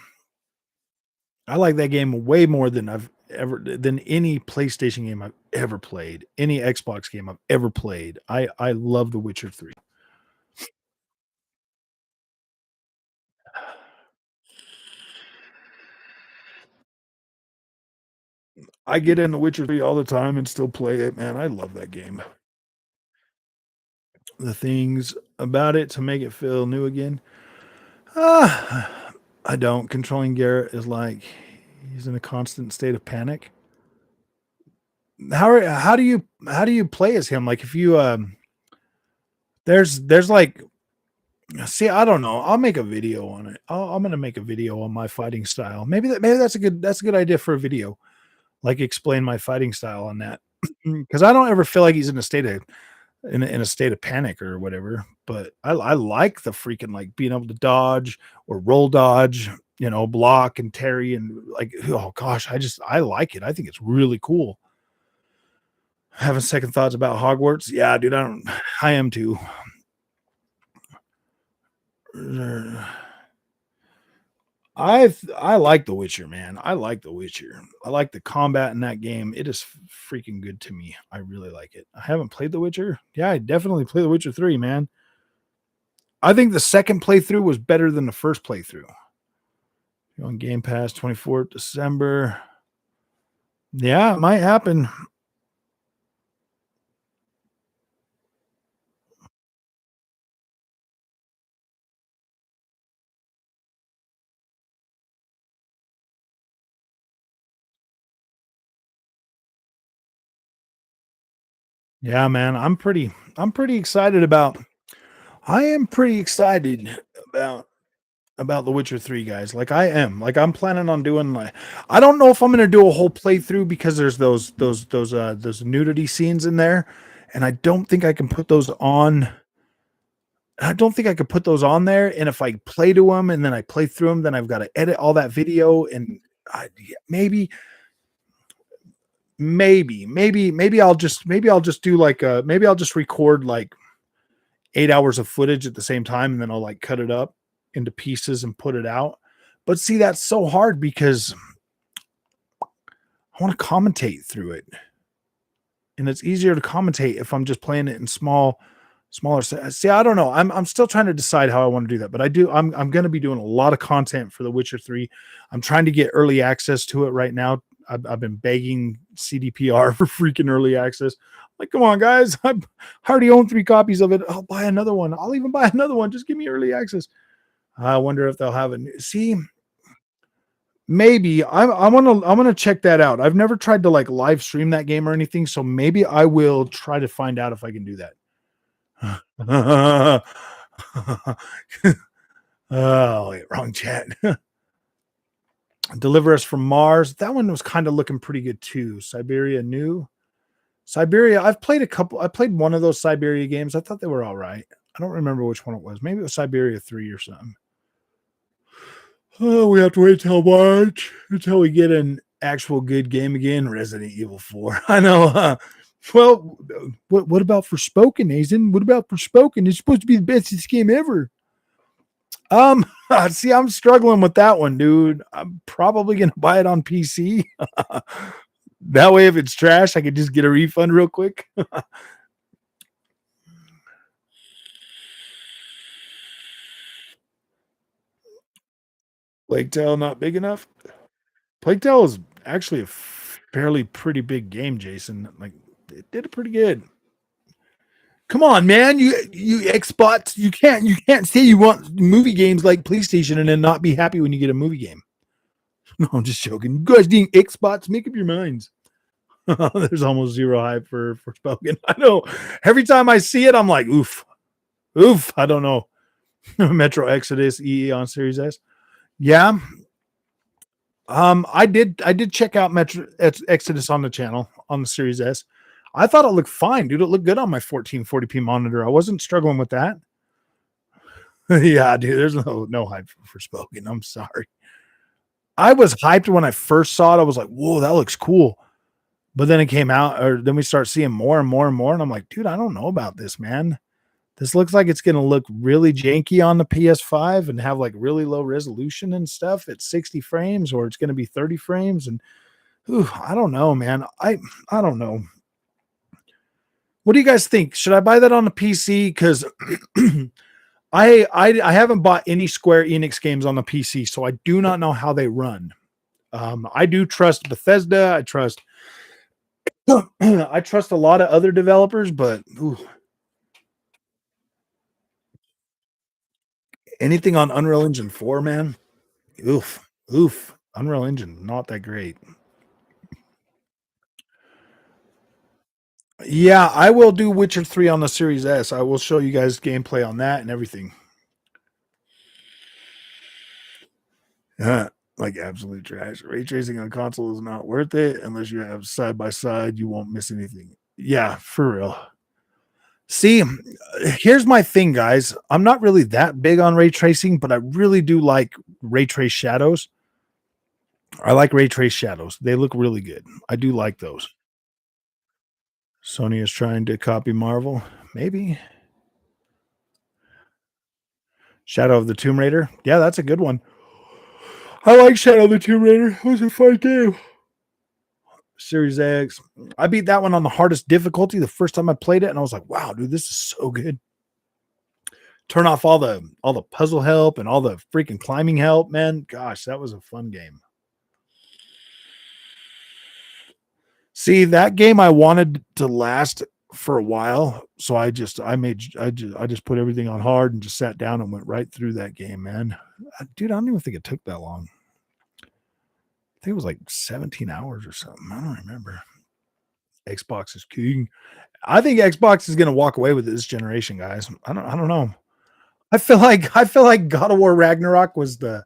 I like that game way more than than any PlayStation game I've ever played, any Xbox game I've ever played. I love The Witcher 3. I get in The Witcher 3 all the time and still play it, man. I love that game. The things about it to make it feel new again. I don't. Controlling Garrett is like he's in a constant state of panic. How do you play as him? Like if you there's like, see, I don't know. I'll make a video on it. I'm gonna make a video on my fighting style. Maybe that's a good idea for a video. Like explain my fighting style on that. Because I don't ever feel like he's in a state of panic or whatever. But I like the freaking like being able to dodge or roll dodge, block and Terry and like, oh gosh, I like it. I think it's really cool. Having second thoughts about Hogwarts. Yeah, dude, I am too. I like The Witcher, man. I like The Witcher. I like the combat in that game. It is freaking good to me. I really like it. I haven't played The Witcher. Yeah, I definitely played The Witcher 3, man. I think the second playthrough was better than the first playthrough. On Gamepass, 24th December. Yeah, it might happen. Yeah, man, I'm pretty excited about. I am pretty excited about The Witcher 3, guys. Like I am. Like I'm planning on doing like I don't know if I'm gonna do a whole playthrough because there's those nudity scenes in there, and I don't think I can put those on. I don't think I could put those on there. And if I play to them and then I play through them, then I've got to edit all that video. And maybe I'll just do like maybe I'll just record like 8 hours of footage at the same time, and then I'll like cut it up into pieces and put it out. But see, that's so hard because I want to commentate through it. And it's easier to commentate if I'm just playing it in small Smaller. See, I don't know. I'm still trying to decide how I want to do that, but I'm going to be doing a lot of content for The Witcher 3. I'm trying to get early access to it right now. I've been begging CDPR for freaking early access. Like, come on, guys. I already own 3 copies of it. I'll buy another one. I'll even buy another one. Just give me early access. I wonder if they'll have it. See, maybe I want to check that out. I've never tried to like live stream that game or anything, so maybe I will try to find out if I can do that. Oh, wait, wrong chat. Deliver Us from Mars. That one was kind of looking pretty good too. Siberia New. Siberia, I played one of those Siberia games. I thought they were all right. I don't remember which one it was. Maybe it was Siberia 3 or something. Oh, we have to wait till March until we get an actual good game again. Resident Evil 4. I know. Well, what about Forspoken, Nathan? What about Forspoken? It's supposed to be the best game ever. See, I'm struggling with that one, dude. I'm probably gonna buy it on PC. That way, if it's trash, I can just get a refund real quick. Plague Tale not big enough. Plague Tale is actually a fairly pretty big game, Jason. Like, it did it pretty good. Come on, man. You Xbox, you can't say you want movie games like PlayStation and then not be happy when you get a movie game. No, I'm just joking. You guys being Xbox, make up your minds. There's almost zero hype for Forspoken. I know. Every time I see it, I'm like, oof. I don't know. Metro Exodus EE on Series S. Yeah. I did check out Metro Exodus on the channel on the Series S. I thought it looked fine, dude. It looked good on my 1440p monitor. I wasn't struggling with that. Yeah, dude. There's no hype for Forspoken. I'm sorry. I was hyped when I first saw it. I was like, whoa, that looks cool. But then it came out, or then we start seeing more and more and more. And I'm like, dude, I don't know about this, man. This looks like it's going to look really janky on the PS5 and have like really low resolution and stuff at 60 frames, or it's going to be 30 frames. And I don't know, man. I don't know. What do you guys think? Should I buy that on the PC? Because I haven't bought any Square Enix games on the PC, so I do not know how they run. I do trust Bethesda. I trust a lot of other developers, but anything on Unreal Engine 4, man. Oof. Unreal Engine, not that great. Yeah, I will do Witcher 3 on the Series S. I will show you guys gameplay on that and everything. Like absolute trash. Ray tracing on console is not worth it unless you have side by side. You won't miss anything. Yeah, for real. See, here's my thing, guys. I'm not really that big on ray tracing, but I really do like ray trace shadows. I like ray trace shadows. They look really good. I do like those. Sony is trying to copy Marvel. Maybe. Shadow of the Tomb Raider. Yeah, that's a good one. I like Shadow of the Tomb Raider. It was a fun game. Series X. I beat that one on the hardest difficulty the first time I played it, and I was like, wow, dude, this is so good. Turn off all the puzzle help and all the freaking climbing help, man. Gosh, that was a fun game. See, that game I wanted to last for a while, so I just put everything on hard and just sat down and went right through that game, man. Dude, I don't even think it took that long. I think it was like 17 hours or something. I don't remember. Xbox is king. I think Xbox is going to walk away with this generation, guys. I don't know. I feel like God of War Ragnarok was the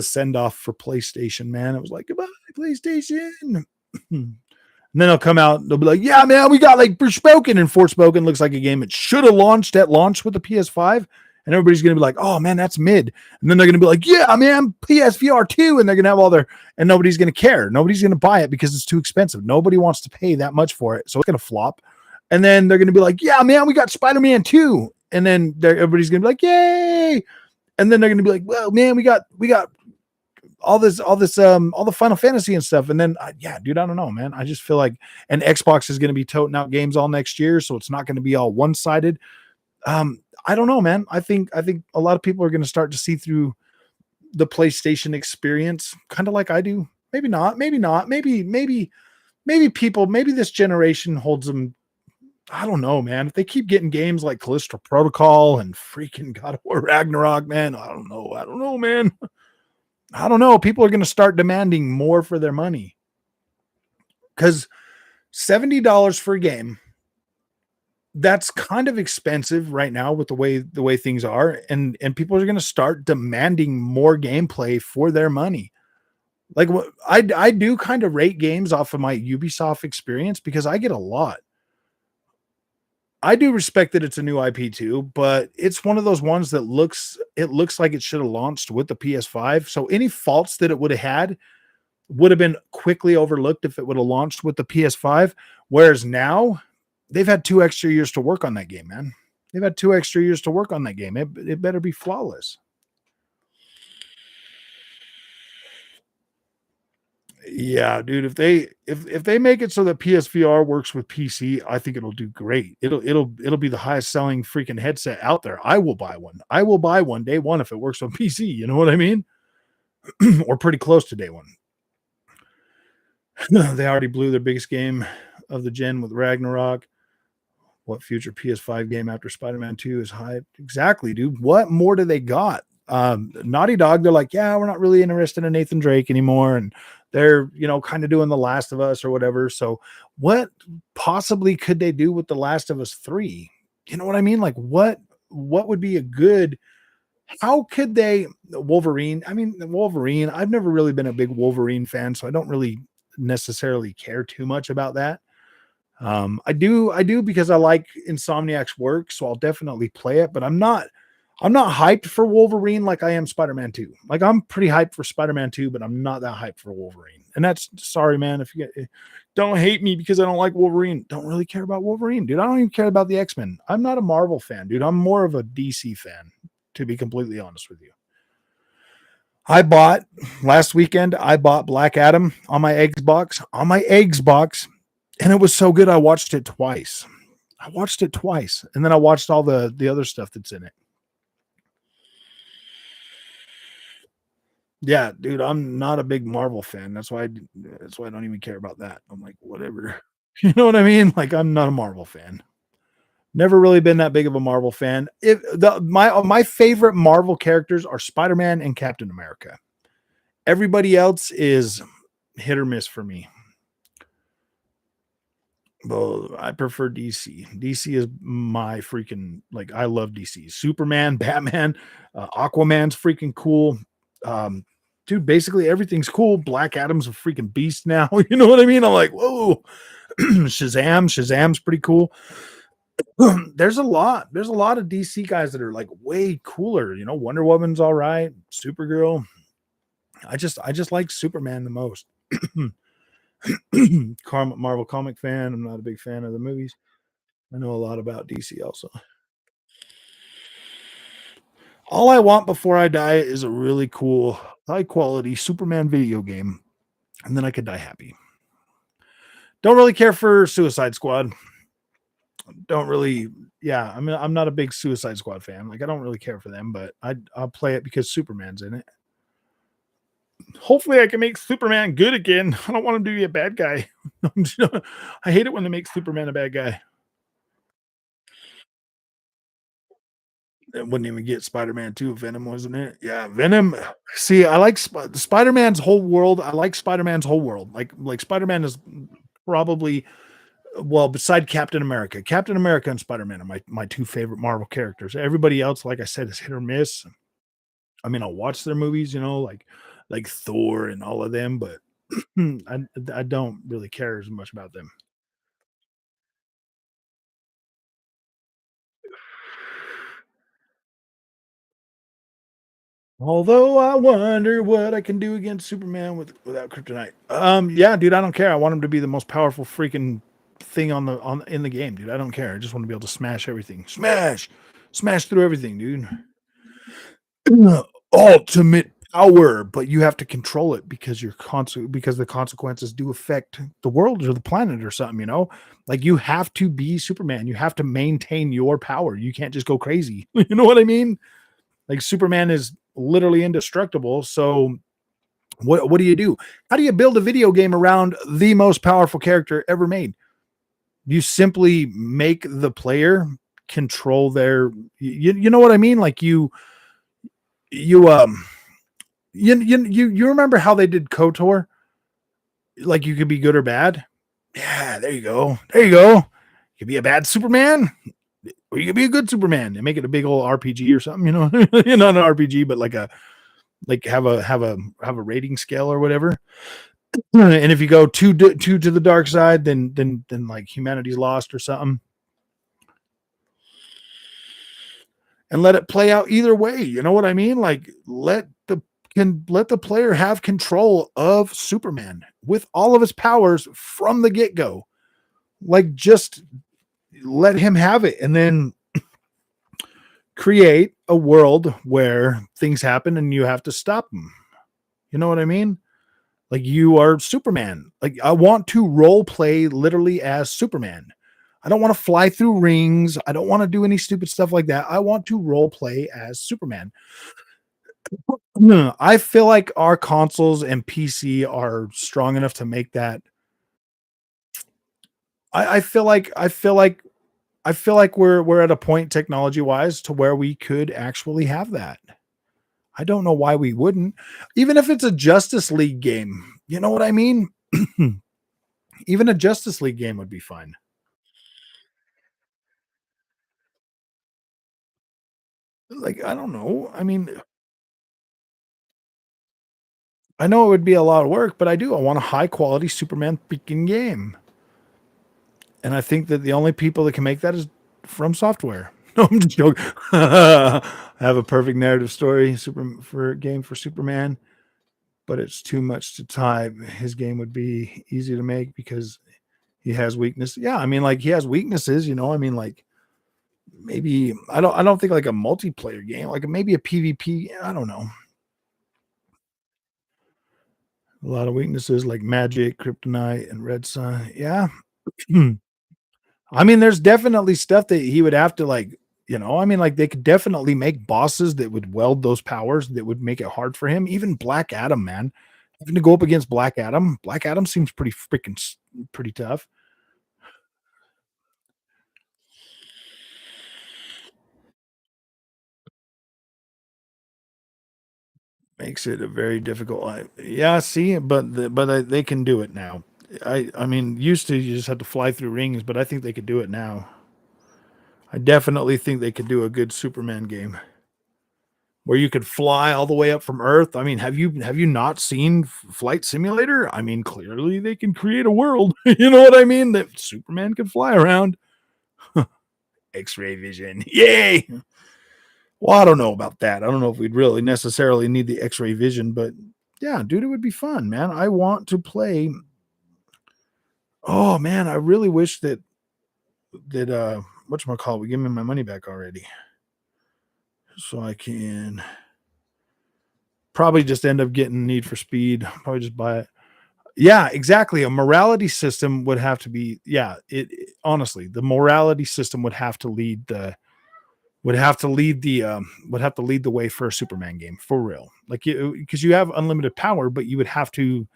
send off for PlayStation, man. It was like, goodbye, PlayStation. And then they'll come out, they'll be like, yeah, man, we got like Forspoken, and Forspoken looks like a game it should have launched at launch with the PS5. And everybody's going to be like, oh, man, that's mid. And then they're going to be like, yeah, man, PSVR 2. And they're going to have all their, and nobody's going to care. Nobody's going to buy it because it's too expensive. Nobody wants to pay that much for it. So it's going to flop. And then they're going to be like, yeah, man, we got Spider-Man 2. And then everybody's going to be like, yay. And then they're going to be like, well, man, we got all the Final Fantasy and stuff. And then, yeah, dude, I don't know, man. I just feel like, and Xbox is going to be toting out games all next year. So it's not going to be all one-sided. I don't know, man. I think a lot of people are going to start to see through the PlayStation experience, kind of like I do. Maybe not. Maybe not. Maybe people. Maybe this generation holds them. I don't know, man. If they keep getting games like Callisto Protocol and freaking God of War Ragnarok, man, I don't know. I don't know, man. I don't know. People are going to start demanding more for their money because $70 for a game, that's kind of expensive right now with the way things are, and people are going to start demanding more gameplay for their money. Like what I do kind of rate games off of my Ubisoft experience because I get a lot. I do respect that it's a new IP too, but it's one of those ones that looks like it should have launched with the PS5. So any faults that it would have had would have been quickly overlooked if it would have launched with the PS5. Whereas now they've had 2 extra years to work on that game, man. They've had 2 extra years to work on that game. It better be flawless. Yeah, dude. If they make it so that PSVR works with PC, I think it'll do great. It'll be the highest selling freaking headset out there. I will buy one. I will buy one day one if it works on PC. You know what I mean? Or pretty close to day one. They already blew their biggest game of the gen with Ragnarok. What future PS5 game after Spider-Man 2 is hyped? Exactly, dude. What more do they got? Naughty Dog, they're like, yeah, we're not really interested in Nathan Drake anymore. And they're, kind of doing The Last of Us or whatever. So what possibly could they do with The Last of Us 3? You know what I mean? Like what would be a good, how could they, Wolverine? I mean, Wolverine, I've never really been a big Wolverine fan, so I don't really necessarily care too much about that. I do because I like Insomniac's work, so I'll definitely play it, but I'm not hyped for Wolverine like I am Spider-Man 2. Like I'm pretty hyped for Spider-Man 2, but I'm not that hyped for Wolverine. And that's, sorry, man, if you don't hate me because I don't like Wolverine. Don't really care about Wolverine, dude. I don't even care about the X-Men. I'm not a Marvel fan, dude. I'm more of a DC fan, to be completely honest with you. Last weekend, I bought Black Adam on my Xbox, and it was so good I watched it twice. And then I watched all the other stuff that's in it. Yeah, dude, I'm not a big Marvel fan. That's why I don't even care about that. I'm like, whatever. You know what I mean? Like, I'm not a Marvel fan. Never really been that big of a Marvel fan. My favorite Marvel characters are Spider-Man and Captain America. Everybody else is hit or miss for me. Well, I prefer DC. DC is my freaking, like, I love DC. Superman, Batman, Aquaman's freaking cool. Dude, basically everything's cool. Black Adam's a freaking beast now. You know what I mean? I'm like, whoa. Shazam's pretty cool. There's a lot of DC guys that are like way cooler. Wonder Woman's all right. Supergirl. I just like Superman the most. Marvel comic fan. I'm not a big fan of the movies. I know a lot about DC also. All I want before I die is a really cool, high quality Superman video game, and then I could die happy. Don't really care for Suicide Squad. Don't really, yeah. I mean, I'm not a big Suicide Squad fan. Like, I don't really care for them, but I'll play it because Superman's in it. Hopefully I can make Superman good again. I don't want him to be a bad guy. I hate it when they make Superman a bad guy. It wouldn't even get Spider-Man 2. Venom, wasn't it? Yeah, Venom. See, I like Spider-Man's whole world. I like Spider-Man's whole world. Like Spider-Man is probably, well, beside Captain America. Captain America and Spider-Man are my two favorite Marvel characters. Everybody else, like I said, is hit or miss. I mean, I'll watch their movies, like Thor and all of them, but I don't really care as much about them. Although I wonder what I can do against Superman without kryptonite. Yeah, dude, I don't care. I want him to be the most powerful freaking thing in the game, dude. I don't care. I just want to be able to smash everything. Smash through everything, dude. Ultimate power, but you have to control it because because the consequences do affect the world or the planet or something, you know? Like you have to be Superman. You have to maintain your power. You can't just go crazy. You know what I mean? Like Superman is literally indestructible. So what do you do? How do you build a video game around the most powerful character ever made? You simply make the player control their you know what I mean? Like you you remember how they did KOTOR? Like you could be good or bad. Yeah, there you go. There you go. You could be a bad Superman, or you could be a good Superman and make it a big old RPG or something. You know, not an RPG, but like have a rating scale or whatever. And if you go too to the dark side, then like humanity's lost or something. And let it play out either way. You know what I mean? Like let the player have control of Superman with all of his powers from the get-go. Like just let him have it and then create a world where things happen and you have to stop them. You know what I mean? Like you are Superman. Like I want to role play literally as Superman. I don't want to fly through rings. I don't want to do any stupid stuff like that. I want to role play as Superman. I feel like our consoles and PC are strong enough to make that. I feel like we're at a point technology wise to where we could actually have that. I don't know why we wouldn't, even if it's a Justice League game. You know what I mean? Even a Justice League game would be fun. Like I don't know. I mean, I know it would be a lot of work, but I do. I want a high quality Superman freaking game. And I think that the only people that can make that is From Software. No, I'm just joking. I have a perfect narrative story for game for Superman, but it's too much to type. His game would be easy to make because he has weakness. Yeah, I mean, like he has weaknesses, you know. I mean, like maybe I don't think like a multiplayer game, like maybe a PvP. I don't know. A lot of weaknesses like magic, kryptonite, and red sun. Yeah. I mean, there's definitely stuff that he would have to like, you know, I mean, like they could definitely make bosses that would weld those powers that would make it hard for him. Even Black Adam, man, having to go up against Black Adam seems pretty freaking pretty tough. Makes it a very difficult. Yeah, see, but they can do it now. I mean, used to you just had to fly through rings, but I think they could do it now. I definitely think they could do a good Superman game where you could fly all the way up from Earth. I mean, have you not seen Flight Simulator? I mean, clearly they can create a world. You know what I mean? That Superman can fly around. X-ray vision. Yay! Well, I don't know about that. I don't know if we'd really necessarily need the X-ray vision, but yeah, dude, it would be fun, man. I want to play. Oh man, I really wish that whatchamacallit would give me my money back already. So I can probably just end up getting Need for Speed. Probably just buy it. Yeah, exactly. A morality system would have to be, yeah, honestly, the morality system would have to lead the would have to lead the way for a Superman game for real. Like because you have unlimited power, but you would have to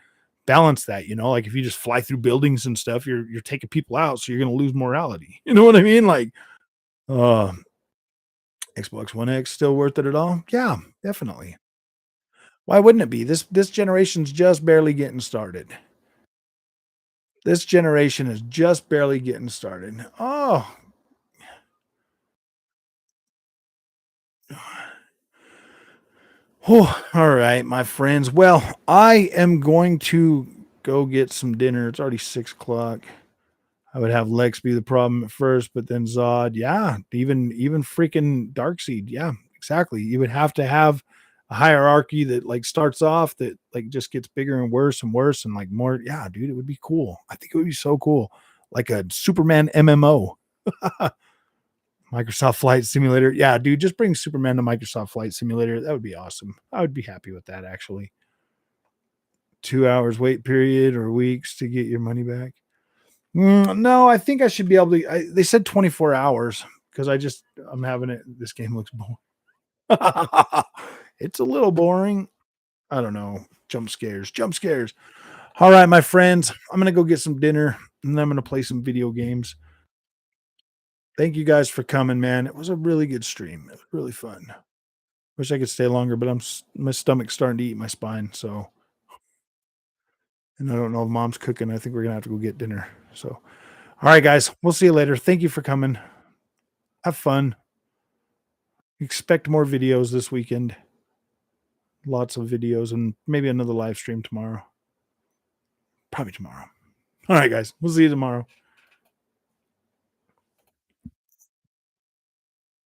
balance that, you know, like if you just fly through buildings and stuff, you're taking people out, so you're gonna lose morality. You know what I mean? Like uh Xbox One X still worth it at all? Yeah, definitely. Why wouldn't it be? This generation's just barely getting started. This generation is just barely getting started. Oh, oh, all right, my friends. Well, I am going to go get some dinner. It's already 6 o'clock. I would have Lex be the problem at first, but then Zod, yeah, even freaking Darkseid, yeah, exactly. You would have to have a hierarchy that like starts off that like just gets bigger and worse and like more. Yeah, dude, it would be cool. I think it would be so cool, like a Superman MMO. Microsoft Flight Simulator. Yeah, dude, just bring Superman to Microsoft Flight Simulator. That would be awesome. I would be happy with that, actually. 2 hours wait period or weeks to get your money back. No, I think I should be able to. They said 24 hours because I'm having it. This game looks boring. It's a little boring. I don't know. Jump scares. All right, my friends, I'm going to go get some dinner and then I'm going to play some video games. Thank you guys for coming, man. It was a really good stream. It was really fun. Wish I could stay longer, but my stomach's starting to eat my spine. So, and I don't know if mom's cooking. I think we're going to have to go get dinner. So, all right, guys, we'll see you later. Thank you for coming. Have fun. Expect more videos this weekend. Lots of videos and maybe another live stream tomorrow. Probably tomorrow. All right, guys, we'll see you tomorrow.